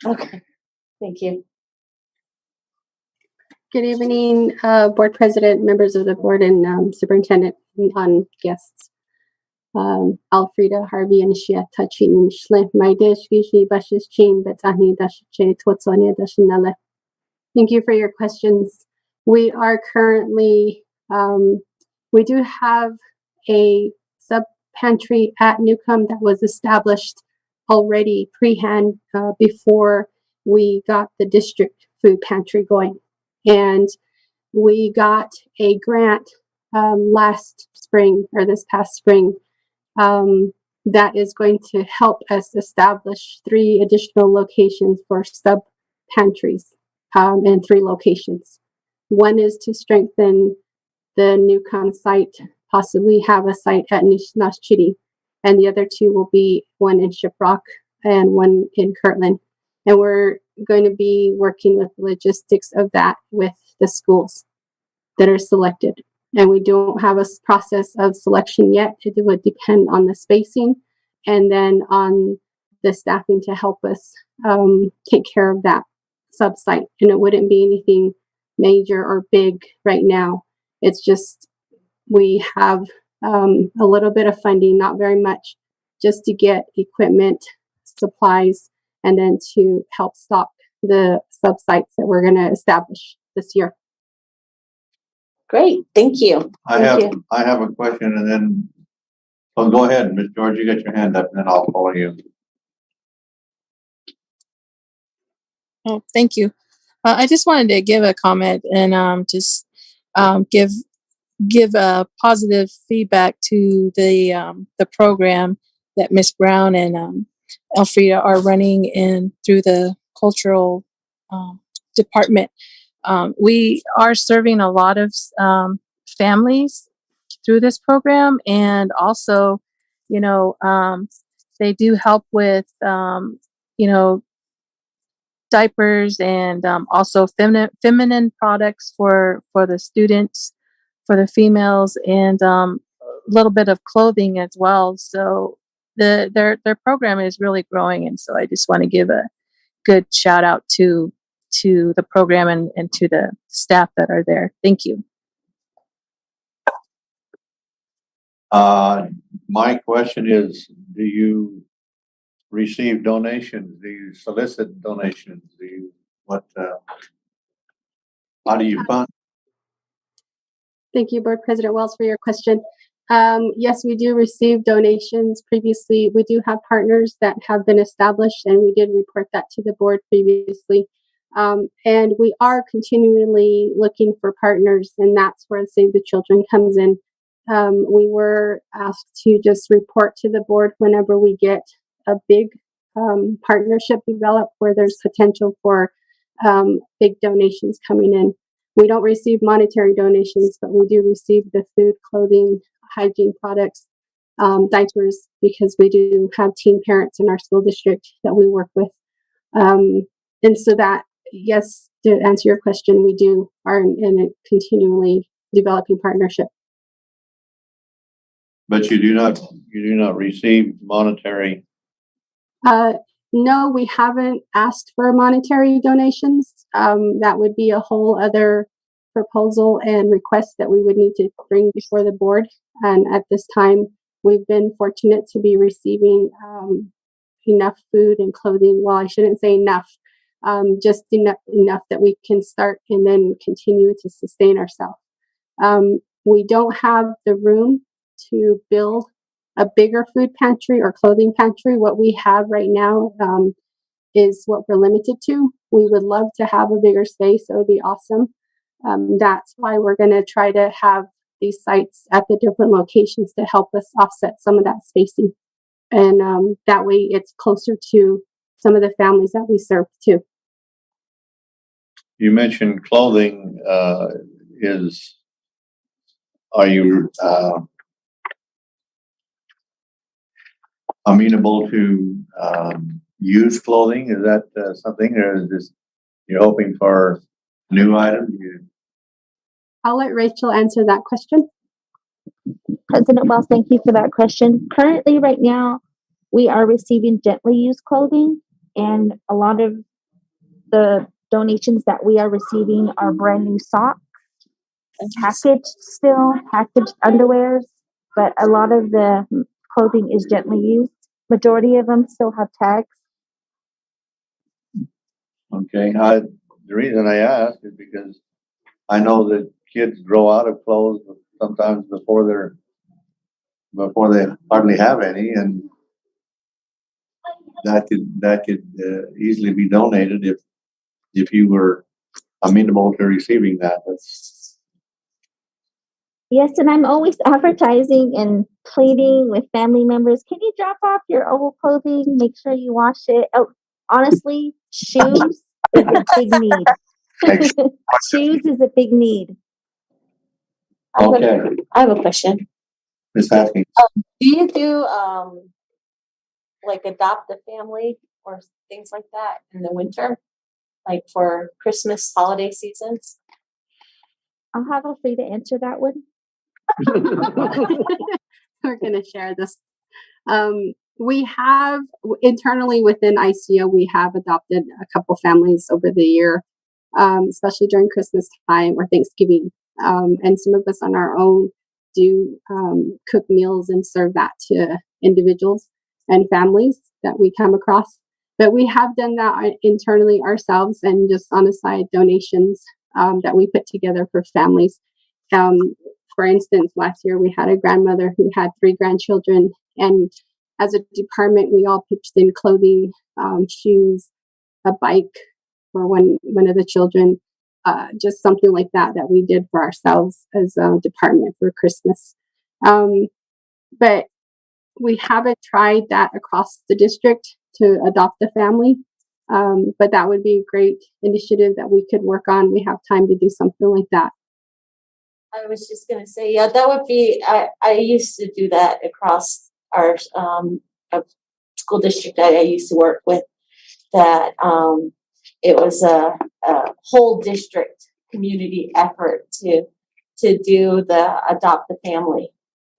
Okay, thank you. Good evening, Board President, members of the board, and Superintendent on guests. Alfreda Harvey and Shia Tachin Shle Maide Shkishi Bashis Chin Betani Dashe Twotsone Dashinale. Thank you for your questions. We are currently, we do have a sub pantry at Newcomb that was established already pre-hand before we got the district food pantry going. And we got a grant last spring or this past spring that is going to help us establish 3 additional locations for sub pantries in 3 locations. One is to strengthen the Newcomb site, possibly have a site at Nash Chitty, and the other 2 will be one in Shiprock and one in Kirtland. And we're going to be working with logistics of that with the schools that are selected. And we don't have a process of selection yet. It would depend on the spacing and then on the staffing to help us take care of that sub-site. And it wouldn't be anything major or big right now. It's just we have a little bit of funding, not very much, just to get equipment, supplies, and then to help stock the sub-sites that we're going to establish this year. Great, thank you. I have a question, and then, well, go ahead, Ms. George, you got your hand up, and then I'll follow you. Oh, thank you. I just wanted to give a comment and just give a positive feedback to the program that Ms. Brown and Alfreda are running in through the cultural department. We are serving a lot of families through this program, and also, you know, they do help with, you know, diapers and also feminine products for the students, for the females, and a little bit of clothing as well. So their program is really growing, and so I just want to give a good shout out to the program and to the staff that are there. Thank you. My question is, do you receive donations? Do you solicit donations? How do you fund? Thank you, Board President Wells, for your question. Yes, we do receive donations previously. We do have partners that have been established, and we did report that to the board previously. And we are continually looking for partners, and that's where Save the Children comes in. We were asked to just report to the board whenever we get a big partnership developed where there's potential for big donations coming in. We don't receive monetary donations, but we do receive the food, clothing, hygiene products, diapers, because we do have teen parents in our school district that we work with. And so that, yes, to answer your question, we are in a continually developing partnership. But you do not receive monetary. No, we haven't asked for monetary donations. That would be a whole other proposal and request that we would need to bring before the board. And at this time, we've been fortunate to be receiving enough food and clothing. Well, I shouldn't say enough, just enough that we can start and then continue to sustain ourselves. We don't have the room to build a bigger food pantry or clothing pantry. What we have right now is what we're limited to. We would love to have a bigger space. It would be awesome. That's why we're going to try to have these sites at the different locations to help us offset some of that spacing. And that way it's closer to some of the families that we serve too. You mentioned clothing. Are you amenable to used clothing? Is that something, or is this you're hoping for new items? I'll let Rachel answer that question. President Wells, thank you for that question. Currently, right now, we are receiving gently used clothing, and a lot of the donations that we are receiving are brand new socks, packaged underwears, but a lot of the clothing is gently used. Majority of them still have tags. Okay. The reason I ask is because I know that kids grow out of clothes sometimes before they hardly have any, and that could easily be donated if you were amenable to receiving that. Yes, and I'm always advertising and pleading with family members. Can you drop off your old clothing? Make sure you wash it. Oh, honestly, shoes is a big need. Shoes is a big need. Okay. I have a question. Ms. Haskins. Do you do like adopt a family or things like that in the winter, like for Christmas holiday seasons? I'll have Alfreda answer that one. We're going to share this. We have internally within ICO, we have adopted a couple families over the year, especially during Christmas time or Thanksgiving. And some of us on our own do cook meals and serve that to individuals and families that we come across. But we have done that internally ourselves, and just on the side donations that we put together for families. For instance, last year we had a grandmother who had 3 grandchildren, and as a department, we all pitched in clothing, shoes, a bike for one of the children, just something like that we did for ourselves as a department for Christmas. But we haven't tried that across the district to adopt a family, but that would be a great initiative that we could work on. We have time to do something like that. I was just going to say, yeah, that would be, I used to do that across our school district I used to work with, that it was a whole district community effort to do the adopt the family,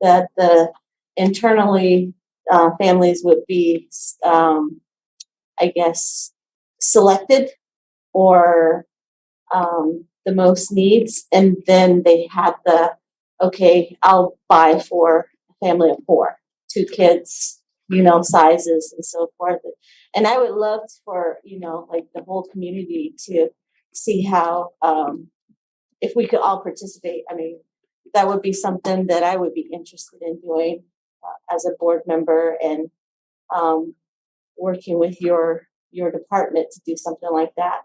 that the internally families would be, I guess, selected or the most needs, and then they had okay, I'll buy for a family of 4, 2 kids, sizes and so forth. And I would love for, like the whole community to see how, if we could all participate. I mean, that would be something that I would be interested in doing as a board member, and working with your department to do something like that,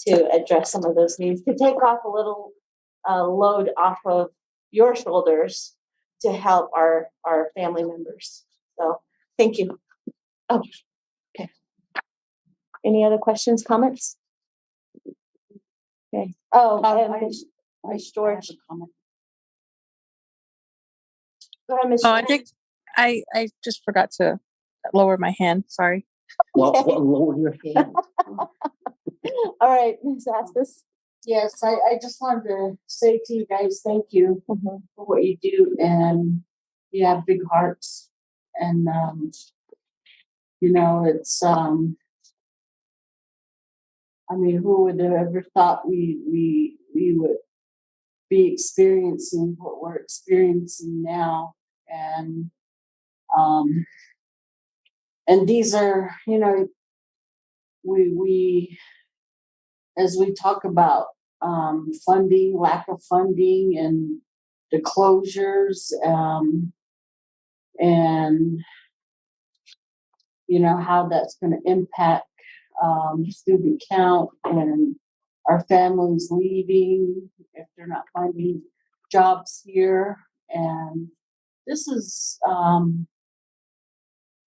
to address some of those needs, to take off a little load off of your shoulders to help our family members. So thank you. Oh, okay. Any other questions, comments? Okay. Oh, Ms. George. Go ahead, Ms. Oh, I George. think I just forgot to lower my hand. Sorry. All right, Ms. Askus. Yes, I just wanted to say to you guys, thank you for what you do, and you have big hearts, and it's I mean, who would have ever thought we would be experiencing what we're experiencing now, and these are, we as we talk about funding, lack of funding, and the closures, and how that's going to impact student count and our families leaving if they're not finding jobs here. And this is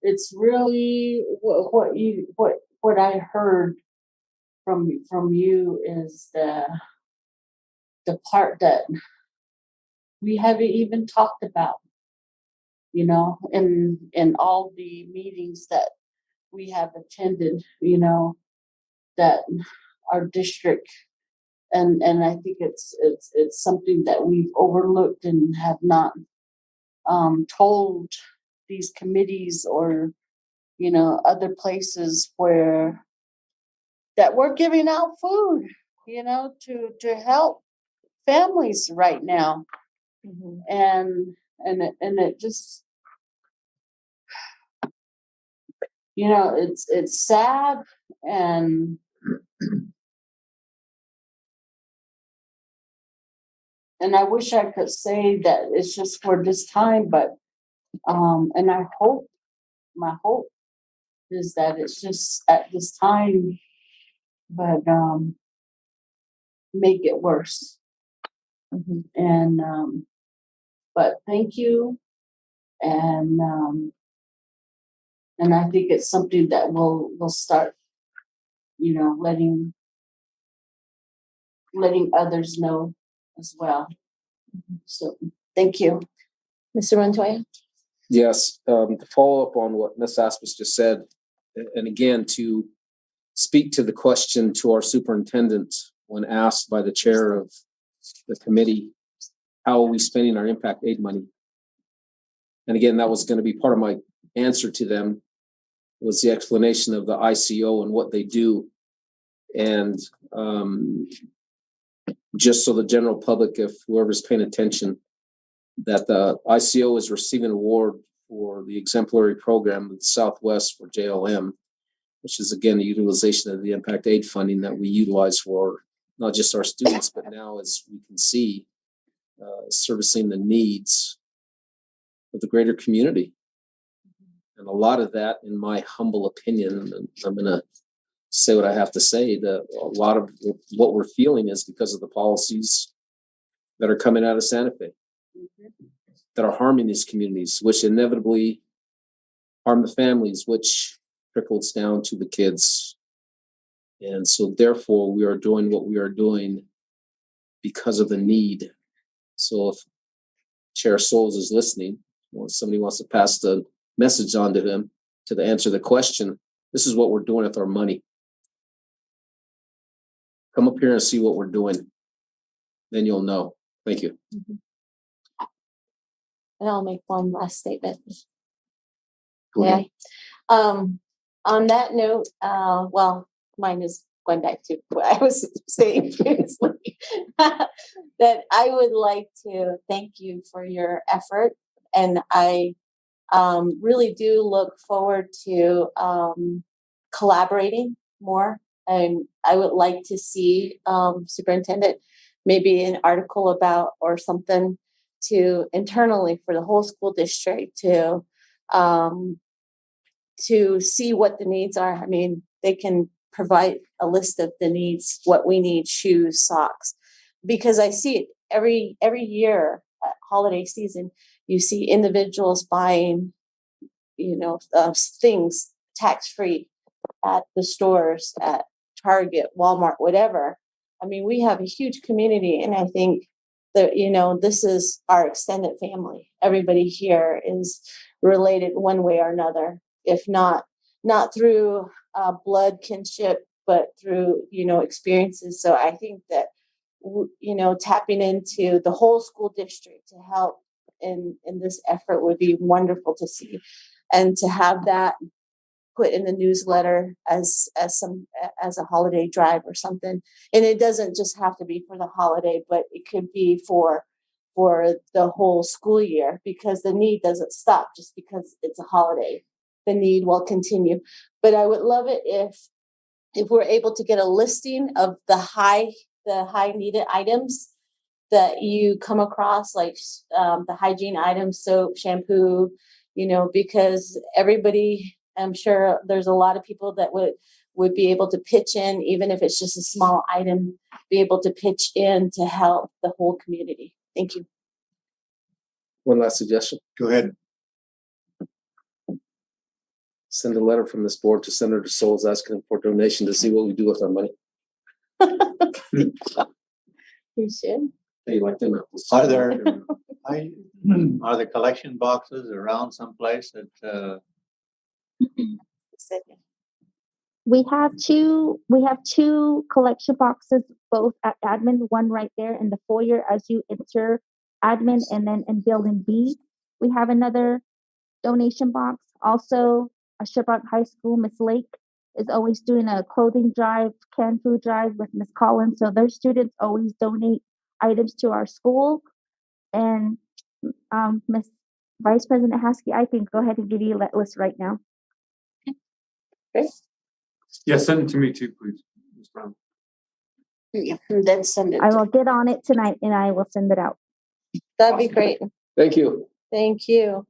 it's really what I heard from you is the part that we haven't even talked about, in all the meetings that we have attended, that our district, and I think it's something that we've overlooked and have not told these committees or other places where that we're giving out food, to help families right now. And it just, it's sad, and I wish I could say that it's just for this time, but and my hope is that it's just at this time, but make it worse. And but thank you, and I think it's something that we'll start, letting others know as well. So thank you. Mr. Montoya? Yes, to follow up on what Ms. Aspas just said, and again, to speak to the question to our superintendent when asked by the chair of the committee, how are we spending our impact aid money? And again, that was going to be part of my answer to them, was the explanation of the ICO and what they do. And just so the general public, if whoever's paying attention, that the ICO is receiving an award for the exemplary program of the Southwest for JLM, which is again the utilization of the impact aid funding that we utilize for not just our students, but now, as we can see, servicing the needs of the greater community. And a lot of that, in my humble opinion, and I'm going to say what I have to say, that a lot of what we're feeling is because of the policies that are coming out of Santa Fe that are harming these communities, which inevitably harm the families, which trickles down to the kids. And so therefore we are doing what we are doing because of the need. So if Chair Souls is listening, or somebody wants to pass the message on to him to answer the question, this is what we're doing with our money. Come up here and see what we're doing. Then you'll know. Thank you. And I'll make one last statement. Yeah. On that note, well, mine is going back to what I was saying previously, that I would like to thank you for your effort. And I really do look forward to collaborating more. And I would like to see superintendent maybe an article about or something to internally for the whole school district to see what the needs are. I mean, they can provide a list of the needs, what we need, shoes, socks, because I see it every year at holiday season. You see individuals buying, things tax free at the stores, at Target, Walmart, whatever. I mean, we have a huge community, and I think that this is our extended family. Everybody here is related one way or another, if not through blood kinship, but through experiences. So I think that tapping into the whole school district to help in this effort would be wonderful to see, and to have that put in the newsletter as a holiday drive or something. And it doesn't just have to be for the holiday, but it could be for the whole school year, because the need doesn't stop just because it's a holiday. The need will continue. But I would love it if we're able to get a listing of the high needed items that you come across, like the hygiene items, soap, shampoo, because everybody, I'm sure there's a lot of people that would be able to pitch in, even if it's just a small item, be able to pitch in to help the whole community. Thank you. One last suggestion. Go ahead. Send a letter from this board to Senator Souls asking for donation to see what we do with our money. You should. You like them? Are there collection boxes around someplace that We have two collection boxes, both at admin, one right there in the foyer as you enter admin, and then in building B. We have another donation box. Also, Sherbrooke High School, Miss Lake is always doing a clothing drive, canned food drive with Miss Collins. So their students always donate items to our school. And Miss Vice President Haskell, I can go ahead and give you that list right now. Okay. Yeah, send it to me too, please, Ms. Brown. Yeah, and then send it. I will get on it tonight and I will send it out. That'd be great. Thank you. Thank you.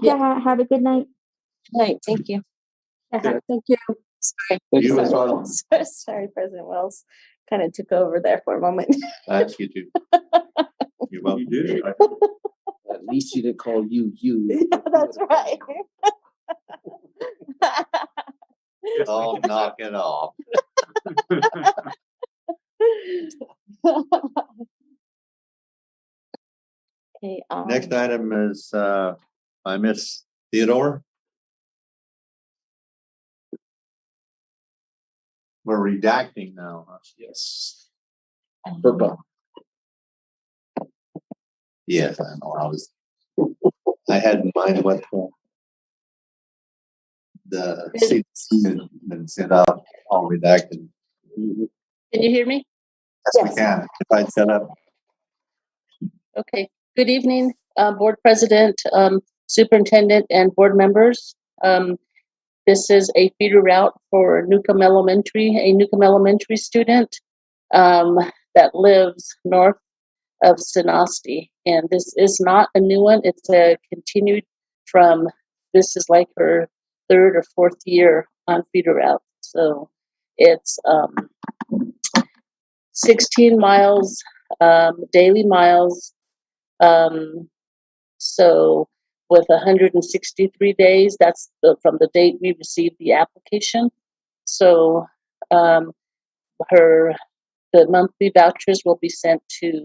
Yeah, have a good night. Night. Thank you. Thank you. Sorry. You as well. Sorry, President Wells. Kind of took over there for a moment. that's you do? You're welcome. You did. At least you didn't call you. Yeah, that's right. Oh, knock it off. Okay, Next item is by Miss Theodore. We're redacting now. Huh? Yes. Purple. Yes, I know. I had in mind what the CDC had been sent out, all redacted. Can you hear me? Yes, we can. If I set up. Okay. Good evening, Board President, Superintendent, and board members. This is a feeder route for Newcomb Elementary, a Newcomb Elementary student that lives north of Sinosti. And this is not a new one. It's a continued from, this is like her third or fourth year on feeder route. So it's 16 miles, daily miles. So with 163 days, that's from the date we received the application. So the monthly vouchers will be sent to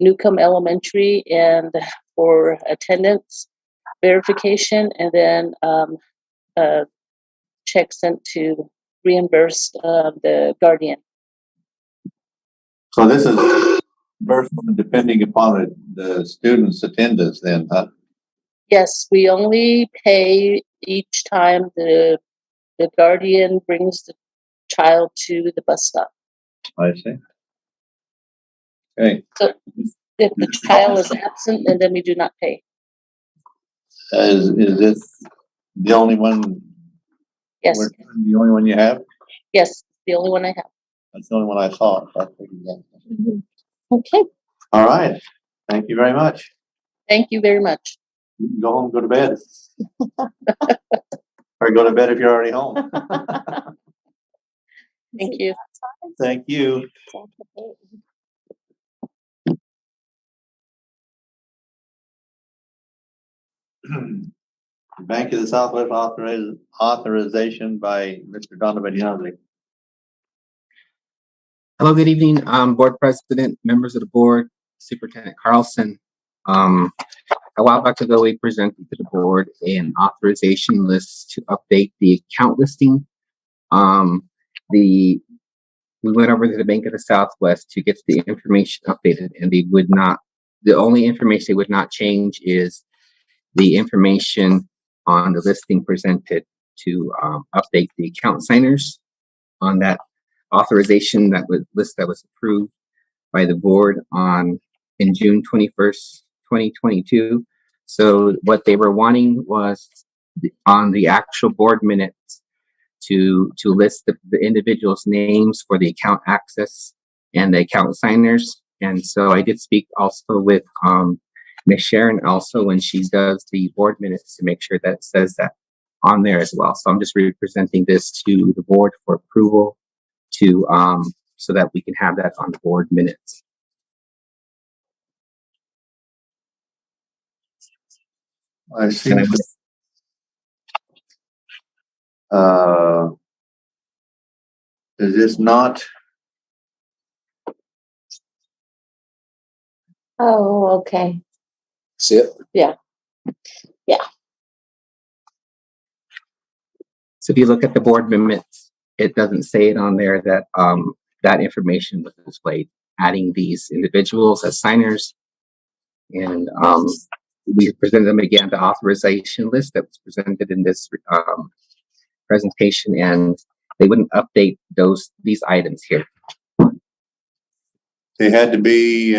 Newcomb Elementary and for attendance verification, and then a check sent to reimburse the guardian. So this is depending upon the student's attendance then, huh? Yes, we only pay each time the guardian brings the child to the bus stop. I see. Okay. So if the child is absent, and then we do not pay. Is this the only one? Yes. The only one you have? Yes, the only one I have. That's the only one I saw. So I figured that. Okay. All right. Thank you very much. Thank you very much. You can go home, go to bed. Or go to bed if you're already home. Thank you. Thank you. Bank of the Southwest authorization by Mr. Donovan Young. Hello, good evening, Board President, members of the board, Superintendent Carlson. A while back ago, we presented to the board an authorization list to update the account listing. We went over to the Bank of the Southwest to get the information updated, and the only information they would not change is the information on the listing presented to update the account signers on that authorization list that was approved by the board in June 21st, 2022. So what they were wanting was on the actual board minutes to list the individuals' names for the account access and the account signers. And so I did speak also with Ms. Sharon also when she does the board minutes to make sure that it says that on there as well. So I'm just representing this to the board for approval to so that we can have that on the board minutes. I see. Is this not? Oh, okay. See it? Yeah. Yeah. So if you look at the board minutes, it doesn't say it on there that that information was displayed, adding these individuals as signers. And we presented them again, the authorization list that was presented in this presentation, and they wouldn't update these items here. They had to be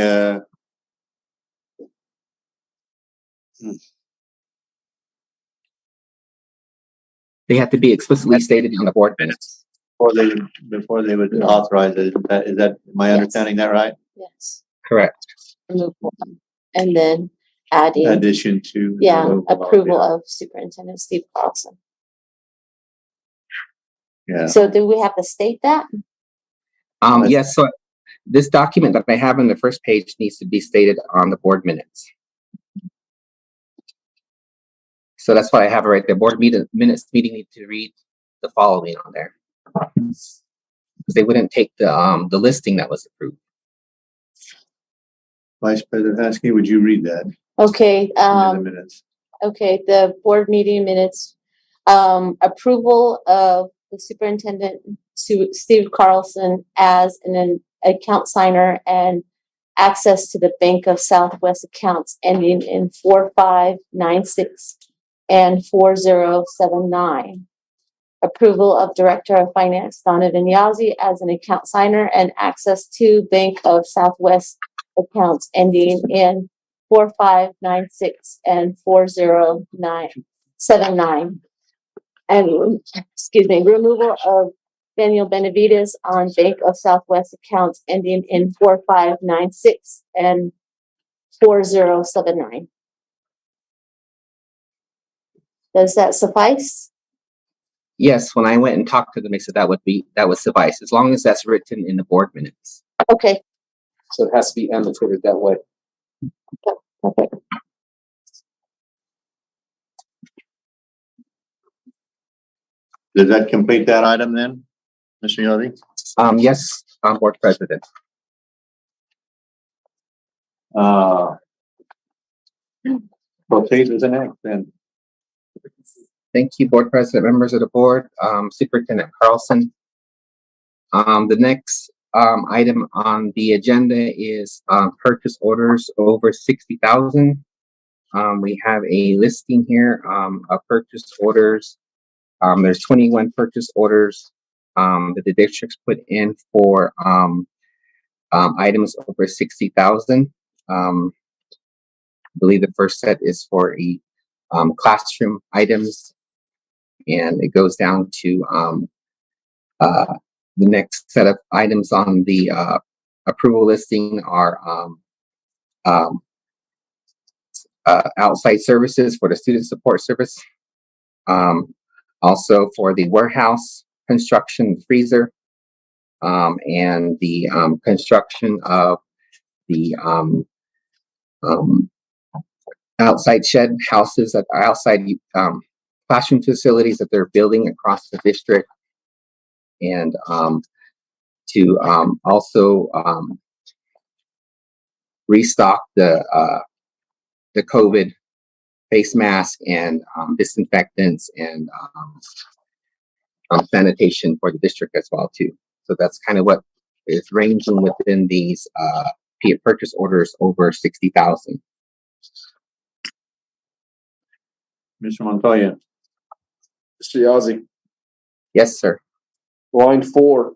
They have to be explicitly stated on the board minutes. Before they would authorize it. Is that my understanding that right? Yes. Correct. Removal. And then adding. Addition to. Approval of Superintendent Steve Carlson. Yeah. So do we have to state that? Yes. So this document that I have on the first page needs to be stated on the board minutes. So that's why I have it right there. Board minutes meeting need to read the following on there. Because they wouldn't take the listing that was approved. Vice President Haskey, would you read that? Okay. The minutes. Okay, the board meeting minutes. Approval of the Superintendent Steve Carlson as an account signer and access to the Bank of Southwest accounts ending in 4596 and 4079. Approval of Director of Finance Donovan Yazzie as an account signer and access to Bank of Southwest accounts ending in 4596 and 4079. And removal of Daniel Benavides on Bank of Southwest accounts ending in 4596 and 4079. Does that suffice? Yes, when I went and talked to them, they said that would suffice as long as that's written in the board minutes. Okay. So it has to be annotated that way. Okay. Does that complete that item then, Mr. Yodi? Yes, Board President. Proceed with the next then. Thank you, Board President, members of the board, Superintendent Carlson. The next item on the agenda is purchase orders over $60,000. we have a listing here of purchase orders. There's 21 purchase orders that the districts put in for items over 60,000. I believe the first set is for a classroom items, and it goes down to the next set of items on the approval listing are outside services for the student support service. Also for the warehouse construction freezer, and the construction of the outside shed houses that are outside classroom facilities that they're building across the district, and to also restock the COVID face mask and disinfectants and sanitation for the district as well too. So that's kind of what is ranging within these purchase orders over 60,000. Mr. Montoya. Mr. Yazzie. Yes, sir. Line 4.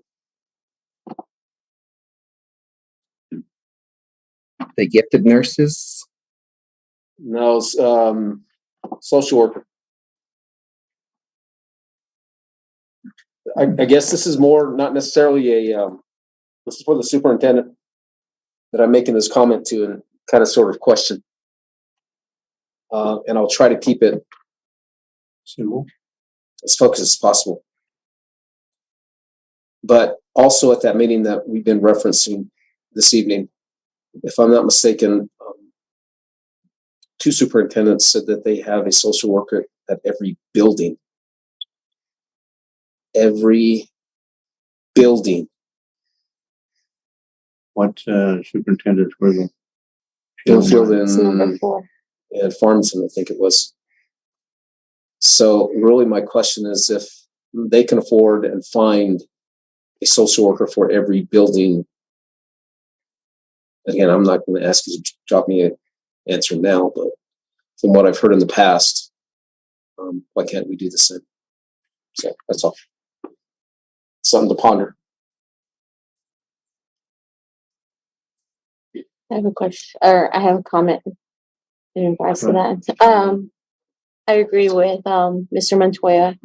The gifted nurses. No, social worker. I guess this is more not necessarily a. This is for the superintendent that I'm making this comment to and kind of sort of question. And I'll try to keep it simple, as focused as possible. But also at that meeting that we've been referencing this evening, if I'm not mistaken, 2 superintendents said that they have a social worker at every building. Every building. What superintendents were they? Field It's number 4. and Farmington, I think it was. So really my question is if they can afford and find a social worker for every building. Again, I'm not going to ask you to drop me an answer now, but from what I've heard in the past, why can't we do the same? So that's all. Something to ponder. I have a question, or I have a comment in regards to that. I agree with Mr. Montoya.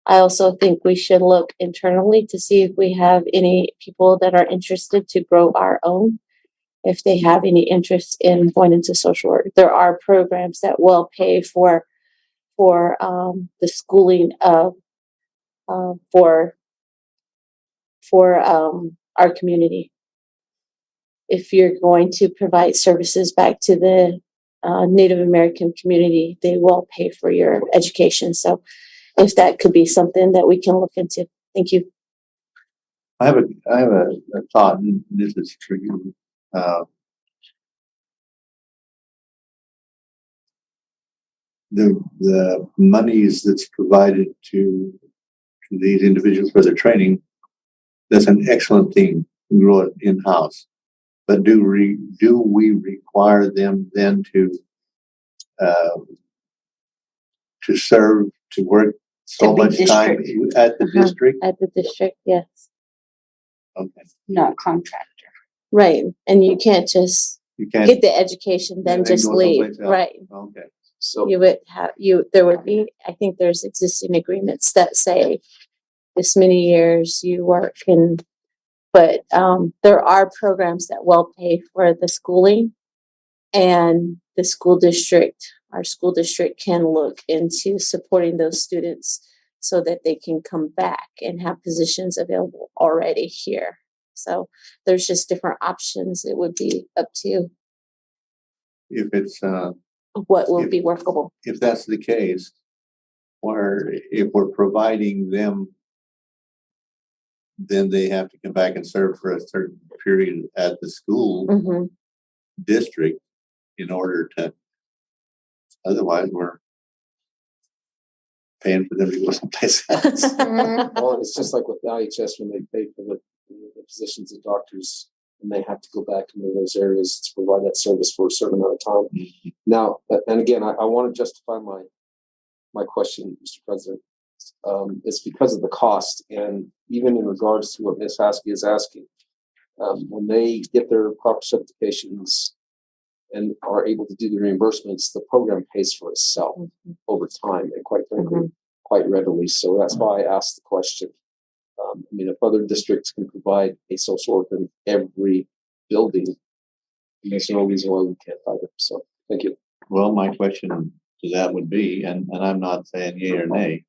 I also think we should look internally to see if we have any people that are interested to grow our own. If they have any interest in going into social work, there are programs that will pay for the schooling of for our community. If you're going to provide services back to the Native American community, they will pay for your education. So if that could be something that we can look into. Thank you. I have a thought, and this is for you. The monies that's provided to these individuals for their training, that's an excellent thing. We grow it in-house. But do we require them then to serve, to work so much time at the district? At the district, yes. Okay. Not contractor. Right. And you can't just get the education, then just leave. Right. Okay. So you would have there would be, I think there's existing agreements that say this many years you work, and but there are programs that will pay for the schooling, and the school district, our school district can look into supporting those students so that they can come back and have positions available already here. So there's just different options. It would be up to If it's what will be workable. If that's the case, or if we're providing them, then they have to come back and serve for a certain period at the school district in order to, otherwise we're paying for them to go someplace else. well, it's just like with the IHS when they pay for the physicians and doctors and they have to go back into those areas to provide that service for a certain amount of time. Now, and again, I want to justify my question, Mr. President. It's because of the cost, and even in regards to what Ms. Haskey is asking, when they get their proper certifications and are able to do the reimbursements, the program pays for itself over time, and quite frankly, quite readily. So that's why I asked the question. I mean, if other districts can provide a social worker in every building, there's no reason why we can't either. So, thank you. Well, my question to that would be, and I'm not saying yay or nay,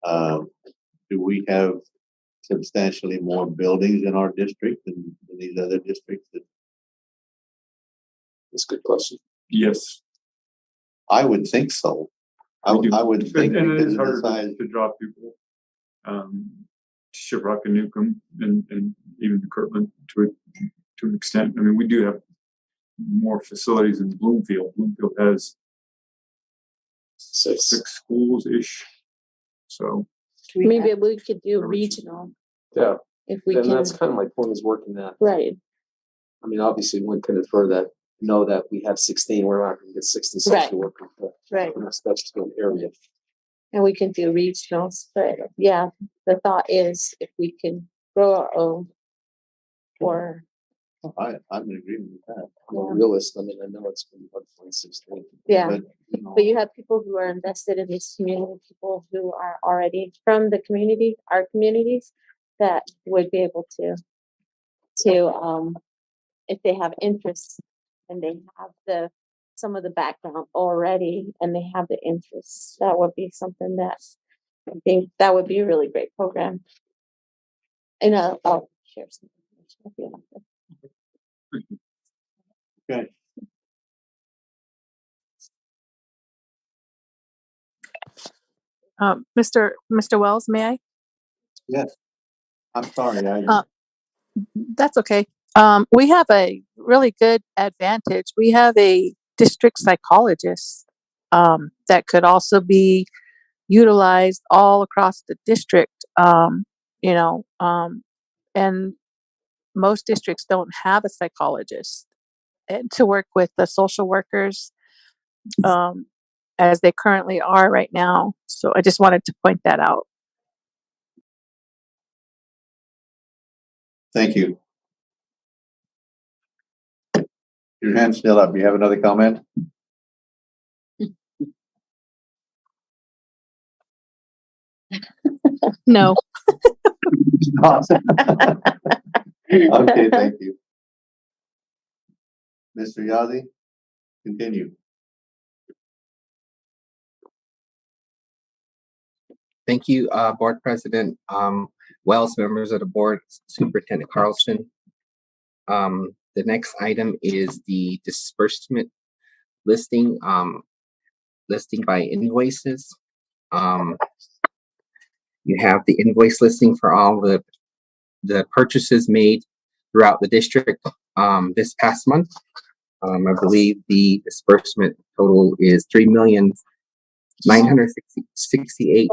do we have substantially more buildings in our district than these other districts? That's a good question. Yes. I would think so. I would think, and it because is of the harder size. to draw people to Shiprock and Newcomb and even Kirtland to an extent. I mean, we do have more facilities in Bloomfield. Bloomfield has six schools ish. So Maybe we could do regional. Yeah. If we and can. that's kind of my point, is working that. Right. I mean, obviously, one can infer that, know that we have 16, we're not going to get 16 social workers, but Right. that's to an area. And we can do regionals, but yeah, the thought is if we can grow our own, or I'm in agreement with that. I'm a realist. I mean, I know it's going to be hard to find 16. yeah. But you have people who are invested in this community, people who are already from the community, our communities, that would be able to if they have interest and they have some of the background already and they have the interest, that would be something that I think that would be a really great program. And I'll share some information if you like. Okay. Mr. Wells, may I? Yes. I'm sorry. That's okay. We have a really good advantage. We have a district psychologist that could also be utilized all across the district. And most districts don't have a psychologist and to work with the social workers as they currently are right now. So I just wanted to point that out. Thank you. Your hand's still up. You have another comment? No. Okay, thank you. Mr. Yazzie, continue. Thank you, Board President Wells, members of the board, Superintendent Carlson. The next item is the disbursement listing, listing by invoices. You have the invoice listing for all the purchases made throughout the district this past month. I believe the disbursement total is $3,968,730.08.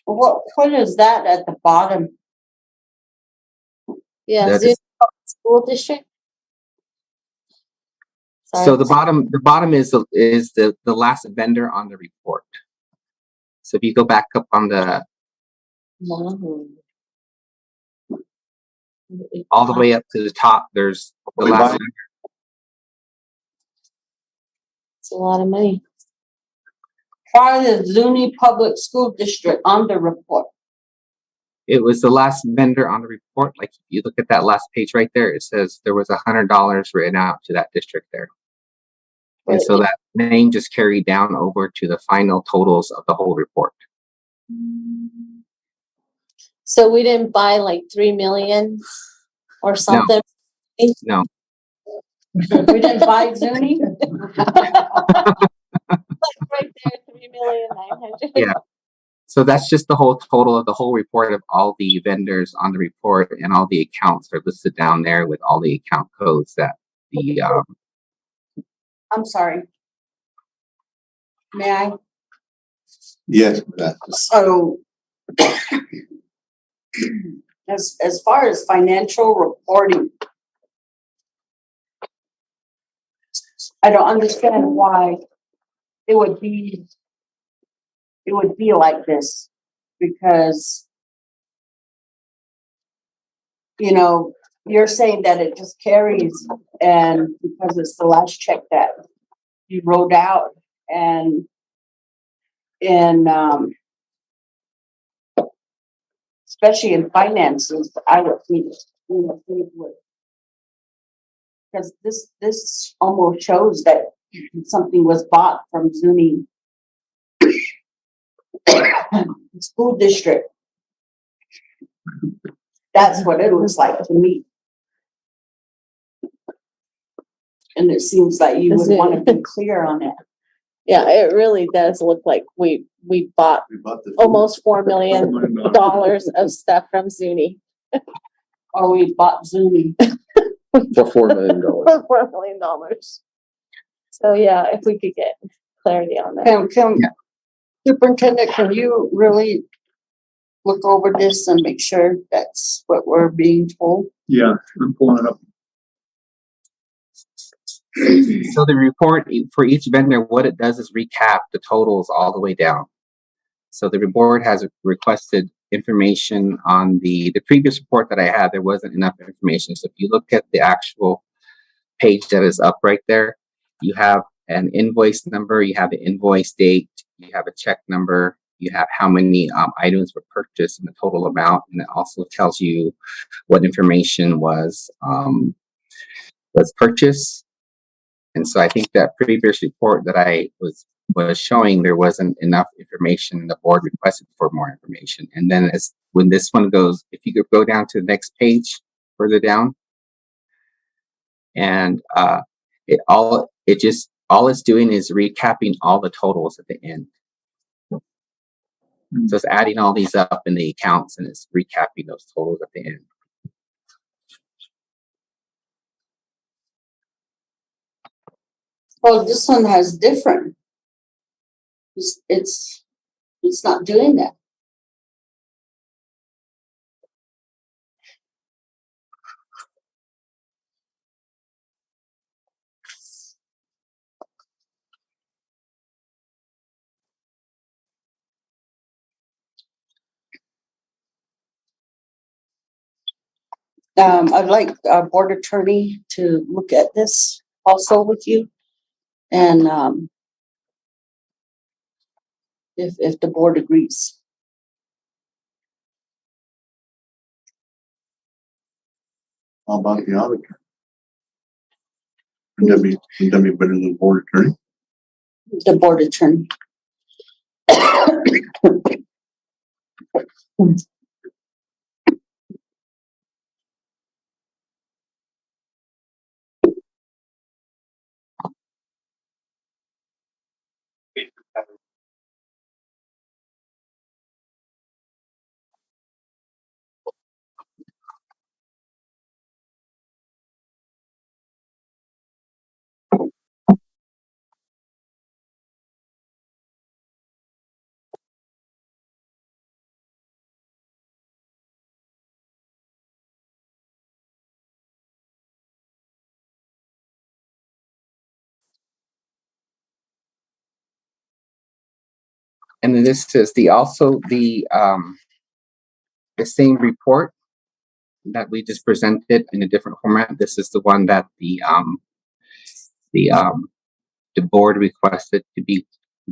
What is that at the bottom? Yeah, That Zoom is- School District. So the bottom is the last vendor on the report. So if you go back up on the all the way up to the top, there's the last vendor. It's a lot of money. Why is Zuni Public School District on the report? It was the last vendor on the report. Like if you look at that last page right there, it says there was $100 written out to that district there. And so that name just carried down over to the final totals of the whole report. So we didn't buy like 3 million or something. No. We didn't buy Zuni? Like right there, 3,900,000. Yeah. So that's just the whole total of the whole report of all the vendors on the report, and all the accounts are listed down there with all the account codes that the I'm sorry. May I? Yes. So As far as financial reporting, I don't understand why it would be like this, because, you know, you're saying that it just carries, and because it's the last check that you wrote out, and especially in finances, I would think, it would, because this almost shows that something was bought from Zuni school district. That's what it looks like to me. And it seems like you would want to be clear on it. Yeah, it really does look like we bought almost $4 million of stuff from Zuni. Or we bought Zuni For $4 million. For $4 million. So yeah, if we could get clarity on that. Superintendent, can you really look over this and make sure that's what we're being told? Yeah, I'm pulling it up. So the report for each vendor, what it does is recap the totals all the way down. So the board has requested information on the previous report that I had. There wasn't enough information. So if you look at the actual page that is up right there, you have an invoice number, you have the invoice date, you have a check number, you have how many items were purchased and the total amount, and it also tells you what information was purchased. And so I think that previous report that I was showing, there wasn't enough information, and the board requested for more information. And then when this one goes, if you could go down to the next page further down, and all it's doing is recapping all the totals at the end. So it's adding all these up in the accounts, and it's recapping those totals at the end. Well, this one has different. It's not doing that. I'd like our board attorney to look at this also with you, and if the board agrees. How about the auditor? Would that be better than the board attorney? The board attorney. And then this is the same report that we just presented in a different format. This is the one that the board requested to be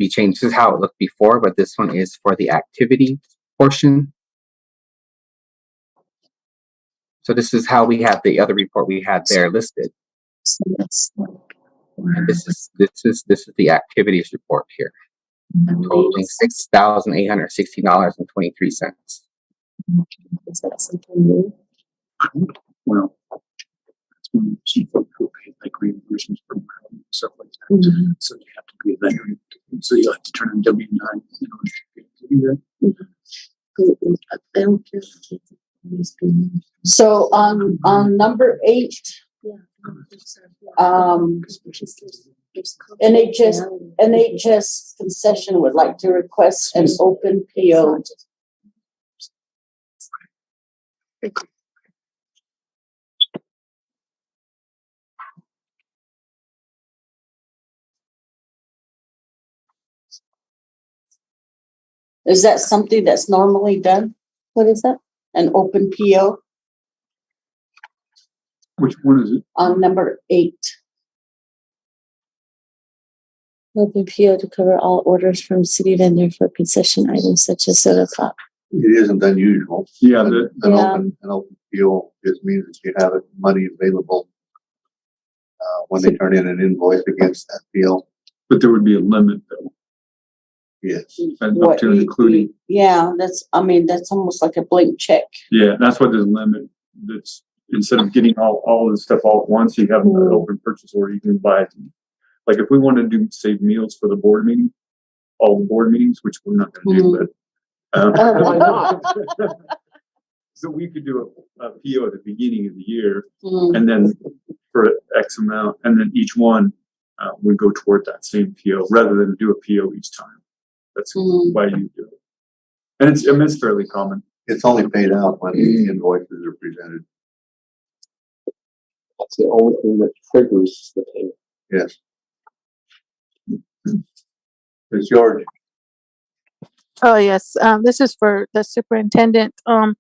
changed. This is how it looked before, but this one is for the activity portion. So this is how we had the other report we had there listed. And this is the activities report here, totaling $6,860.23. Is that something new? Well, that's when you pay like reimbursements from stuff like that. So you have to be a veteran. So you have to turn in W-9 in order to do that. I don't care. So on number 8, NHS concession would like to request an open PO Is that something that's normally done? What is that? An open PO Which one is it? on number 8? Open PO to cover all orders from city vendor for concession items such as soda pop. It isn't unusual. Yeah, An open PO just means that you have money available when they turn in an invoice against that PO. But there would be a limit though. Yes. And up to and including. Yeah, that's almost like a blank check. Yeah, that's what there's a limit. That's instead of getting all the stuff all at once, you have an open purchase order. You can buy it. Like if we want to do save meals for the board meeting, all the board meetings, which we're not going to do, but Why not? So we could do a PO at the beginning of the year, and then for X amount, and then each one would go toward that same PO rather than do a PO each time. That's why you do it, and it's fairly common. It's only paid out when the invoices are presented. That's the only thing that triggers the payment. Yes. It's George. Oh, yes. This is for the superintendent. I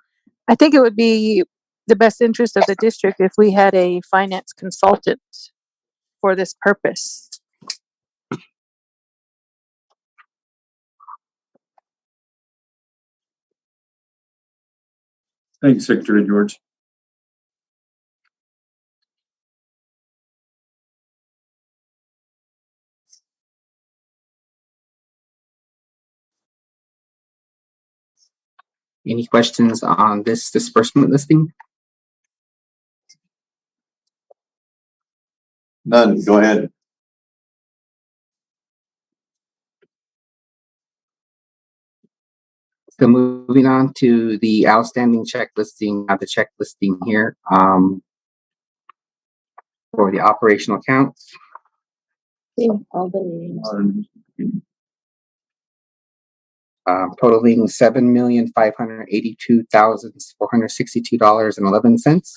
think it would be the best interest of the district if we had a finance consultant for this purpose. Thanks, Secretary George. Any questions on this disbursement listing? None. Go ahead. So moving on to the outstanding check listing, the check listing here for the operational accounts. All the names. Totaling $7,582,462.11.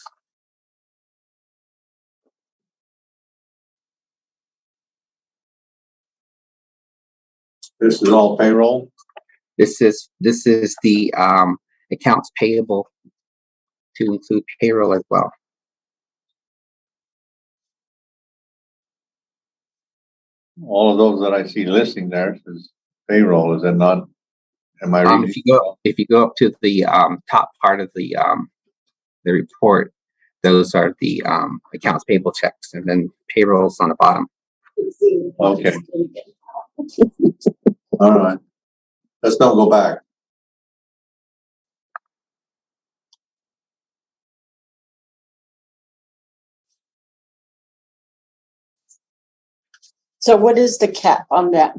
This is all payroll. This is the accounts payable to include payroll as well. All of those that I see listing there is payroll. Is it not? Am I reading? If you go up to the top part of the report, those are the accounts payable checks, and then payrolls on the bottom. Okay. All right. Let's not go back. So what is the cap on that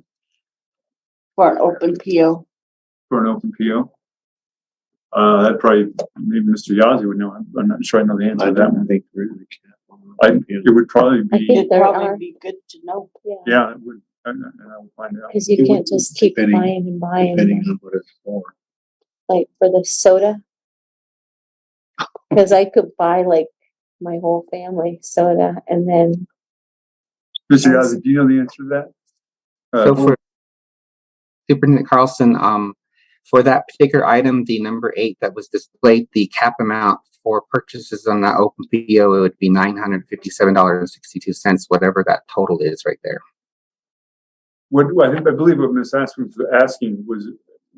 for an open PO? For an open PO? That probably maybe Mr. Yazzie would know. I'm not sure I know the answer to that one. Think there is a cap. It would probably be. It'd probably be good to know. Yeah, it would. And I will find out. Because you can't just keep buying and buying. Depending on what it's for. Like for the soda. Because I could buy like my whole family soda and then. Mr. Yazzie, do you know the answer to that? So for Superintendent Carlson, for that particular item, the number 8 that was displayed, the cap amount for purchases on that open PO, it would be $957.62, whatever that total is right there. I believe what Ms. Aspen was asking was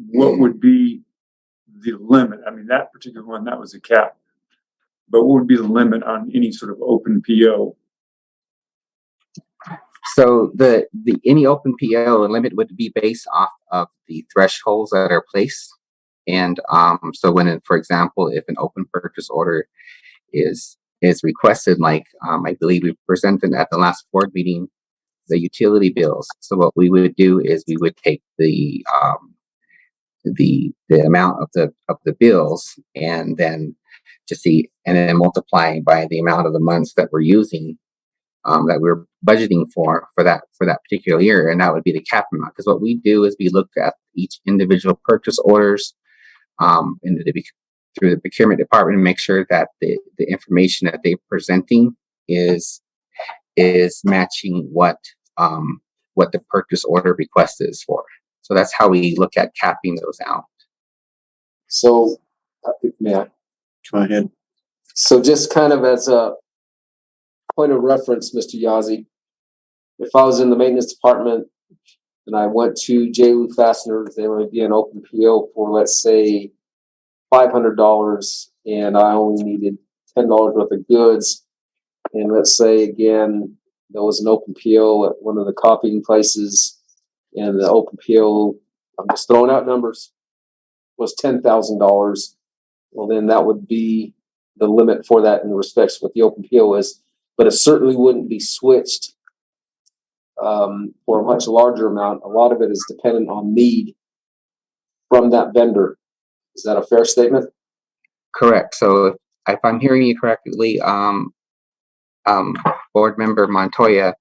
what would be the limit? I mean, that particular one, that was a cap. But what would be the limit on any sort of open PO? So the any open PO limit would be based off of the thresholds that are placed. And so when, for example, if an open purchase order is requested, like I believe we presented at the last board meeting, the utility bills. So what we would do is we would take the amount of the bills and then multiply by the amount of the months that we're using, that we're budgeting for that particular year, and that would be the cap amount. Because what we do is we look at each individual purchase orders, and through the procurement department and make sure that the information that they're presenting is matching what the purchase order request is for. So that's how we look at capping those out. So, yeah. Go ahead. So just kind of as a point of reference, Mr. Yazzie, if I was in the maintenance department and I went to J. Lou Fasteners, there would be an open PO for, let's say, $500, and I only needed $10 worth of goods. And let's say, again, there was an open PO at one of the copying places, and the open PO, I'm just throwing out numbers, was $10,000. Well, then that would be the limit for that in respects to what the open PO is. But it certainly wouldn't be switched for a much larger amount. A lot of it is dependent on need from that vendor. Is that a fair statement? Correct. So if I'm hearing you correctly, Board Member Montoya,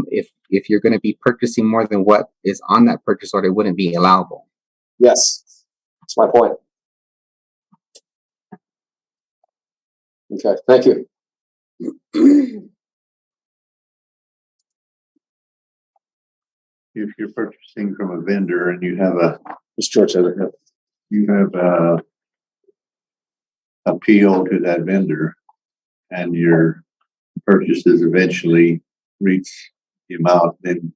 if you're going to be purchasing more than what is on that purchase order, it wouldn't be allowable. Yes, that's my point. Okay, thank you. If you're purchasing from a vendor and you have a appeal to that vendor, and your purchases eventually reach the amount, then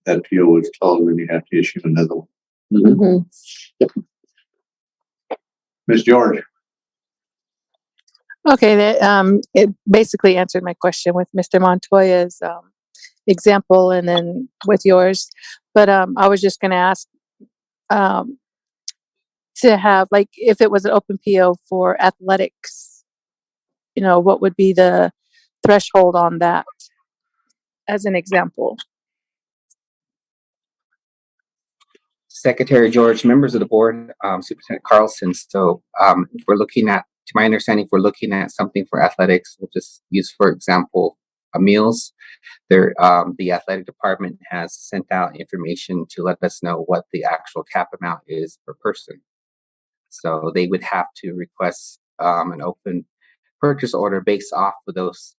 that PO is closed and you have to issue another one. Mm-hmm. Yep. Ms. George. Okay, it basically answered my question with Mr. Montoya's example and then with yours. But I was just going to ask to have, like, if it was an open PO for athletics, what would be the threshold on that as an example? Secretary George, members of the board, Superintendent Carlson. So if we're looking at, to my understanding, if we're looking at something for athletics, we'll just use, for example, meals. The athletic department has sent out information to let us know what the actual cap amount is per person. So they would have to request an open purchase order based off of those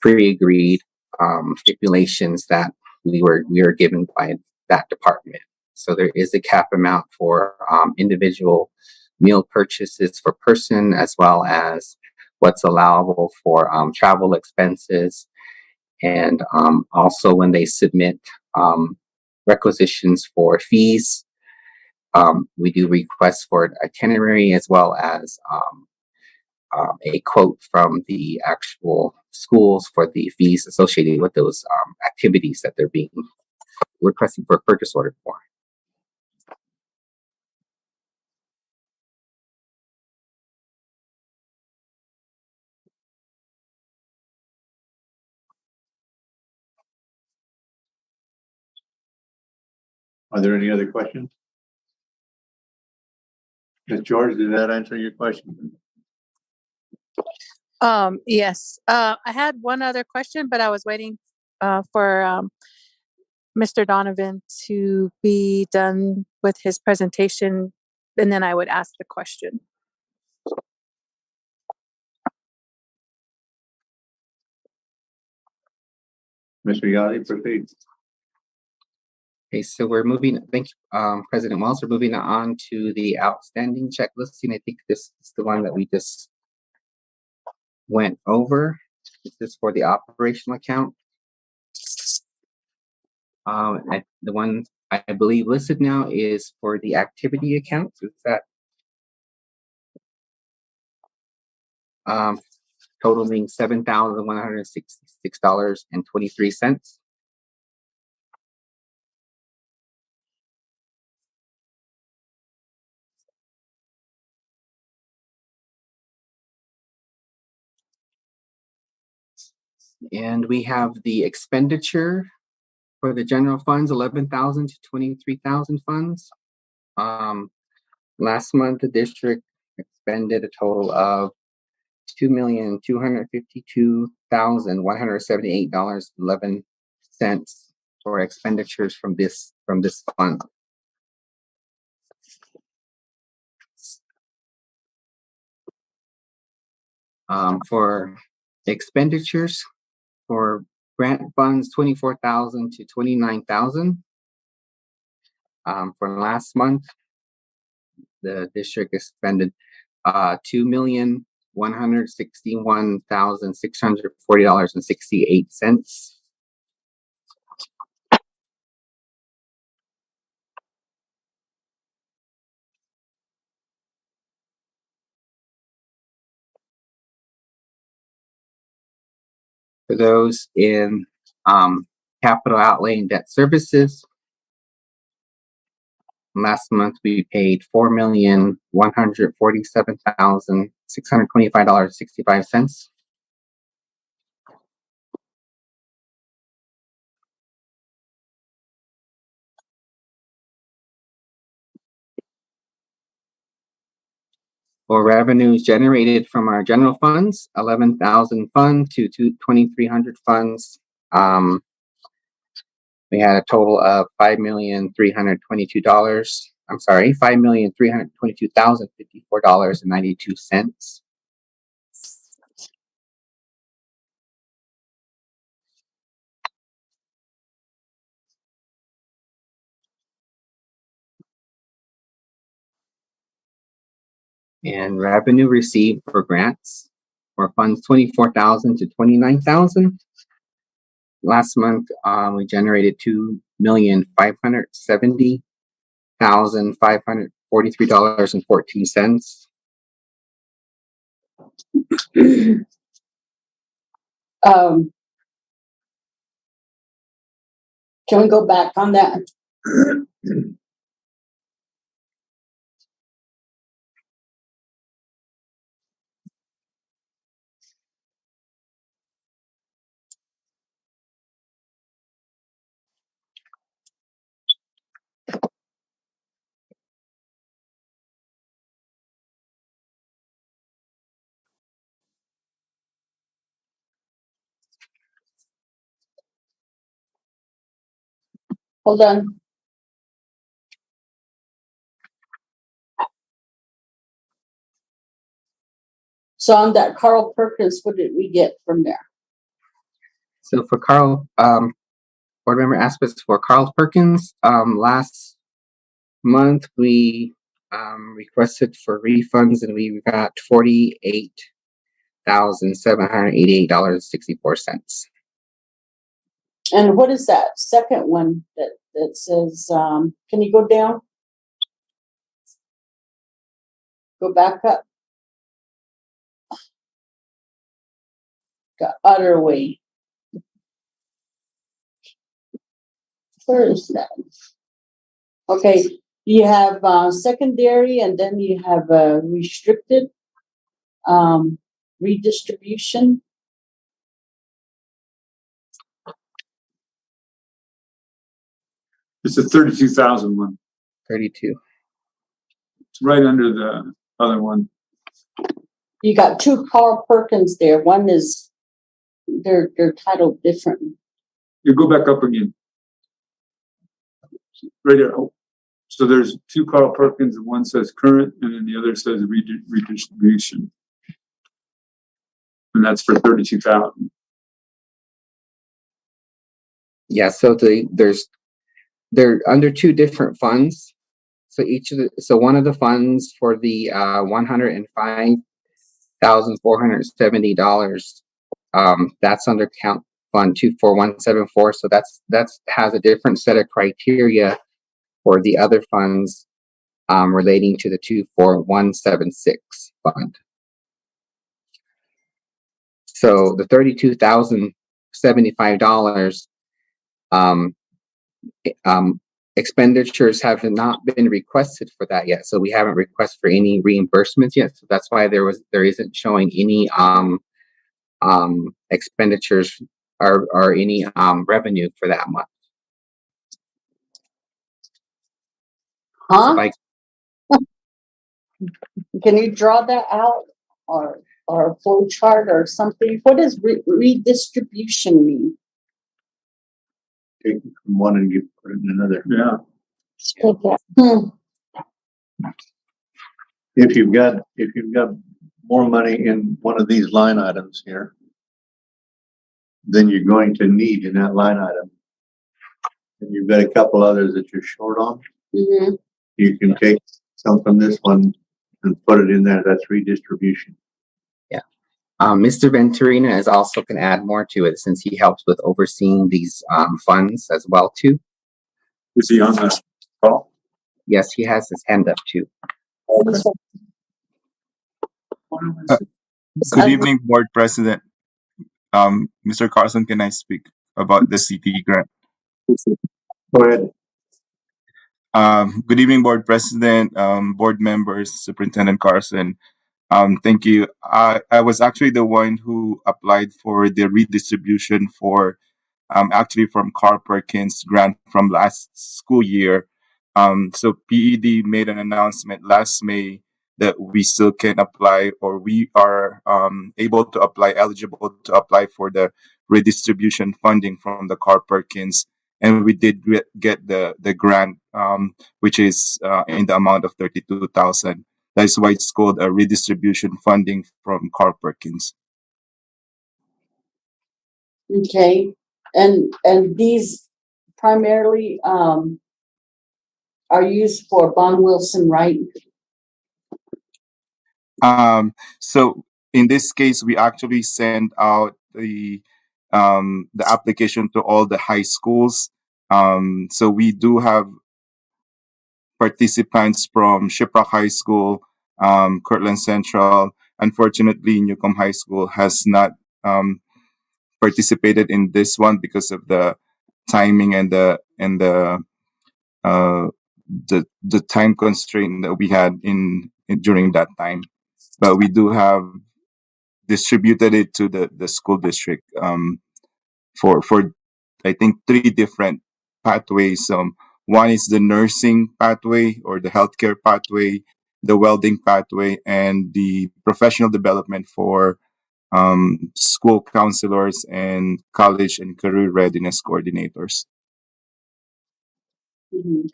pre-agreed stipulations that we were given by that department. So there is a cap amount for individual meal purchases per person, as well as what's allowable for travel expenses. And also when they submit requisitions for fees, we do requests for an itinerary, as well as a quote from the actual schools for the fees associated with those activities that they're being requesting for a purchase order for. Are there any other questions? Ms. George, did that answer your question? Yes. I had one other question, but I was waiting for Mr. Donovan to be done with his presentation, and then I would ask the question. Mr. Yachty, proceed. Okay, so we're moving, thank you, President Wells. We're moving on to the outstanding check listing. I think this is the one that we just went over. This is for the operational account. The one I believe listed now is for the activity account. So it's that totaling $7,166.23. And we have the expenditure for the general funds, 11,000 to 23,000 funds. Last month, the district expended a total of $2,252,178.11 for expenditures from this fund. For expenditures, for grant funds, 24,000 to 29,000. For last month, the district expended $2,161,640.68. For those in capital outlay and debt services, last month we paid $4,147,625.65. For revenues generated from our general funds, 11,000 fund to 2,300 funds. We had a total of $5,322,052.92. And revenue received for grants for funds 24,000 to 29,000. Last month, we generated $2,570,543.14. Can we go back on that? Hold on. So on that Carl Perkins, what did we get from there? So for Carl, board member aspects for Carl Perkins, last month we requested for refunds and we got $48,788.64. And what is that second one that says, can you go down? Go back up. Got Utterway. Where is that? Okay, you have secondary and then you have restricted redistribution. It's a 32,000 one. 32. It's right under the other one. You got two Carl Perkins there. One is they're titled different. You go back up again. Right there. Oh. So there's two Carl Perkins, and one says current, and then the other says redistribution. And that's for 32,000. Yeah, so they're under two different funds. So one of the funds for the $105,470, that's under count fund 24174. So that's has a different set of criteria for the other funds relating to the 24176 fund. So the $32,075 expenditures have not been requested for that yet. So we haven't requested for any reimbursements yet. So that's why there isn't showing any expenditures or any revenue for that month. Huh? So can you draw that out or a flow chart or something? What does redistribution mean? Take from one and put it in another. Yeah. If you've got more money in one of these line items here than you're going to need in that line item, and you've got a couple others that you're short on, Mm-hmm. you can take some from this one and put it in there. That's redistribution. Mr. Venturina is also can add more to it since he helps with overseeing these funds as well too. Is he on the call? Yes, he has his hand up too. Good evening, Board President. Mr. Carlson, can I speak about the CTE grant? Go ahead. Good evening, Board President, board members, Superintendent Carlson. Thank you. I was actually the one who applied for the redistribution for actually from Carl Perkins grant from last school year. So PED made an announcement last May that we still can apply, or we are able to apply, eligible to apply for the redistribution funding from the Carl Perkins. And we did get the grant, which is in the amount of 32,000. That's why it's called a redistribution funding from Carl Perkins. Okay, and these primarily are used for Bon Wilson, right? So in this case, we actually send out the application to all the high schools. So we do have participants from Shiprock High School, Kirtland Central. Unfortunately, Newcomb High School has not participated in this one because of the timing and the time constraint that we had in during that time. But we do have distributed it to the school district for I think 3 different pathways. One is the nursing pathway or the healthcare pathway, the welding pathway, and the professional development for school counselors and college and career readiness coordinators. Mm-hmm.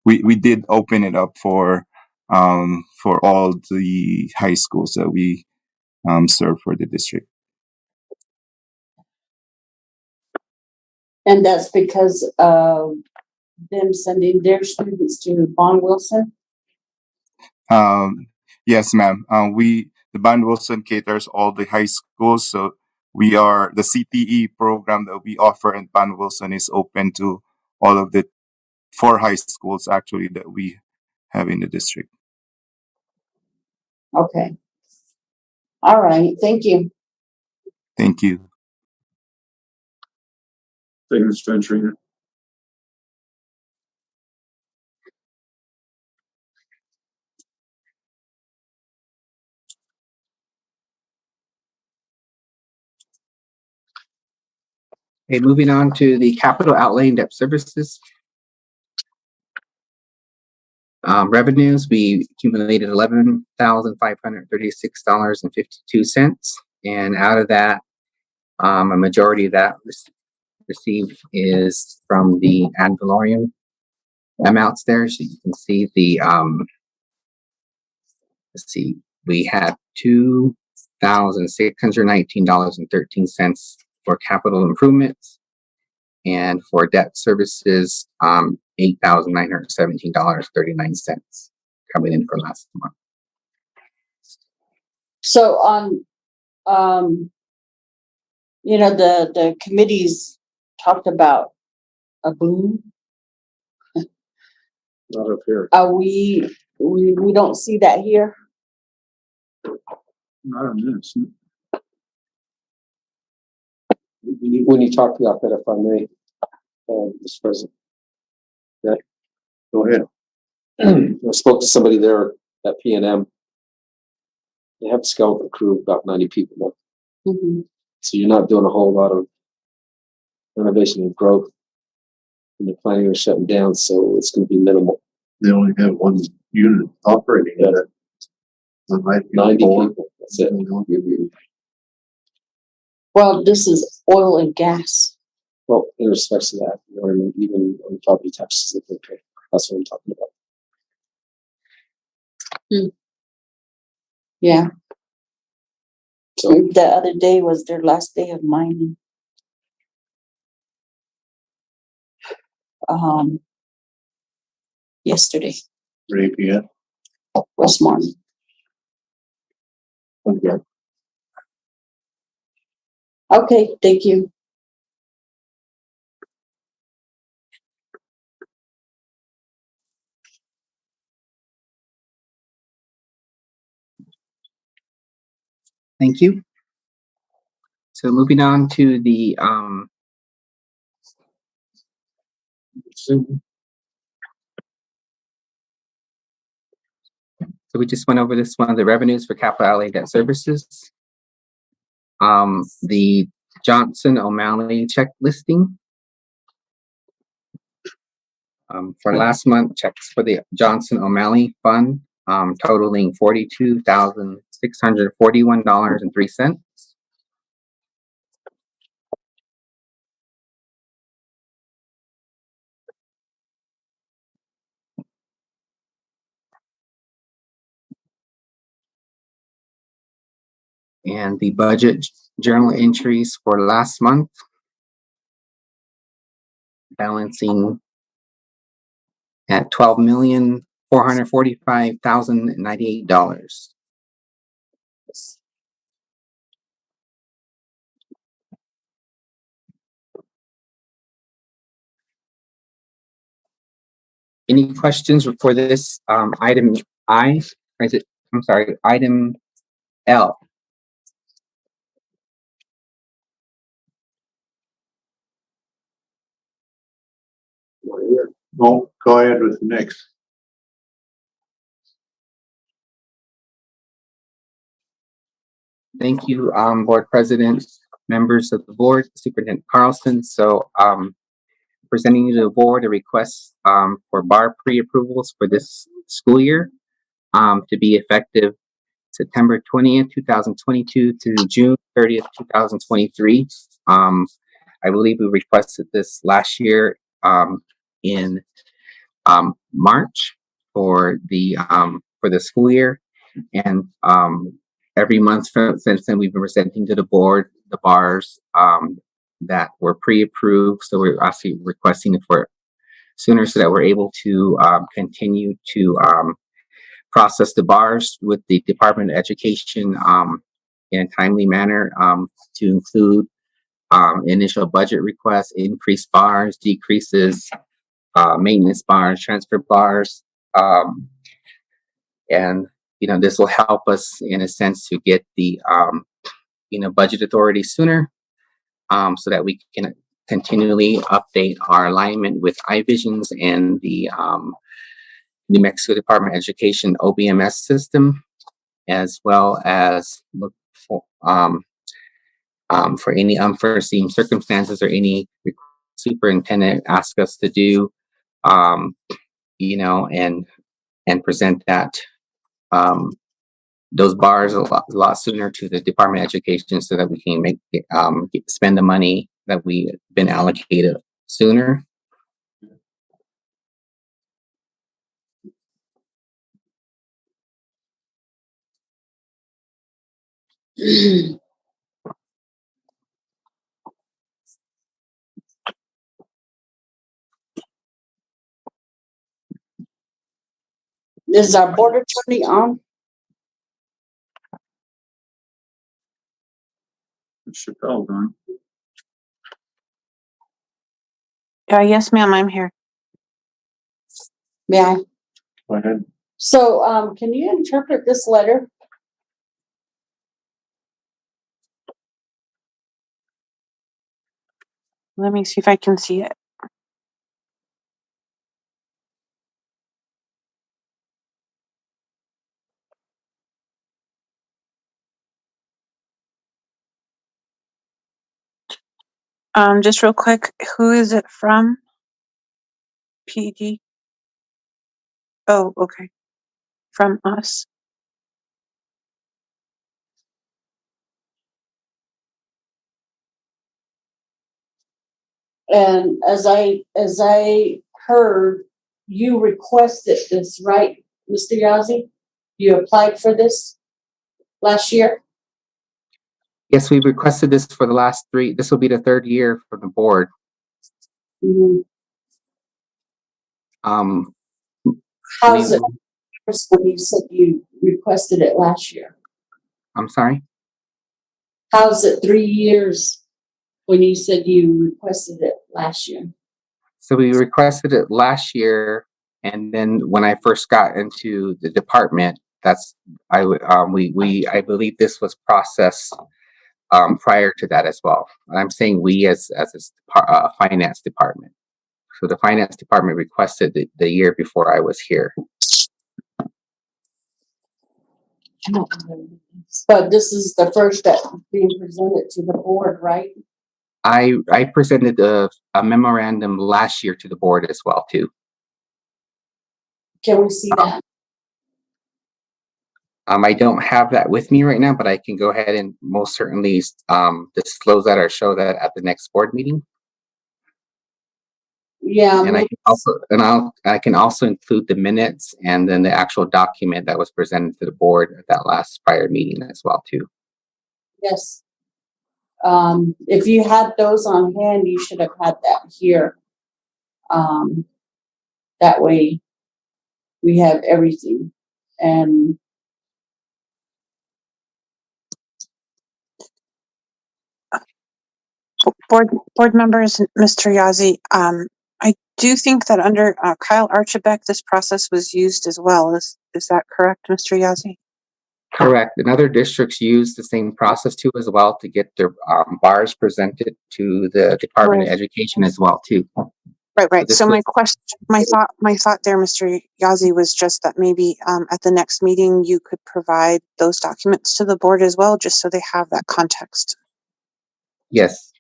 We did open it up for all the high schools that we serve for the district. And that's because of them sending their students to Bon Wilson? Yes, ma'am. The Bon Wilson caters all the high schools, so we are the CTE program that we offer in Bon Wilson is open to all of the 4 high schools actually that we have in the district. Okay. All right. Thank you. Thank you. Thank you, Mr. Venturina. Okay, moving on to the capital outlay and debt services. Revenues, we accumulated $11,536.52. And out of that, a majority of that received is from the ad valorem amounts there. So you can see the, let's see, we had $2,619.13 for capital improvements, and for debt services, $8,917.39 coming in for last month. So on, the committees talked about a boom. Not up here. We don't see that here. Not on this. When you talk about that, if I may, Mr. President. Yeah. Go ahead. I spoke to somebody there at P&M. They have a skeleton crew of about 90 people. Mm-hmm. So you're not doing a whole lot of renovation and growth. And they're planning on shutting down, so it's going to be minimal. They only have one unit operating. Yeah. That might be 90 4. people. That's it. Well, this is oil and gas. Well, in respect to that, you know what I mean? Even on property taxes that they pay. That's what I'm talking about. Yeah. So the other day was their last day of mining. Yesterday. 3 p.m. Was morning. Okay. Okay, thank you. Thank you. So moving on to the so we just went over this one, the revenues for capital outlay debt services. The Johnson O'Malley check listing. For last month, checks for the Johnson O'Malley Fund totaling $42,641.03. And the budget journal entries for last month, balancing at $12,445,098. Any questions for this item I? Or is it? I'm sorry, item L. Go ahead with the next. Thank you, Board President, members of the board, Superintendent Carlson. So presenting to the board a request for bar pre-approvals for this school year to be effective September 20th, 2022 to June 30th, 2023. I believe we requested this last year in March for the school year, and every month since then we've been presenting to the board the bars that were pre-approved. So we're actually requesting it for sooner so that we're able to continue to process the bars with the Department of Education in a timely manner to include initial budget requests, increased bars, decreases, maintenance bars, transfer bars, and this will help us in a sense to get the budget authority sooner, so that we can continually update our alignment with iVisions and the New Mexico Department of Education OBMS system, as well as look for any unforeseen circumstances or any superintendent ask us to do, and present that those bars a lot sooner to the Department of Education so that we can spend the money that we've been allocated sooner. Is our board attorney on? Chappelle's on. Yes, ma'am, I'm here. May I? Go ahead. So, can you interpret this letter? Let me see if I can see it. Just real quick, who is it from? PD? Oh, okay. From us. And as I heard, you requested this, right, Mr. Yazzie? You applied for this? last year? Yes, we requested this for the last 3. This will be the 3rd year for the board. Mm-hmm. How's it when you said you requested it last year? I'm sorry? How's it 3 years when you said you requested it last year? So we requested it last year, and then when I first got into the department, I believe this was processed prior to that as well. And I'm saying we as a finance department. So the finance department requested the year before I was here. But this is the first that being presented to the board, right? I presented a memorandum last year to the board as well too. Can we see that? I don't have that with me right now, but I can go ahead and most certainly disclose that or show that at the next board meeting. Yeah, and I can also include the minutes and then the actual document that was presented to the board at that last prior meeting as well too. yes. If you had those on hand, you should have had that here. That way we have everything. And board members, Mr. Yazzie, I do think that under Kyle Archibek, this process was used as well. Is that correct, Mr. Yazzie? Correct. And other districts use the same process too as well to get their bars presented to the Department of Education as well too. Right. So my thought there, Mr. Yazzie, was just that maybe at the next meeting you could provide those documents to the board as well, just so they have that context. Yes,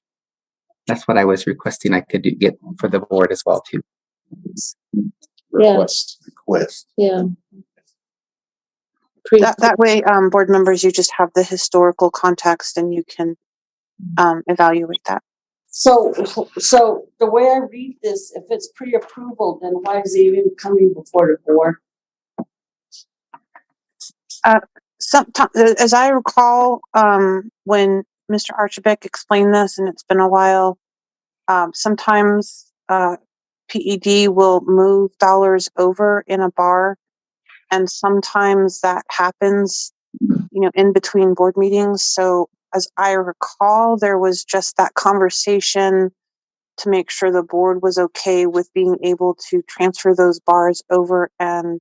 that's what I was requesting. I could get for the board as well too. Request. Yeah. That way, board members, you just have the historical context and you can evaluate that. So the way I read this, if it's pre-approval, then why is it even coming before the board? As I recall, when Mr. Archibek explained this, and it's been a while, sometimes PED will move dollars over in a bar, and sometimes that happens, in between board meetings. So as I recall, there was just that conversation to make sure the board was okay with being able to transfer those bars over and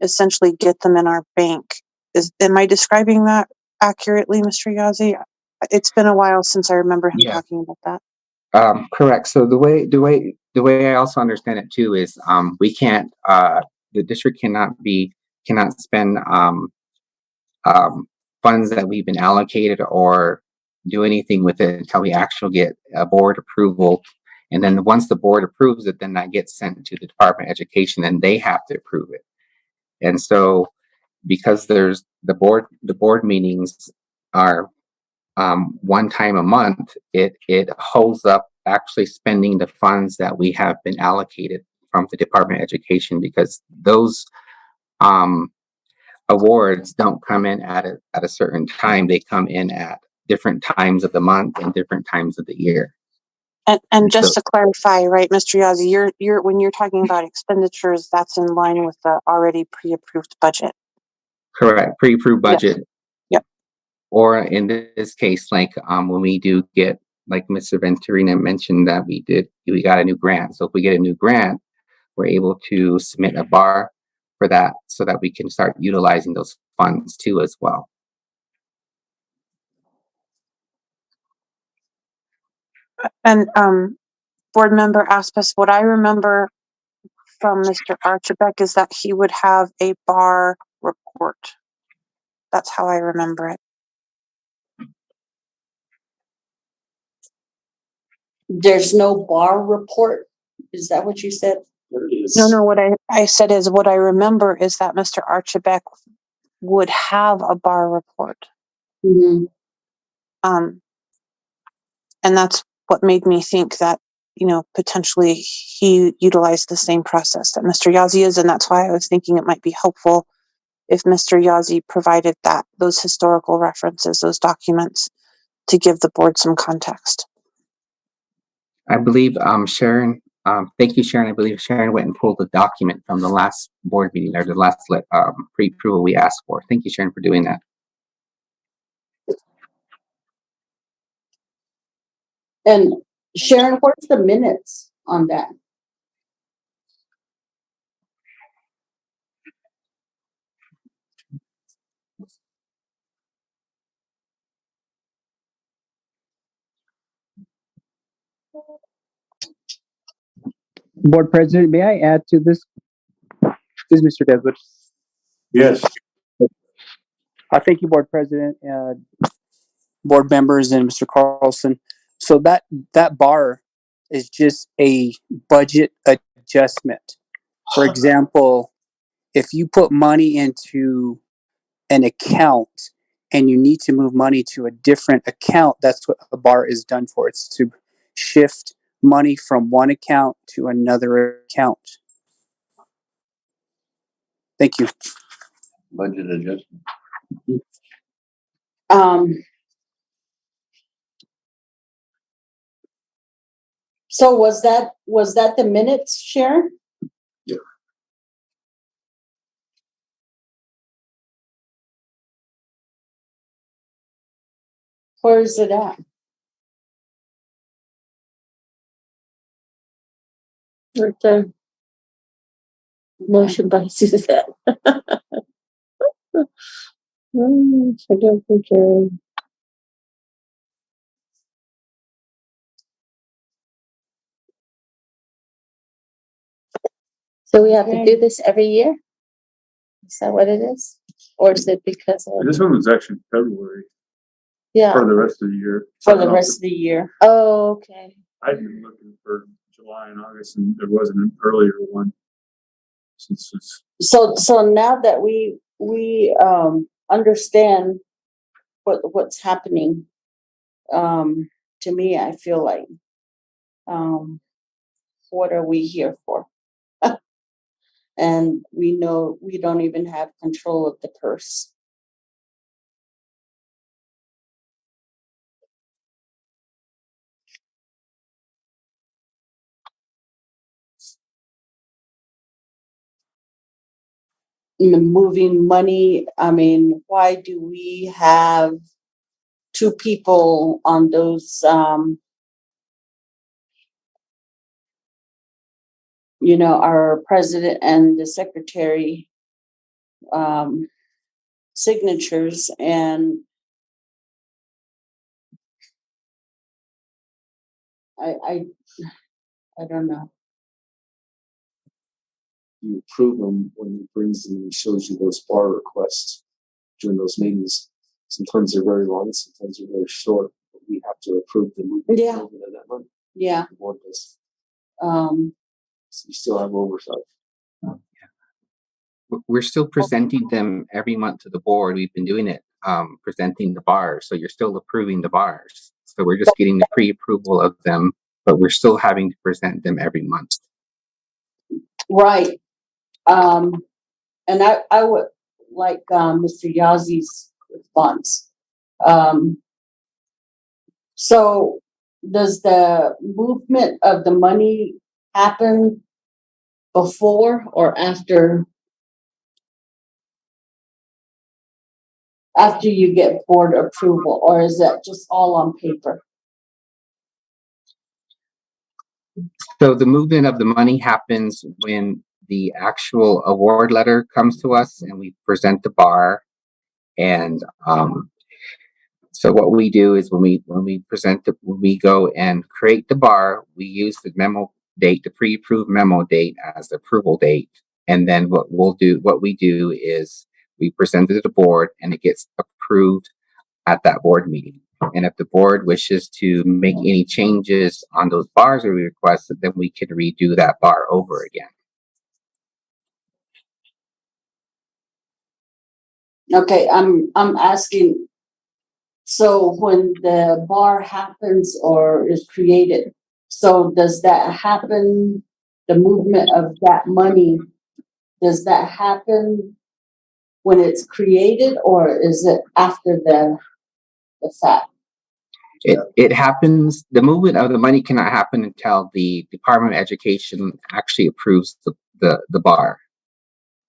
essentially get them in our bank. Am I describing that accurately, Mr. Yazzie? It's been a while since I remember him talking about that. Correct. So the way I also understand it too is we can't the district cannot spend funds that we've been allocated or do anything with it until we actually get a board approval. And then once the board approves it, then that gets sent to the Department of Education and they have to approve it. And so because there's the board meetings are one time a month, it holds up actually spending the funds that we have been allocated from the Department of Education, because those awards don't come in at a certain time. They come in at different times of the month and different times of the year. And just to clarify, right, Mr. Yazzie, you're when you're talking about expenditures, that's in line with the already pre-approved budget. Correct, pre-approved budget. Yep. Or in this case, like when we do get, like Mr. Venturina mentioned, that we got a new grant. So if we get a new grant, we're able to submit a bar for that so that we can start utilizing those funds too as well. And board member Aspis, what I remember from Mr. Archibek is that he would have a bar report. That's how I remember it. There's no bar report? Is that what you said? No, what I said is what I remember is that Mr. Archibek would have a bar report. Mm-hmm. And that's what made me think that, potentially he utilized the same process that Mr. Yazzie is, and that's why I was thinking it might be helpful if Mr. Yazzie provided those historical references, those documents, to give the board some context. I believe Sharon, thank you, Sharon. I believe Sharon went and pulled the document from the last board meeting or the last pre-approval we asked for. Thank you, Sharon, for doing that. And Sharon, what's the minutes on that? Board President, may I add to this? This is Mr. Deswood. Yes. Thank you, Board President, board members, and Mr. Carlson. So that bar is just a budget adjustment. For example, if you put money into an account and you need to move money to a different account, that's what a bar is done for. It's to shift money from one account to another account. Thank you. Budget adjustment. So was that the minutes, Sharon? Yeah. Where is it at? Right there. Motion by Suzette. I don't think so we have to do this every year? Is that what it is? Or is it because of... This one was actually February. Yeah. For the rest of the year. For the rest of the year. Oh, okay. I've been looking for July and August, and there wasn't an earlier one. So now that we understand what's happening, to me, I feel like, what are we here for? And we know we don't even have control of the purse. Moving money, I mean, why do we have two people on those, our president and the secretary signatures, and I don't know. You approve them when he brings them and shows you those bar requests during those meetings. Sometimes they're very long, sometimes they're very short, but we have to approve them. Yeah. Of that money. Yeah. The board does. So you still have oversight. We're still presenting them every month to the board. We've been doing it, presenting the bars. So you're still approving the bars. So we're just getting the pre-approval of them, but we're still having to present them every month. Right. And I would like Mr. Yazzie's response. So does the movement of the money happen before or after you get board approval, or is that just all on paper? So the movement of the money happens when the actual award letter comes to us and we present the bar. And so what we do is when we present when we go and create the bar, we use the memo date, the pre-approved memo date as the approval date. And then what we do is we present it to the board and it gets approved at that board meeting. And if the board wishes to make any changes on those bars that we requested, then we can redo that bar over again. Okay, I'm asking, so when the bar happens or is created, so does that happen, the movement of that money, does that happen when it's created, or is it after the fact? It happens, the movement of the money cannot happen until the Department of Education actually approves the bar.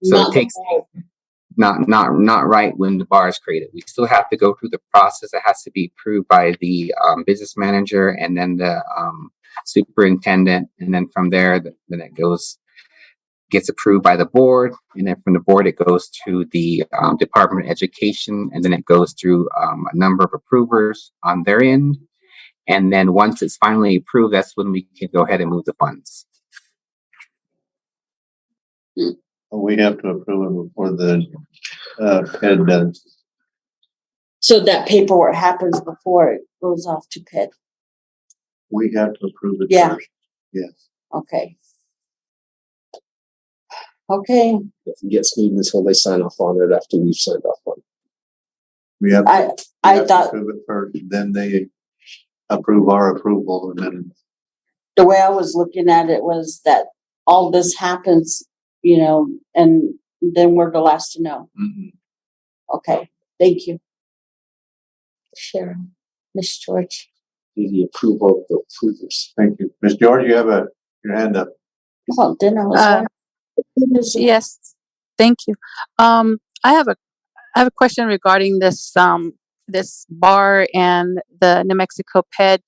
So Not it takes not right when the bar is created. We still have to go through the process. It has to be approved by the business manager and then the superintendent, and then from there, then it gets approved by the board, and then from the board it goes to the Department of Education, and then it goes through a number of approvers on their end, and then once it's finally approved, that's when we can go ahead and move the funds. We have to approve it before the PED does. So that paperwork happens before it goes off to PED? We have to approve it Yeah. first. Yes. Okay. Okay. It gets moved until they sign off on it after we've signed off on it. We have I thought to approve it first, then they approve our approval, and then the way I was looking at it was that all this happens, and then we're the last to know. Okay, thank you. Sharon, Ms. George. The approval of the approvers. Thank you. Ms. George, you have your hand up. Oh, then I was yes, thank you. I have a question regarding this this bar and the New Mexico PED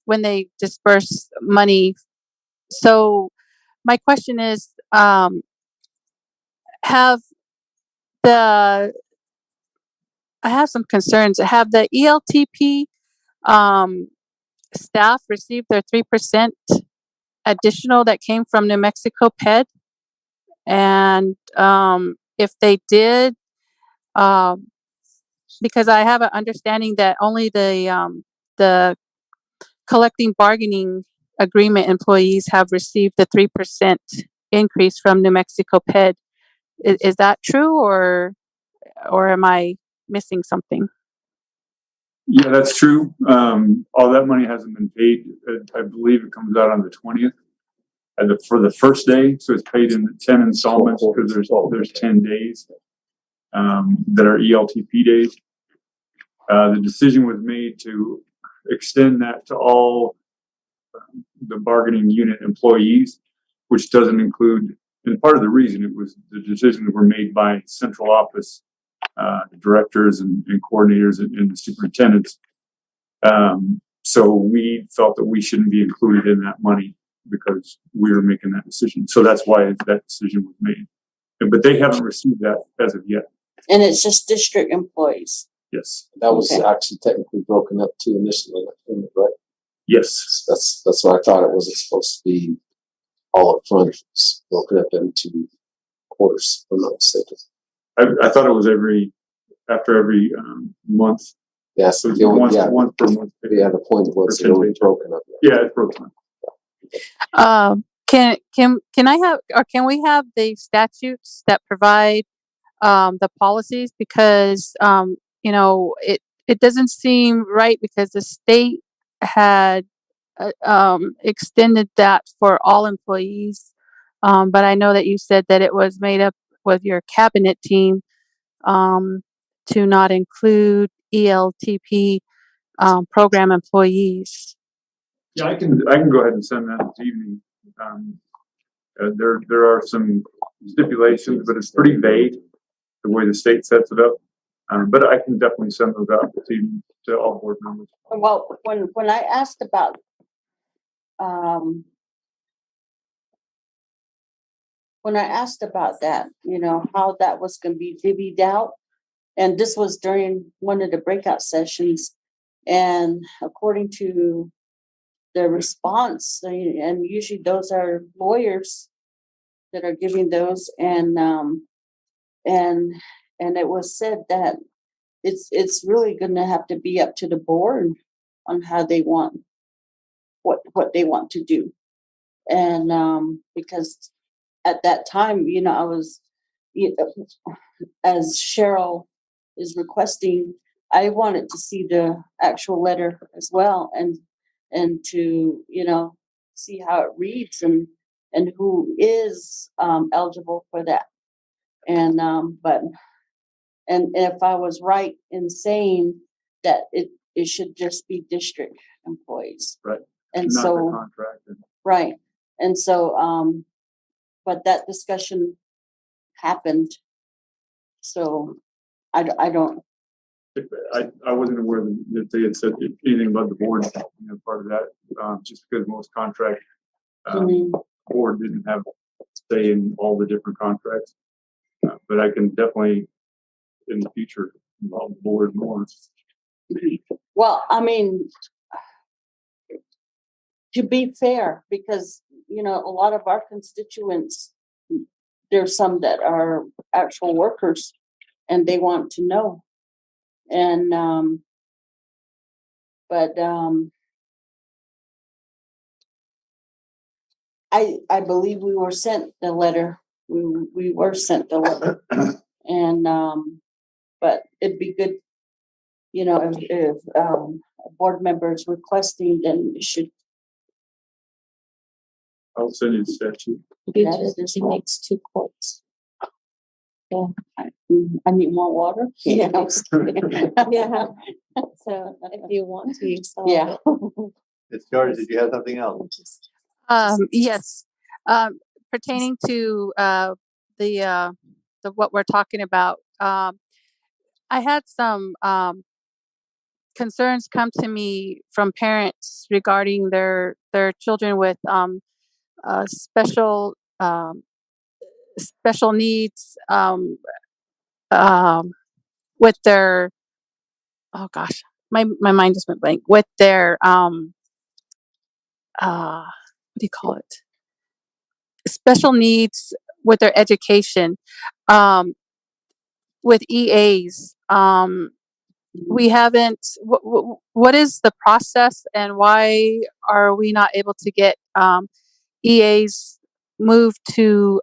when they disperse money. So my question is, I have some concerns. Have the ELTP staff received their 3% additional that came from New Mexico PED? And if they did, because I have an understanding that only the collecting bargaining agreement employees have received the 3% increase from New Mexico PED. Is that true, or am I missing something? Yeah, that's true. All that money hasn't been paid. I believe it comes out on the 20th for the first day. So it's paid in 10 installments because there's 10 days that are ELTP days. The decision was made to extend that to all the bargaining unit employees, which doesn't include, and part of the reason it was the decisions were made by central office directors and coordinators and the superintendents. So we felt that we shouldn't be included in that money because we were making that decision. So that's why that decision was made. But they haven't received that as of yet. And it's just district employees. Yes. That was actually technically broken up too initially, right? Yes. That's what I thought. It wasn't supposed to be all up front. It's broken up into quarters, if I'm not mistaken. I thought it was after every month. Yeah, so once per month. Yeah, the point was it was broken up. Yeah, it's broken up. Can I have, or can we have the statutes that provide the policies? Because it doesn't seem right, because the state had extended that for all employees, but I know that you said that it was made up with your cabinet team to not include ELTP program employees. Yeah, I can go ahead and send that this evening. There are some stipulations, but it's pretty vague the way the state sets it up. But I can definitely send those out this evening to all board members. Well, when I asked about that, how that was going to be divvied out, and this was during one of the breakout sessions, and according to the response, and usually those are lawyers that are giving those, and it was said that it's really going to have to be up to the board on how they want what they want to do, and because at that time, I was, as Cheryl is requesting, I wanted to see the actual letter as well, and to see how it reads and who is eligible for that. And, and if I was right in saying that it should just be district employees. Right. And Not the so, contracted. right. And so, but that discussion happened. So I don't, I wasn't aware that they had said anything about the board, part of that, just because most contract, board didn't have say in all the different contracts. But I can definitely, in the future, involve the board more. well, I mean, to be fair, because, a lot of our constituents, there's some that are actual workers and they want to know. And, but, I believe we were sent the letter. We were sent the letter. And, but it'd be good, if a board member is requesting, then it should. I'll send you the statute. He makes 2 quotes. Yeah. I need more water. Yeah. Yeah. So if you want to use some. Yeah. It's George, did you have something else? Yes. Pertaining to the what we're talking about, I had some concerns come to me from parents regarding their children with special special needs with their, oh gosh, my mind just went blank, with their what do you call it, special needs with their education, with EAs. We haven't, what is the process and why are we not able to get EAs moved to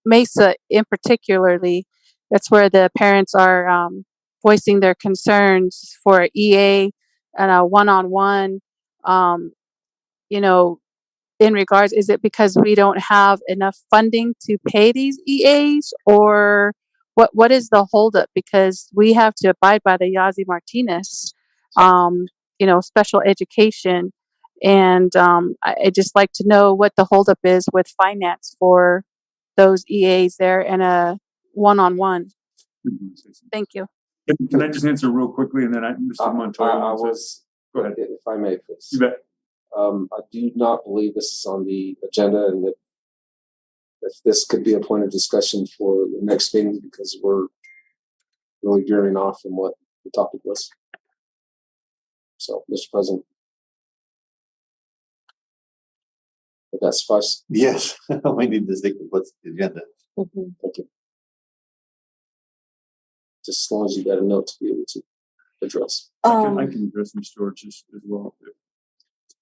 Mesa in particularly? That's where the parents are voicing their concerns for EA and a one-on-one, in regards, is it because we don't have enough funding to pay these EAs, or what is the holdup? Because we have to abide by the Yazzie Martinez, special education. And I just like to know what the holdup is with finance for those EAs there and a one-on-one. Thank you. Can I just answer real quickly, and then Mr. Montoya? Go ahead. If I may, please. You bet. I do not believe this is on the agenda, and that if this could be a point of discussion for the next meeting, because we're really veering off from what the topic was. So, Mr. President, would that suffice? Yes, we need to stick with what's the agenda. Thank you. Just as long as you got a note to be able to address. I can address Ms. George as well.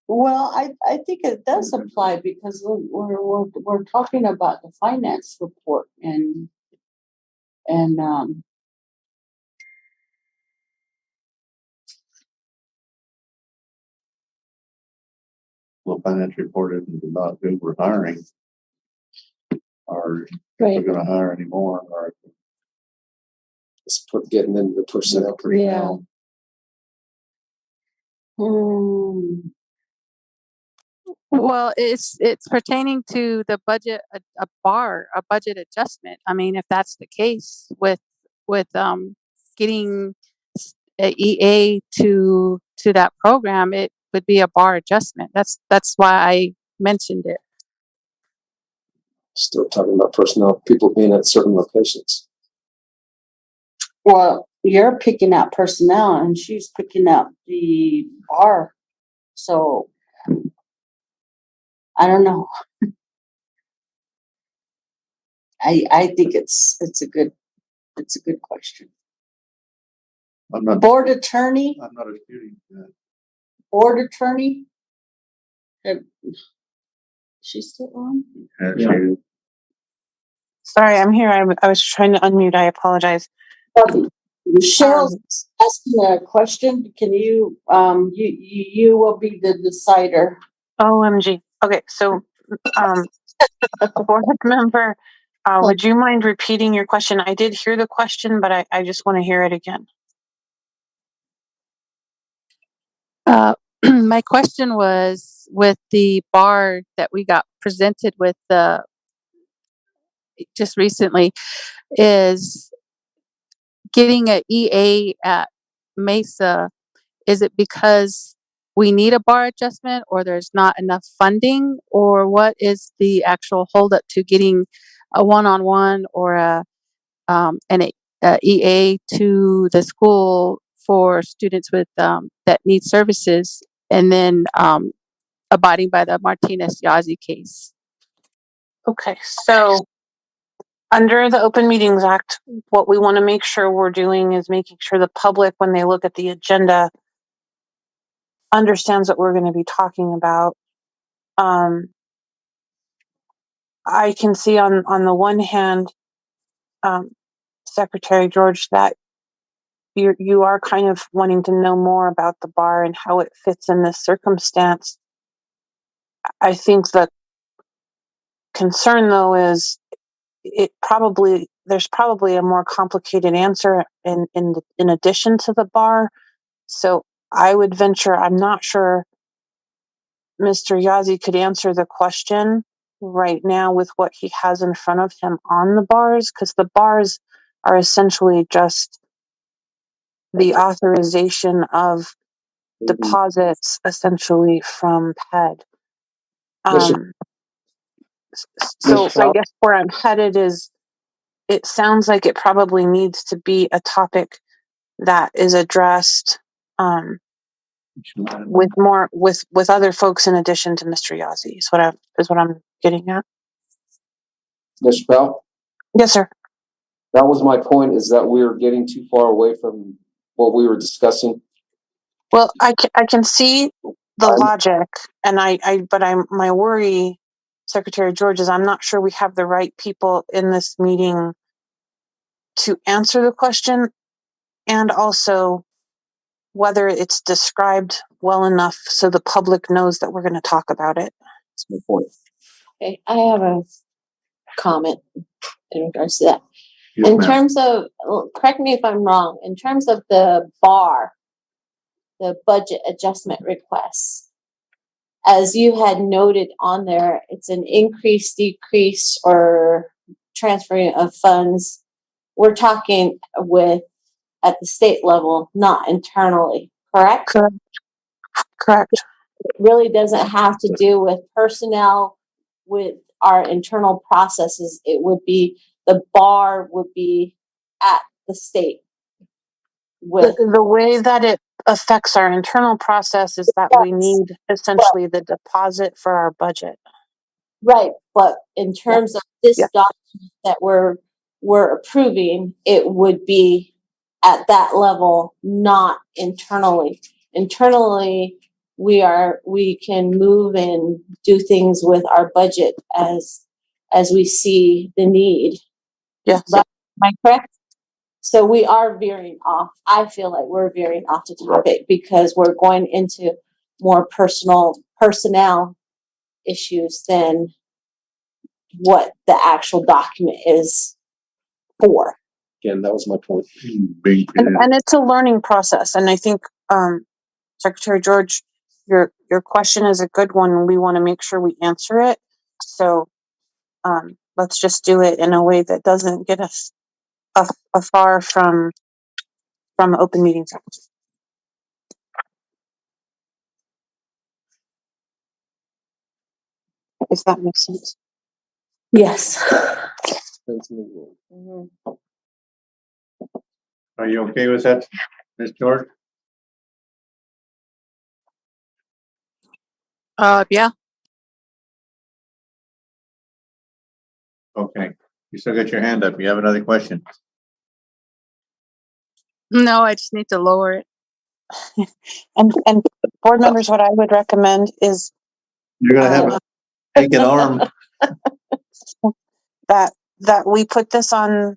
Well, I think it does apply because we're talking about the finance report and Well, finance report isn't about who we're hiring or if we're going to hire anymore, or it's getting into the personnel. yeah. Well, it's pertaining to the budget, a budget adjustment. I mean, if that's the case with getting a EA to that program, it would be a bar adjustment. That's why I mentioned it. Still talking about personnel, people being at certain locations. Well, you're picking out personnel and she's picking out the bar. So I don't know. I think it's a good question. I'm not Board attorney. I'm not disputing that. Board attorney. She's still on? Yeah. Sorry, I'm here. I was trying to unmute. I apologize. Cheryl's asking a question. Can you, you will be the decider. OMG. Okay, so board member Would you mind repeating your question? I did hear the question, but I just want to hear it again. My question was with the bar that we got presented with just recently, is getting an EA at Mesa. Is it because we need a bar adjustment, or there's not enough funding, or what is the actual holdup to getting a one-on-one or a EA to the school for students with that need services, and then abiding by the Martinez-Yazzie case? Okay, so under the Open Meetings Act, what we want to make sure we're doing is making sure the public, when they look at the agenda, understands what we're going to be talking about. I can see on the one hand, Secretary George, that you are kind of wanting to know more about the bar and how it fits in this circumstance. I think the concern, though, is there's probably a more complicated answer in addition to the bar. So I would venture, I'm not sure Mr. Yazzie could answer the question right now with what he has in front of him on the bars, because the bars are essentially just the authorization of deposits essentially from PED. So I guess where I'm headed is, it sounds like it probably needs to be a topic that is addressed with other folks in addition to Mr. Yazzie is what I'm getting at. Mr. Powell? Yes, sir. That was my point, is that we are getting too far away from what we were discussing. Well, I can see the logic, and my worry, Secretary George, is I'm not sure we have the right people in this meeting to answer the question, and also whether it's described well enough so the public knows that we're going to talk about it. That's my point. Okay, I have a comment in regards to that. Yes, in ma'am. terms of, correct me if I'm wrong, in terms of the bar, the budget adjustment requests, as you had noted on there, it's an increase, decrease, or transferring of funds. We're talking at the state level, not internally, correct? Correct. It really doesn't have to do with personnel, with our internal processes. It would be, the bar would be at the state. The way that it affects our internal process is that we need essentially the deposit for our budget. Right, but in terms of this document that we're approving, it would be at that level, not internally. Internally, we can move and do things with our budget as we see the need. Yes. Am I correct? So we are veering off. I feel like we're veering off the topic because we're going into more personnel issues than what the actual document is for. Again, that was my point. And it's a learning process. And I think, Secretary George, your question is a good one, and we want to make sure we answer it. So let's just do it in a way that doesn't get us afar from Open Meetings Act. If that makes sense. Yes. Mm-hmm. Are you okay with that, Ms. George? Yeah. Okay. You still got your hand up. You have another question? No, I just need to lower it. And board members, what I would recommend is you're gonna have a take an arm. that we put this on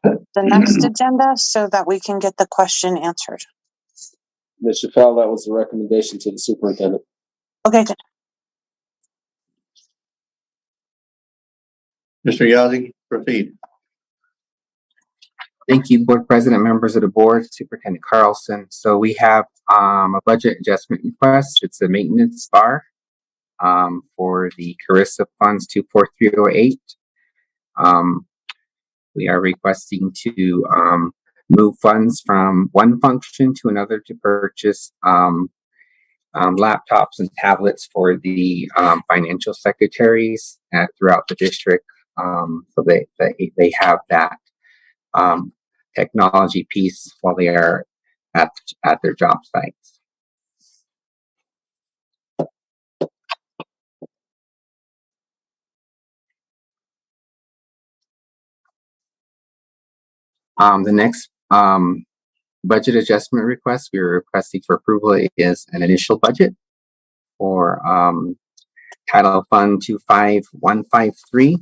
the next agenda so that we can get the question answered. Mr. Powell, that was the recommendation to the superintendent. Okay, good. Mr. Yazzie? Proceed. Thank you, Board President, members of the board, Superintendent Carlson. So we have a budget adjustment request. It's a maintenance bar for the Carissa Funds 24308. We are requesting to move funds from one function to another to purchase laptops and tablets for the financial secretaries throughout the district. So they have that technology piece while they are at their job sites. The next budget adjustment request we are requesting for approval is an initial budget for Title Fund 25153.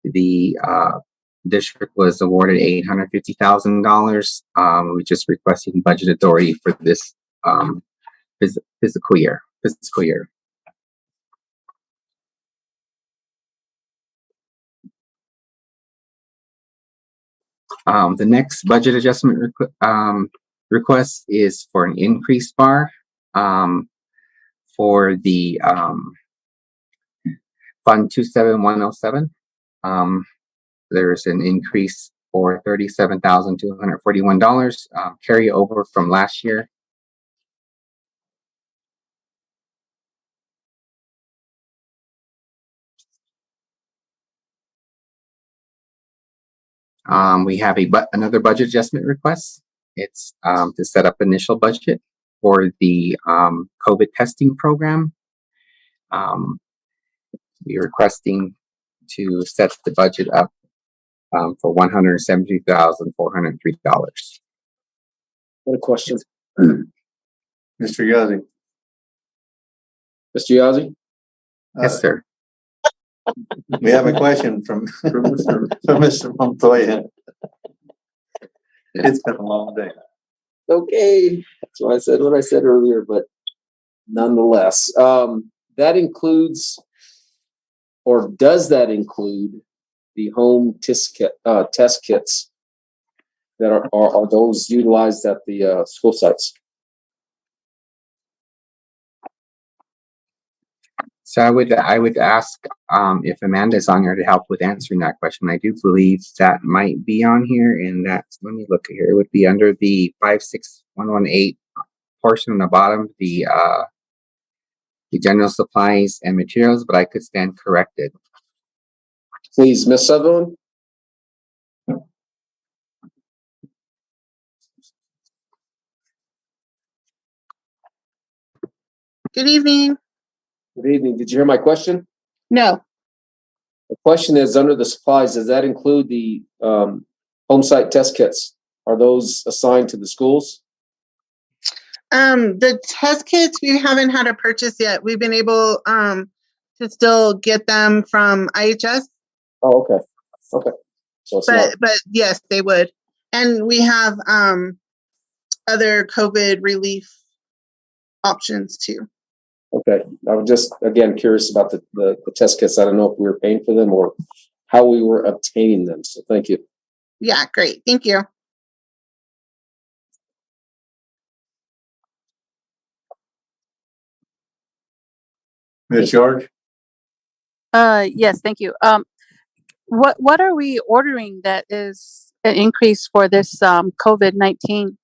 The district was awarded $850,000. We're just requesting budget authority for this fiscal year. The next budget adjustment request is for an increase bar for the Fund 27107. There's an increase for $37,241 carryover from last year. We have another budget adjustment request. It's to set up initial budget for the COVID testing program. We're requesting to set the budget up for $170,403. What a question. Mr. Yazzie. Mr. Yazzie? Yes, sir. We have a question from Mr. Montoya. It's been a long day. Okay, that's why I said what I said earlier, but nonetheless, that includes, or does that include the home test kits that are those utilized at the school sites? So I would ask if Amanda is on here to help with answering that question. I do believe that might be on here, and that's, let me look here. It would be under the 56118 portion on the bottom, the general supplies and materials, but I could stand corrected. Please, Ms. Sutherland. Good evening. Good evening. Did you hear my question? No. The question is, under the supplies, does that include the home site test kits? Are those assigned to the schools? The test kits, we haven't had a purchase yet. We've been able to still get them from IHS. Oh, okay. Okay. So it's but yes, they would. And we have other COVID relief options too. Okay. I was just, again, curious about the test kits. I don't know if we were paying for them or how we were obtaining them. So thank you. Yeah, great. Thank you. Ms. George? Yes, thank you. What are we ordering that is an increase for this COVID-19?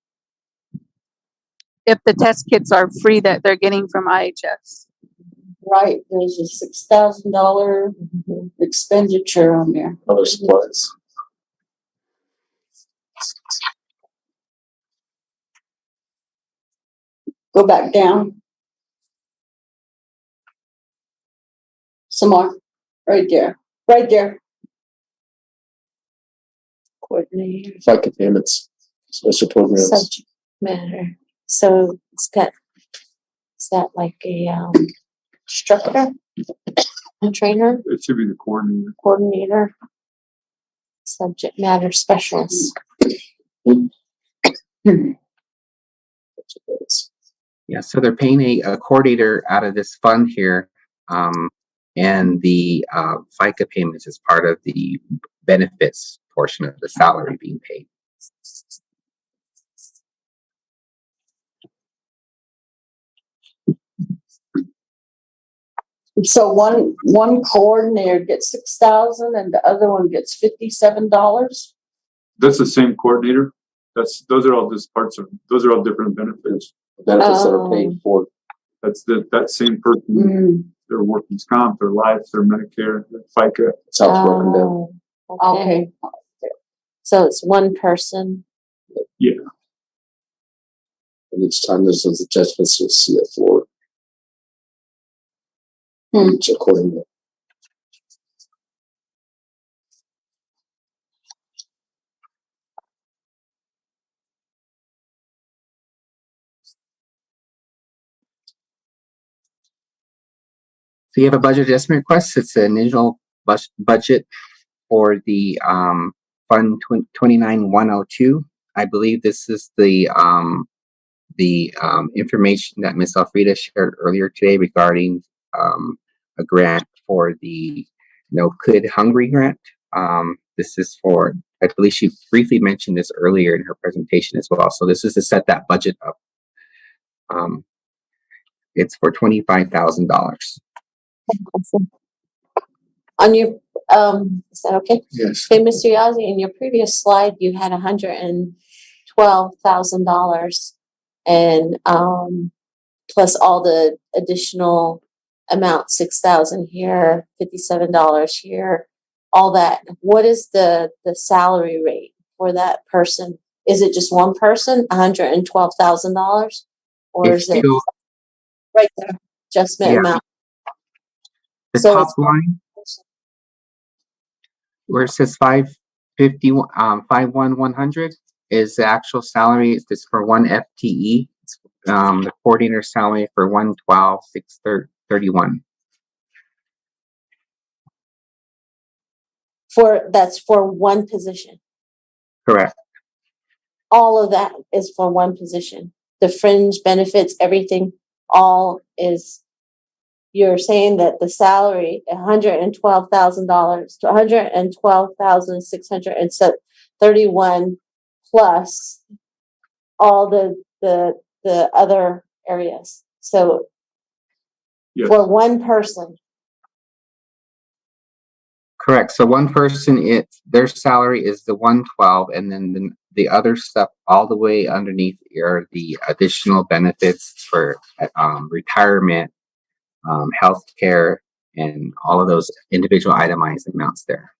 If the test kits are free that they're getting from IHS. Right, there's a $6,000 expenditure on there. Other supplies. Go back down. Some more. Right there. Right there. Coordinator. FICA payments, special programs. Subject matter. So it's got, is that like a instructor, a trainer? It should be the coordinator. Coordinator, subject matter specialist. Yeah, so they're paying a coordinator out of this fund here, and the FICA payments as part of the benefits portion of the salary being paid. So one coordinator gets 6,000 and the other one gets $57. That's the same coordinator. Those are all just parts of. Those are all different benefits. Benefits that are paid for. That's that same person. Their workers' comp, their life, their Medicare, their FICA. That's how it's broken down. Okay. So it's one person. Yeah. And each time there's those adjustments, you'll see it for each accordingly. So you have a budget adjustment request. It's an initial budget for the Fund 29102. I believe this is the information that Ms. Alfreda shared earlier today regarding a grant for the No Kid Hungry grant. This is for, I believe she briefly mentioned this earlier in her presentation as well. So this is to set that budget up. It's for $25,000. On your, is that okay? Yes. Okay, Mr. Yazzie, in your previous slide, you had $112,000 and, plus all the additional amount, 6,000 here, $57 here, all that. What is the salary rate for that person? Is it just one person, $112,000? Or is it right there, adjustment amount? The So top it's line where it says 551,100 is the actual salary. It's for one FTE. It's, the coordinator salary for 112,631. That's for one position. Correct. All of that is for one position. The fringe benefits, everything, all is. You're saying that the salary, $112,000 to $112,631 plus all the other areas. So for one person. Correct. So one person, their salary is the 112, and then the other stuff all the way underneath are the additional benefits for retirement, healthcare, and all of those individual itemized amounts there.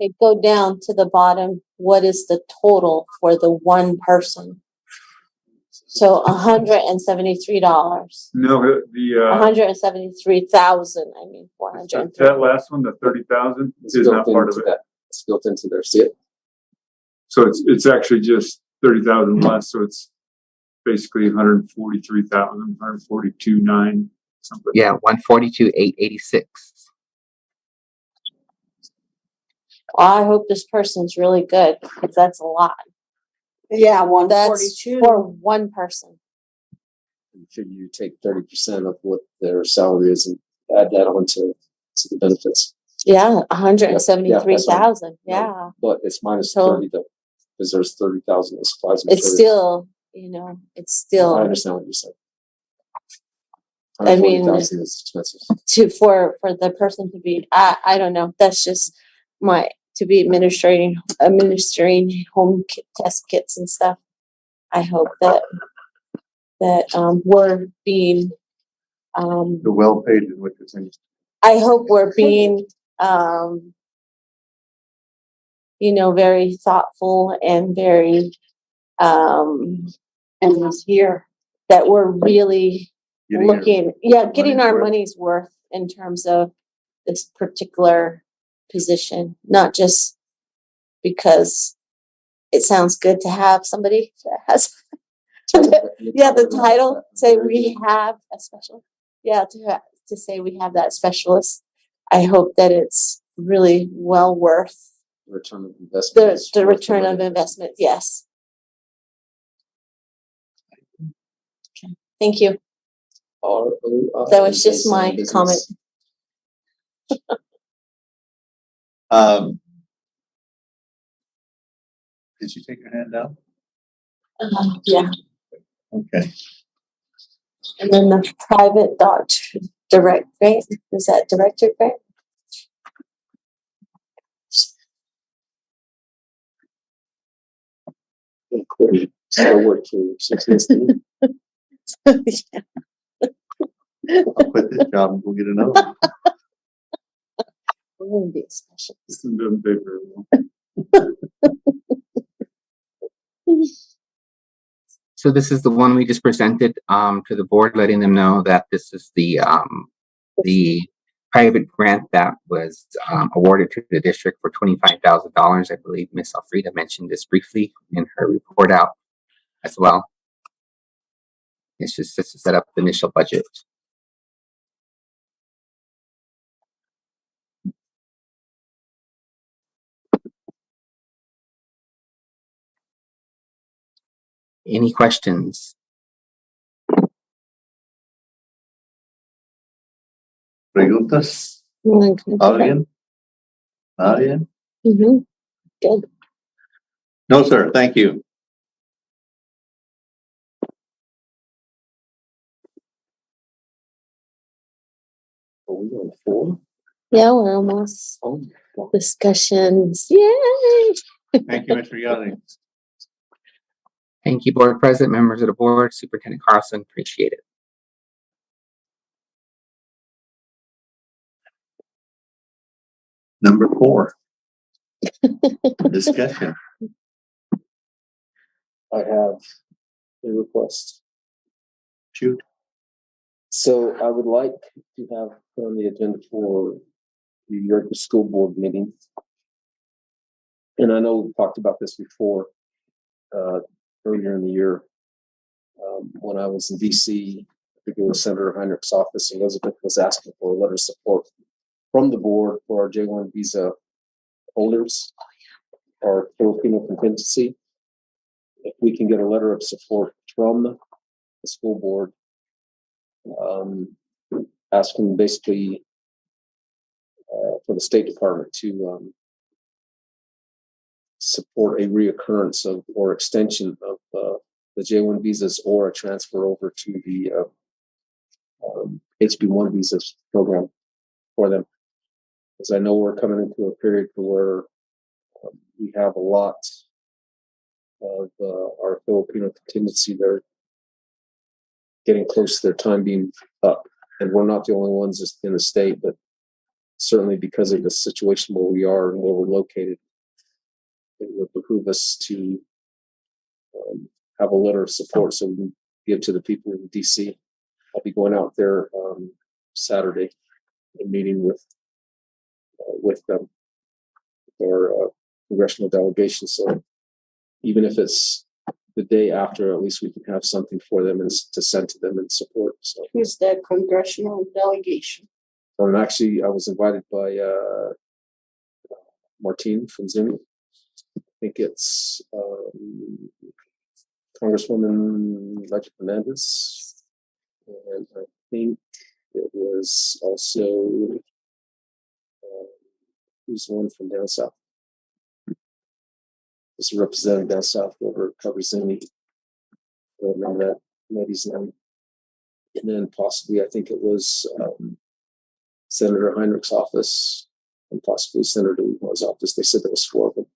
Okay, go down to the bottom. What is the total for the one person? So $173. No, the 173,000. I mean, 400. that last one, the 30,000, is not part of it. It's built into their SIP. So it's actually just 30,000 less. So it's basically 143,000, 142,900 something. Yeah, 142,886. Well, I hope this person's really good because that's a lot. Yeah, That's 142 for one person. You figure you take 30% of what their salary is and add that on to the benefits. Yeah, 173,000. Yeah. But it's minus So- 30 though, because there's 30,000 in supplies. and It's materials. still, it's still. I understand what you're saying. I mean, 140,000 is expensive. for the person to be, I don't know. That's just to be administering home test kits and stuff. I hope that we're being, The well paid is what you're saying. I hope we're being, very thoughtful and very, and this year that we're really getting our money's worth in terms of this particular position, not just because it sounds good to have somebody that has the title say we have a special, to say we have that specialist. I hope that it's really well worth Return of investment. the return of investment. Yes. Okay. Thank you. That was just my comment. Did you take your hand out? Yeah, Okay. and then the private direct grant, is that director grant? Still working. Yeah. I'll quit this job and go get another one. We're gonna be a specialist. This doesn't pay very well. So this is the one we just presented to the board, letting them know that this is the private grant that was awarded to the district for $25,000. I believe Miss Alfreda mentioned this briefly in her report out as well. It's just to set up the initial budget. Any questions? Preguntas? Okay. ¿Alguien? ¿Nadie? Mm-hmm. Good. No, sir. Thank you. Are we on 4? Yeah, we're almost discussions. Yay! Thank you, Mr. Yazzie. Thank you, board president, members of the board, Superintendent Carlson. Appreciate it. Number 4. Discussion. I have a request. Shoot. So I would like to have on the agenda for the York School Board meeting. And I know we talked about this before, earlier in the year, when I was in DC. I think it was Senator Heinrich's office. Elizabeth was asking for a letter of support from the board for our J1 visa holders, our Filipino contingency. If we can get a letter of support from the school board, asking basically for the State Department to support a reoccurrence of or extension of the J1 visas or a transfer over to the HB1 visas program for them. Because I know we're coming into a period where we have a lot of our Filipino contingency. They're getting close to their time being up. And we're not the only ones in the state, but certainly because of the situation where we are and where we're located, it would behoove us to have a letter of support so we can give to the people in DC. I'll be going out there Saturday and meeting with them, our congressional delegation. So even if it's the day after, at least we can have something for them and to send to them in support. So Who's the congressional delegation? I was invited by Martine from Zuni. I think it's Congresswoman Legia Fernandez, and I think it was also who's the one from down south? This is representing down south over covers Zuni. I don't remember that lady's name. And then possibly, I think it was Senator Heinrich's office and possibly Senator Uma's office. They said there was 4 of them.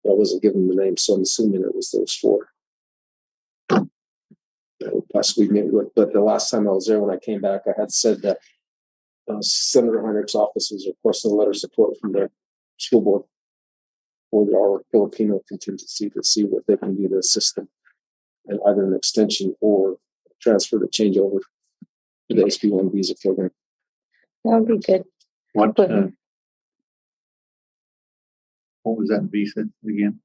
But I wasn't given the name, so I'm assuming it was those 4. Possibly maybe, but the last time I was there, when I came back, I had said that Senator Heinrich's office was requesting a letter of support from the school board for our Filipino contingency to see what they can do to assist them, and either an extension or transfer to change over to the HB1 visa program. That would be good. What was that visa again?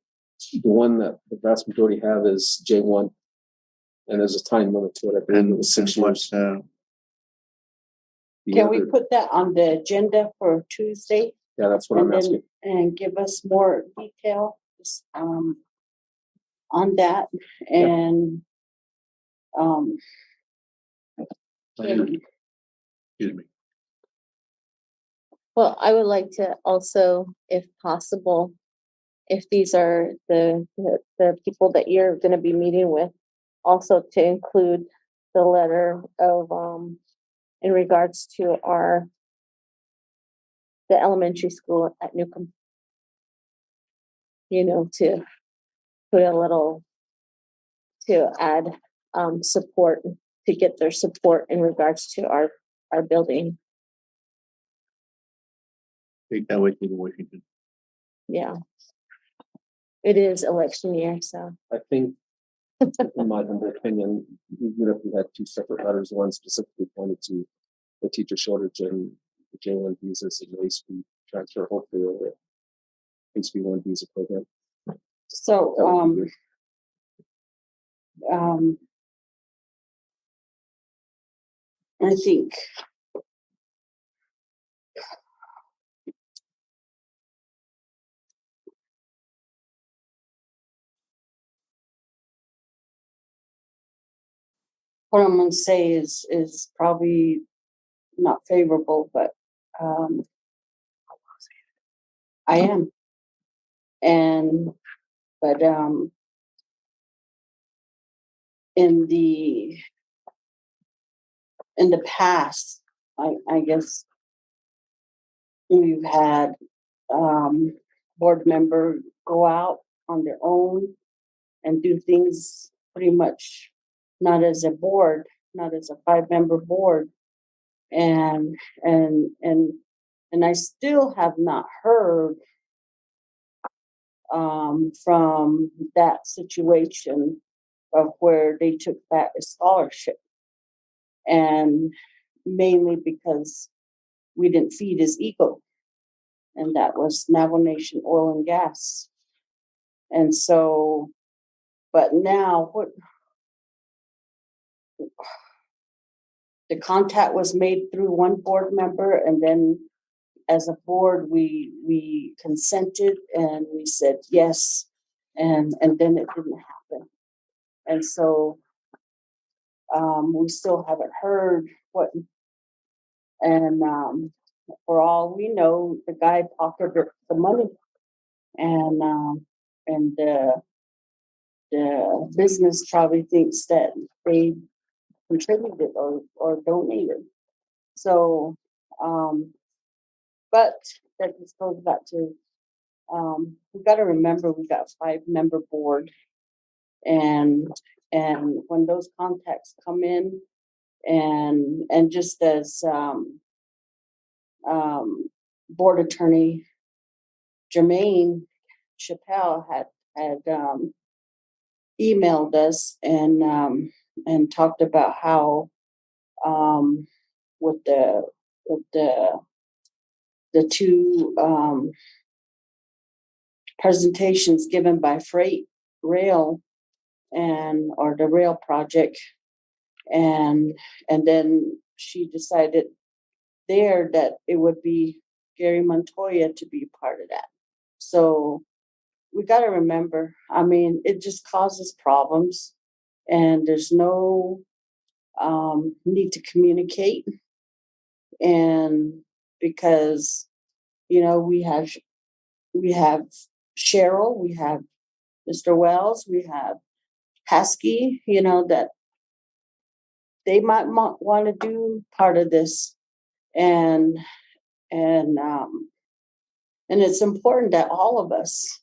The one that the vast majority have is J1, and there's a time limit to it. I believe it was 6 years. Can we put that on the agenda for Tuesday? Yeah, that's what I'm asking. And give us more detail on that and Excuse me. Well, I would like to also, if possible, if these are the people that you're going to be meeting with, also to include the letter of in regards to the elementary school at Newcomb. To put a little, to add support, to get their support in regards to our building. Take that with you to Washington. Yeah. It is election year, so. I think, in my humble opinion, even if we had two separate letters, one specifically pointed to the teacher shortage and the J1 visas and the ACE transfer, hopefully over HB1 visa program. So, I think what I'm going to say is probably not favorable, but I am. But in the past, I guess we've had board member go out on their own and do things pretty much not as a board, not as a 5-member board. And I still have not heard from that situation of where they took back a scholarship. And mainly because we didn't feed his ego. And that was Navajo Nation Oil and Gas. And so, but now the contact was made through one board member, and then as a board, we consented and we said yes, and then it didn't happen. And so we still haven't heard what, and for all we know, the guy pocketed the money, and the business probably thinks that they contributed or donated. So, but that just goes back to, we got to remember we got a 5-member board, and when those contacts come in, and just as board attorney Jermaine Chappelle had emailed us and talked about how with the two presentations given by Freight Rail or the rail project, and then she decided there that it would be Gary Montoya to be part of that. So we got to remember, I mean, it just causes problems, and there's no need to communicate. And because, we have Cheryl, we have Mr. Wells, we have Haskey, that they might want to do part of this. And it's important that all of us,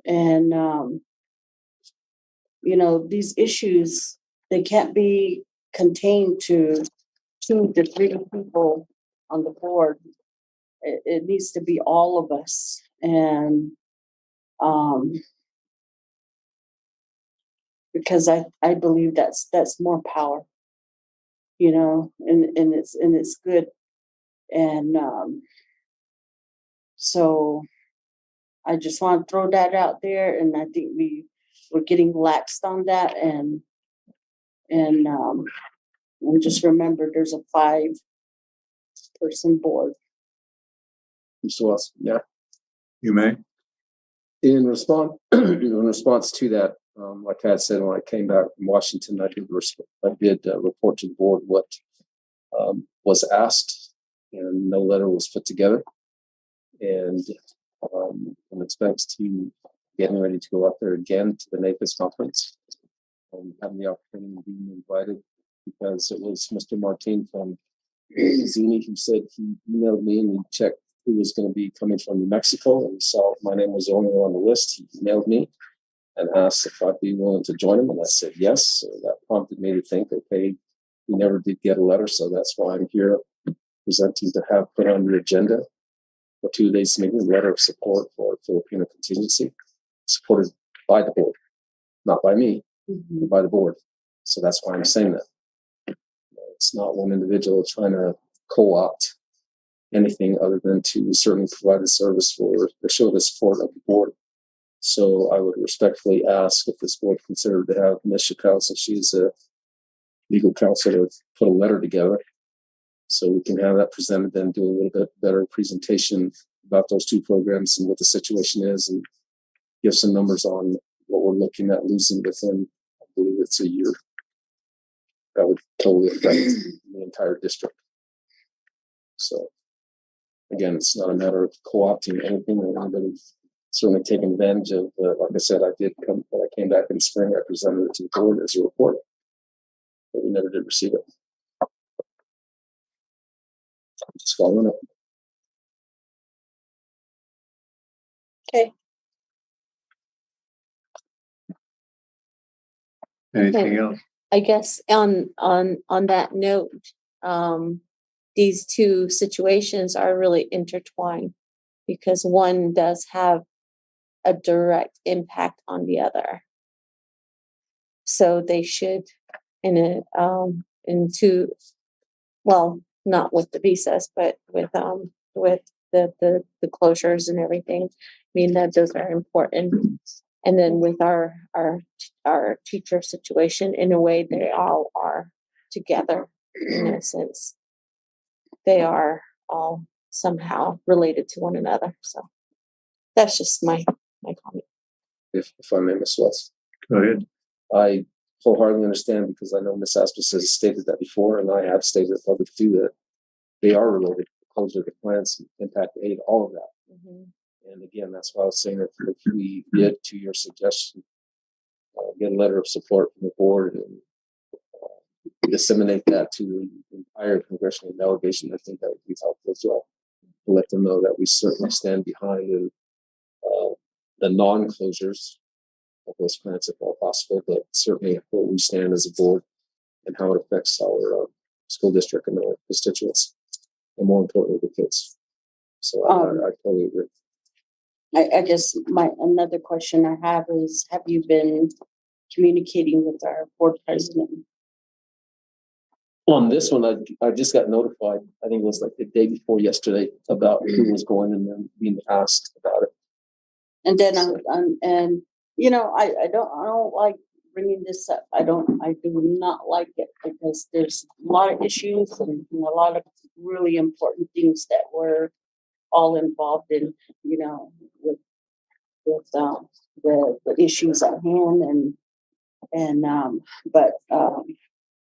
and these issues, they can't be contained to 2 to 3 people on the board. It needs to be all of us, and because I believe that's more power, and it's good, and so I just want to throw that out there, and I think we're getting laxed on that, and just remember there's a 5-person board. Mr. Wells, yeah. You may. In response to that, like I had said, when I came back from Washington, I did report to the board what was asked and no letter was put together. And in respects to getting ready to go up there again to the NAPIS conference, having the opportunity of being invited, because it was Mr. Martin from Zuni who said he emailed me and he checked who was going to be coming from New Mexico, and he saw my name was the only one on the list. He emailed me and asked if I'd be willing to join him, and I said yes. So that prompted me to think, okay, we never did get a letter, so that's why I'm here presenting to have put on the agenda for 2 days meeting, a letter of support for Filipino contingency, supported by the board, not by me, but by the board. So that's why I'm saying that. It's not one individual trying to co-opt anything other than to certainly provide a service for to show the support of the board. So I would respectfully ask if this board considered to have Ms. Chappelle, since she is a legal counsel, to put a letter together so we can have that presented, then do a little bit better presentation about those two programs and what the situation is, and give some numbers on what we're looking at losing within, I believe it's a year. That would totally affect the entire district. So again, it's not a matter of co-opting anything or anybody certainly taking advantage of, like I said, when I came back in spring, I presented it to the board as a report, but we never did receive it. I'm just following up. Okay. Anything else? I guess on that note, these two situations are really intertwined because one does have a direct impact on the other. So they should, well, not with the visas, but with the closures and everything. I mean, that those are important. And then with our teacher situation, in a way, they all are together in a sense. They are all somehow related to one another. So that's just my comment. If I may, Ms. West. Go ahead. I wholeheartedly understand, because I know Ms. Aspis has stated that before, and I have stated it publicly too, that they are related. Closure of the plants, impact aid, all of that. And again, that's why I was saying that if we did, to your suggestion, get a letter of support from the board and disseminate that to the entire congressional delegation, I think that would be helpful as well. To let them know that we certainly stand behind the non-closures of those plants if all possible, but certainly where we stand as a board and how it affects our school district and our constituents, and more importantly, the kids. So I totally agree. I guess another question I have is, have you been communicating with our board president? On this one, I just got notified, I think it was like the day before yesterday, about who was going and then being asked about it. And then and you know, I don't like bringing this up. I do not like it because there's a lot of issues and a lot of really important things that we're all involved in, you know, with the issues at hand but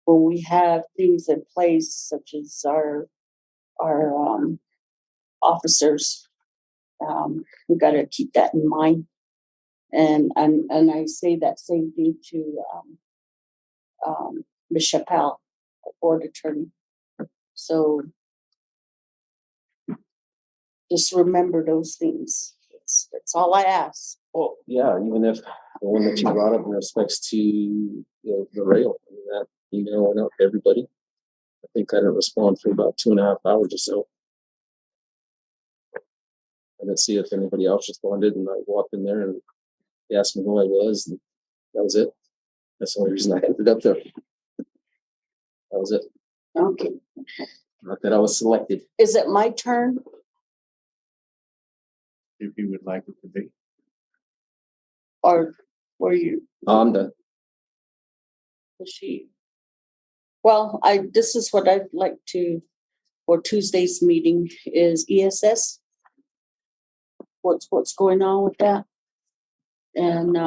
when we have things in place such as our officers, we got to keep that in mind. And I say that same thing to Ms. Chappelle, the board attorney. So just remember those things. That's all I ask. Well, yeah, even if the one that you brought up in respects to the rail, I mean, that email went out to everybody. I think I didn't respond for about 2.5 hours or so. I didn't see if anybody else responded, and I walked in there and they asked me who I was, and that was it. That's the only reason I ended up there. That was it. Okay. Not that I was selected. Is it my turn? If you would like it to be. Or were you? I'm done. Was she? Well, this is what I'd like to, for Tuesday's meeting is ESS. What's going on with that? And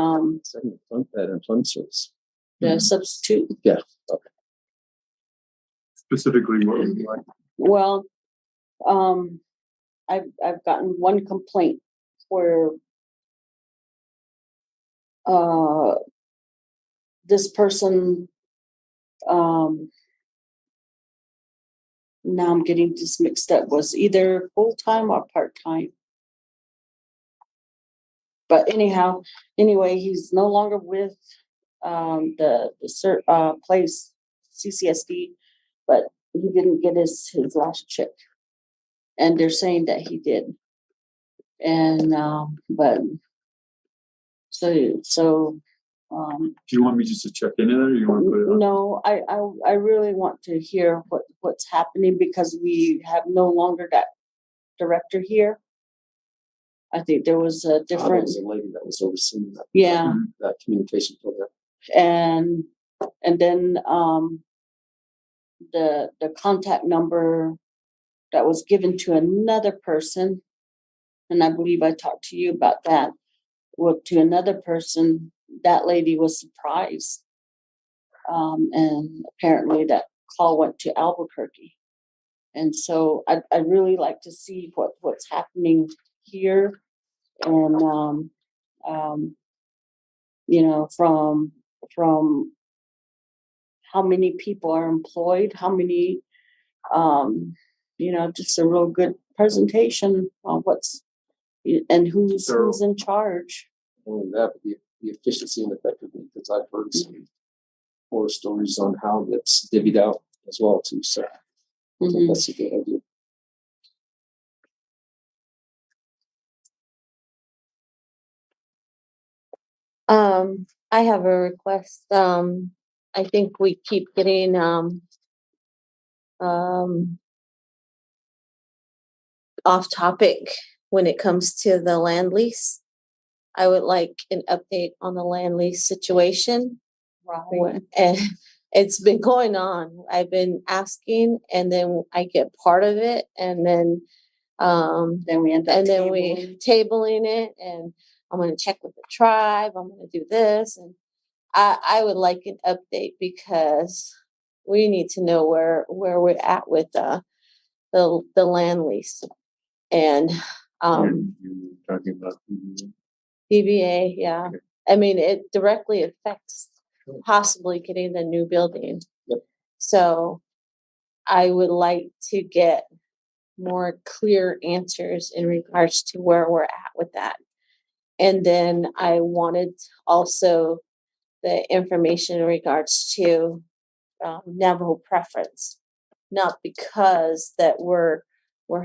employment service. The substitute. Yeah. Okay. Specifically, what would you like? Well, I've gotten one complaint where this person, now I'm getting this mixed up, was either full-time or part-time. But anyway, he's no longer with the place CCSD, but he didn't get his last check, and they're saying that he did. And but so do you want me just to check into that, or you want to put it on? no, I really want to hear what's happening, because we have no longer that director here. I think there was a different. There was a lady that was overseeing that. Yeah. That communication program. And then the contact number that was given to another person, and I believe I talked to you about that, to another person, that lady was surprised. And apparently that call went to Albuquerque. And so I'd really like to see what's happening here. And you know, from how many people are employed, how many, you know, just a real good presentation on what's and who's in charge. And that the efficiency and effectiveness, because I've heard some horror stories on how it's divvied out as well too. So I think that's a good idea. I have a request. I think we keep getting off topic when it comes to the land lease. I would like an update on the land lease situation. Right. And it's been going on. I've been asking, and then I get part of it, and then we end up tabling it, and I'm going to check with the tribe. I'm going to do this, and I would like an update, because we need to know where we're at with the land lease. And You're talking about DBA, yeah. I mean, it directly affects possibly getting the new building. Yep. So I would like to get more clear answers in regards to where we're at with that. And then I wanted also the information in regards to Navajo preference, not because that we're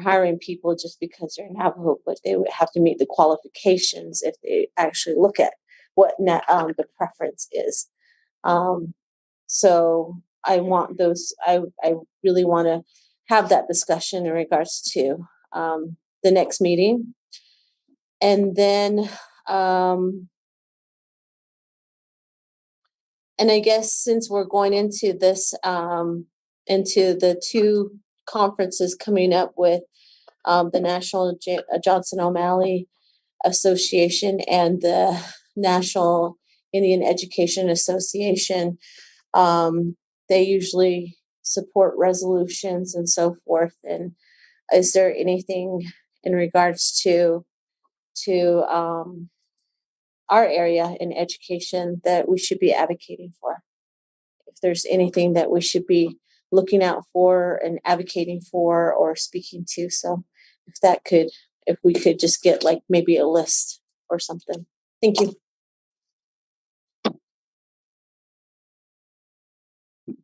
hiring people just because they're Navajo, but they would have to meet the qualifications if they actually look at what the preference is. So I want those. I really want to have that discussion in regards to the next meeting, and then. And I guess since we're going into this, into the two conferences coming up with the National Johnson O'Malley Association and the National Indian Education Association, they usually support resolutions and so forth. And is there anything in regards to our area in education that we should be advocating for? If there's anything that we should be looking out for and advocating for or speaking to. So if we could just get like maybe a list or something. Thank you.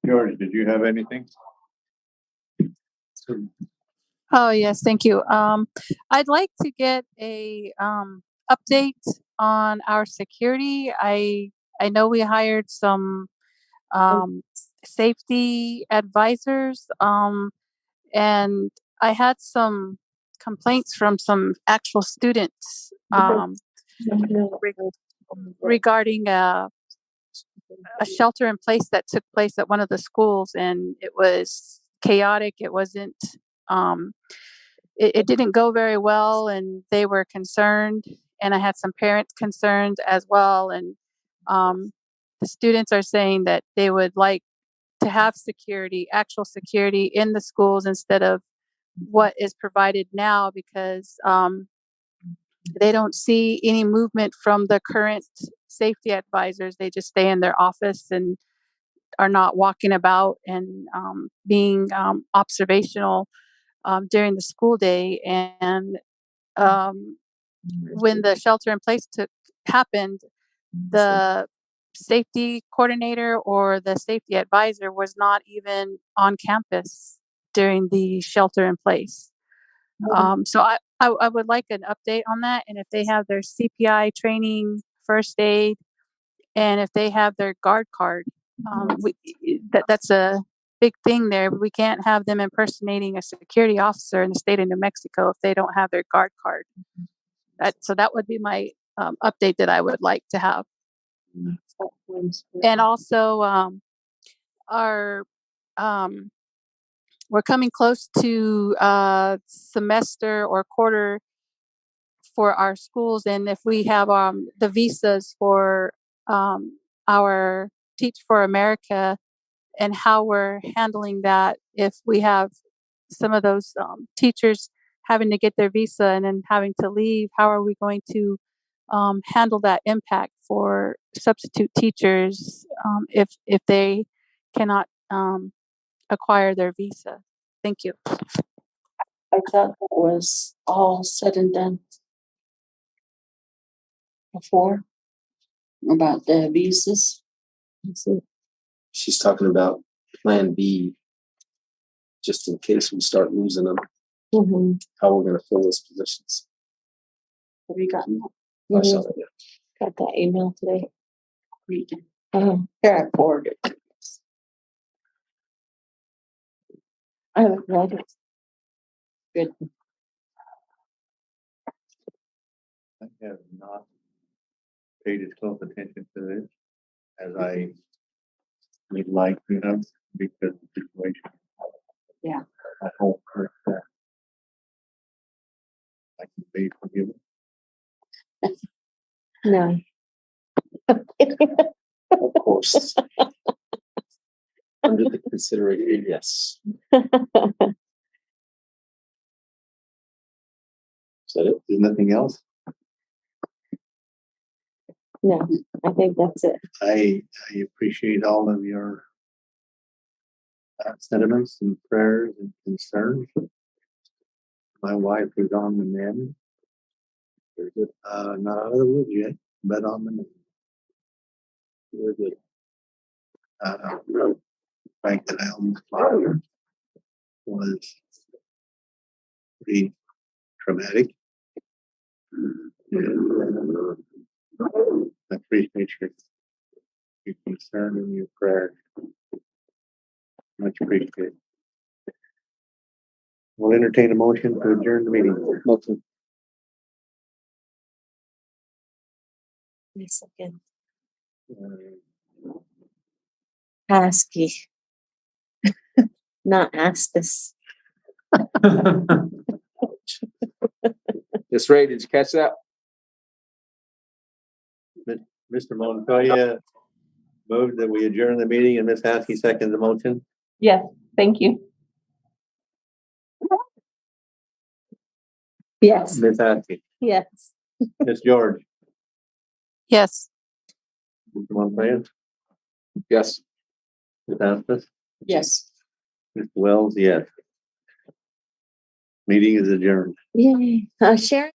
George, did you have anything? Oh, yes, thank you. I'd like to get a update on our security. I know we hired some safety advisors, and I had some complaints from some actual students regarding a shelter in place that took place at one of the schools, and it was chaotic. It wasn't it didn't go very well, and they were concerned, and I had some parents concerned as well. And the students are saying that they would like to have security, actual security in the schools, instead of what is provided now because they don't see any movement from the current safety advisors. They just stay in their office and are not walking about and being observational during the school day. And when the shelter in place happened, the safety coordinator or the safety advisor was not even on campus during the shelter in place. So I would like an update on that, and if they have their CPI training, first aid, and if they have their guard card. That's a big thing there. We can't have them impersonating a security officer in the state of New Mexico if they don't have their guard card. So that would be my update that I would like to have. And also, we're coming close to semester or quarter for our schools, and if we have the visas for our Teach for America and how we're handling that, if we have some of those teachers having to get their visa and then having to leave, how are we going to handle that impact for substitute teachers if they cannot acquire their visa? Thank you. I thought that was all said and done before about the abuses. She's talking about Plan B, just in case we start losing them. Mm-hmm. How we're going to fill those positions. Have you gotten that? I saw that. Yeah. Got that email today. Here, I forwarded it. I haven't read it. Good. I have not paid as close attention to this as I would like to have because of the situation. Yeah. I hope that I can be forgiven. No. Of course. Under the consideration, yes. Is that it? There's nothing else? No, I think that's it. I appreciate all of your sentiments and prayers and concerns. My wife is on the mend. Not out of the woods yet, but on the mend. Very good. The fact that I almost lost her was pretty traumatic. And, I appreciate your concern and your prayer. Much appreciated. We'll entertain a motion to adjourn the meeting. Motion. Yes, again. Asky. Not Aspis. Miss Ray, did you catch that? Mr. Montoya moved that we adjourn the meeting, and Ms. Haskey seconded the motion. Yes, thank you. Yes. Ms. Haskey. Yes. Ms. George. Yes. Mr. Montoya. Yes. Ms. Haskey. Yes. Mr. Wells, yes. Meeting is adjourned. Yay. Sharon?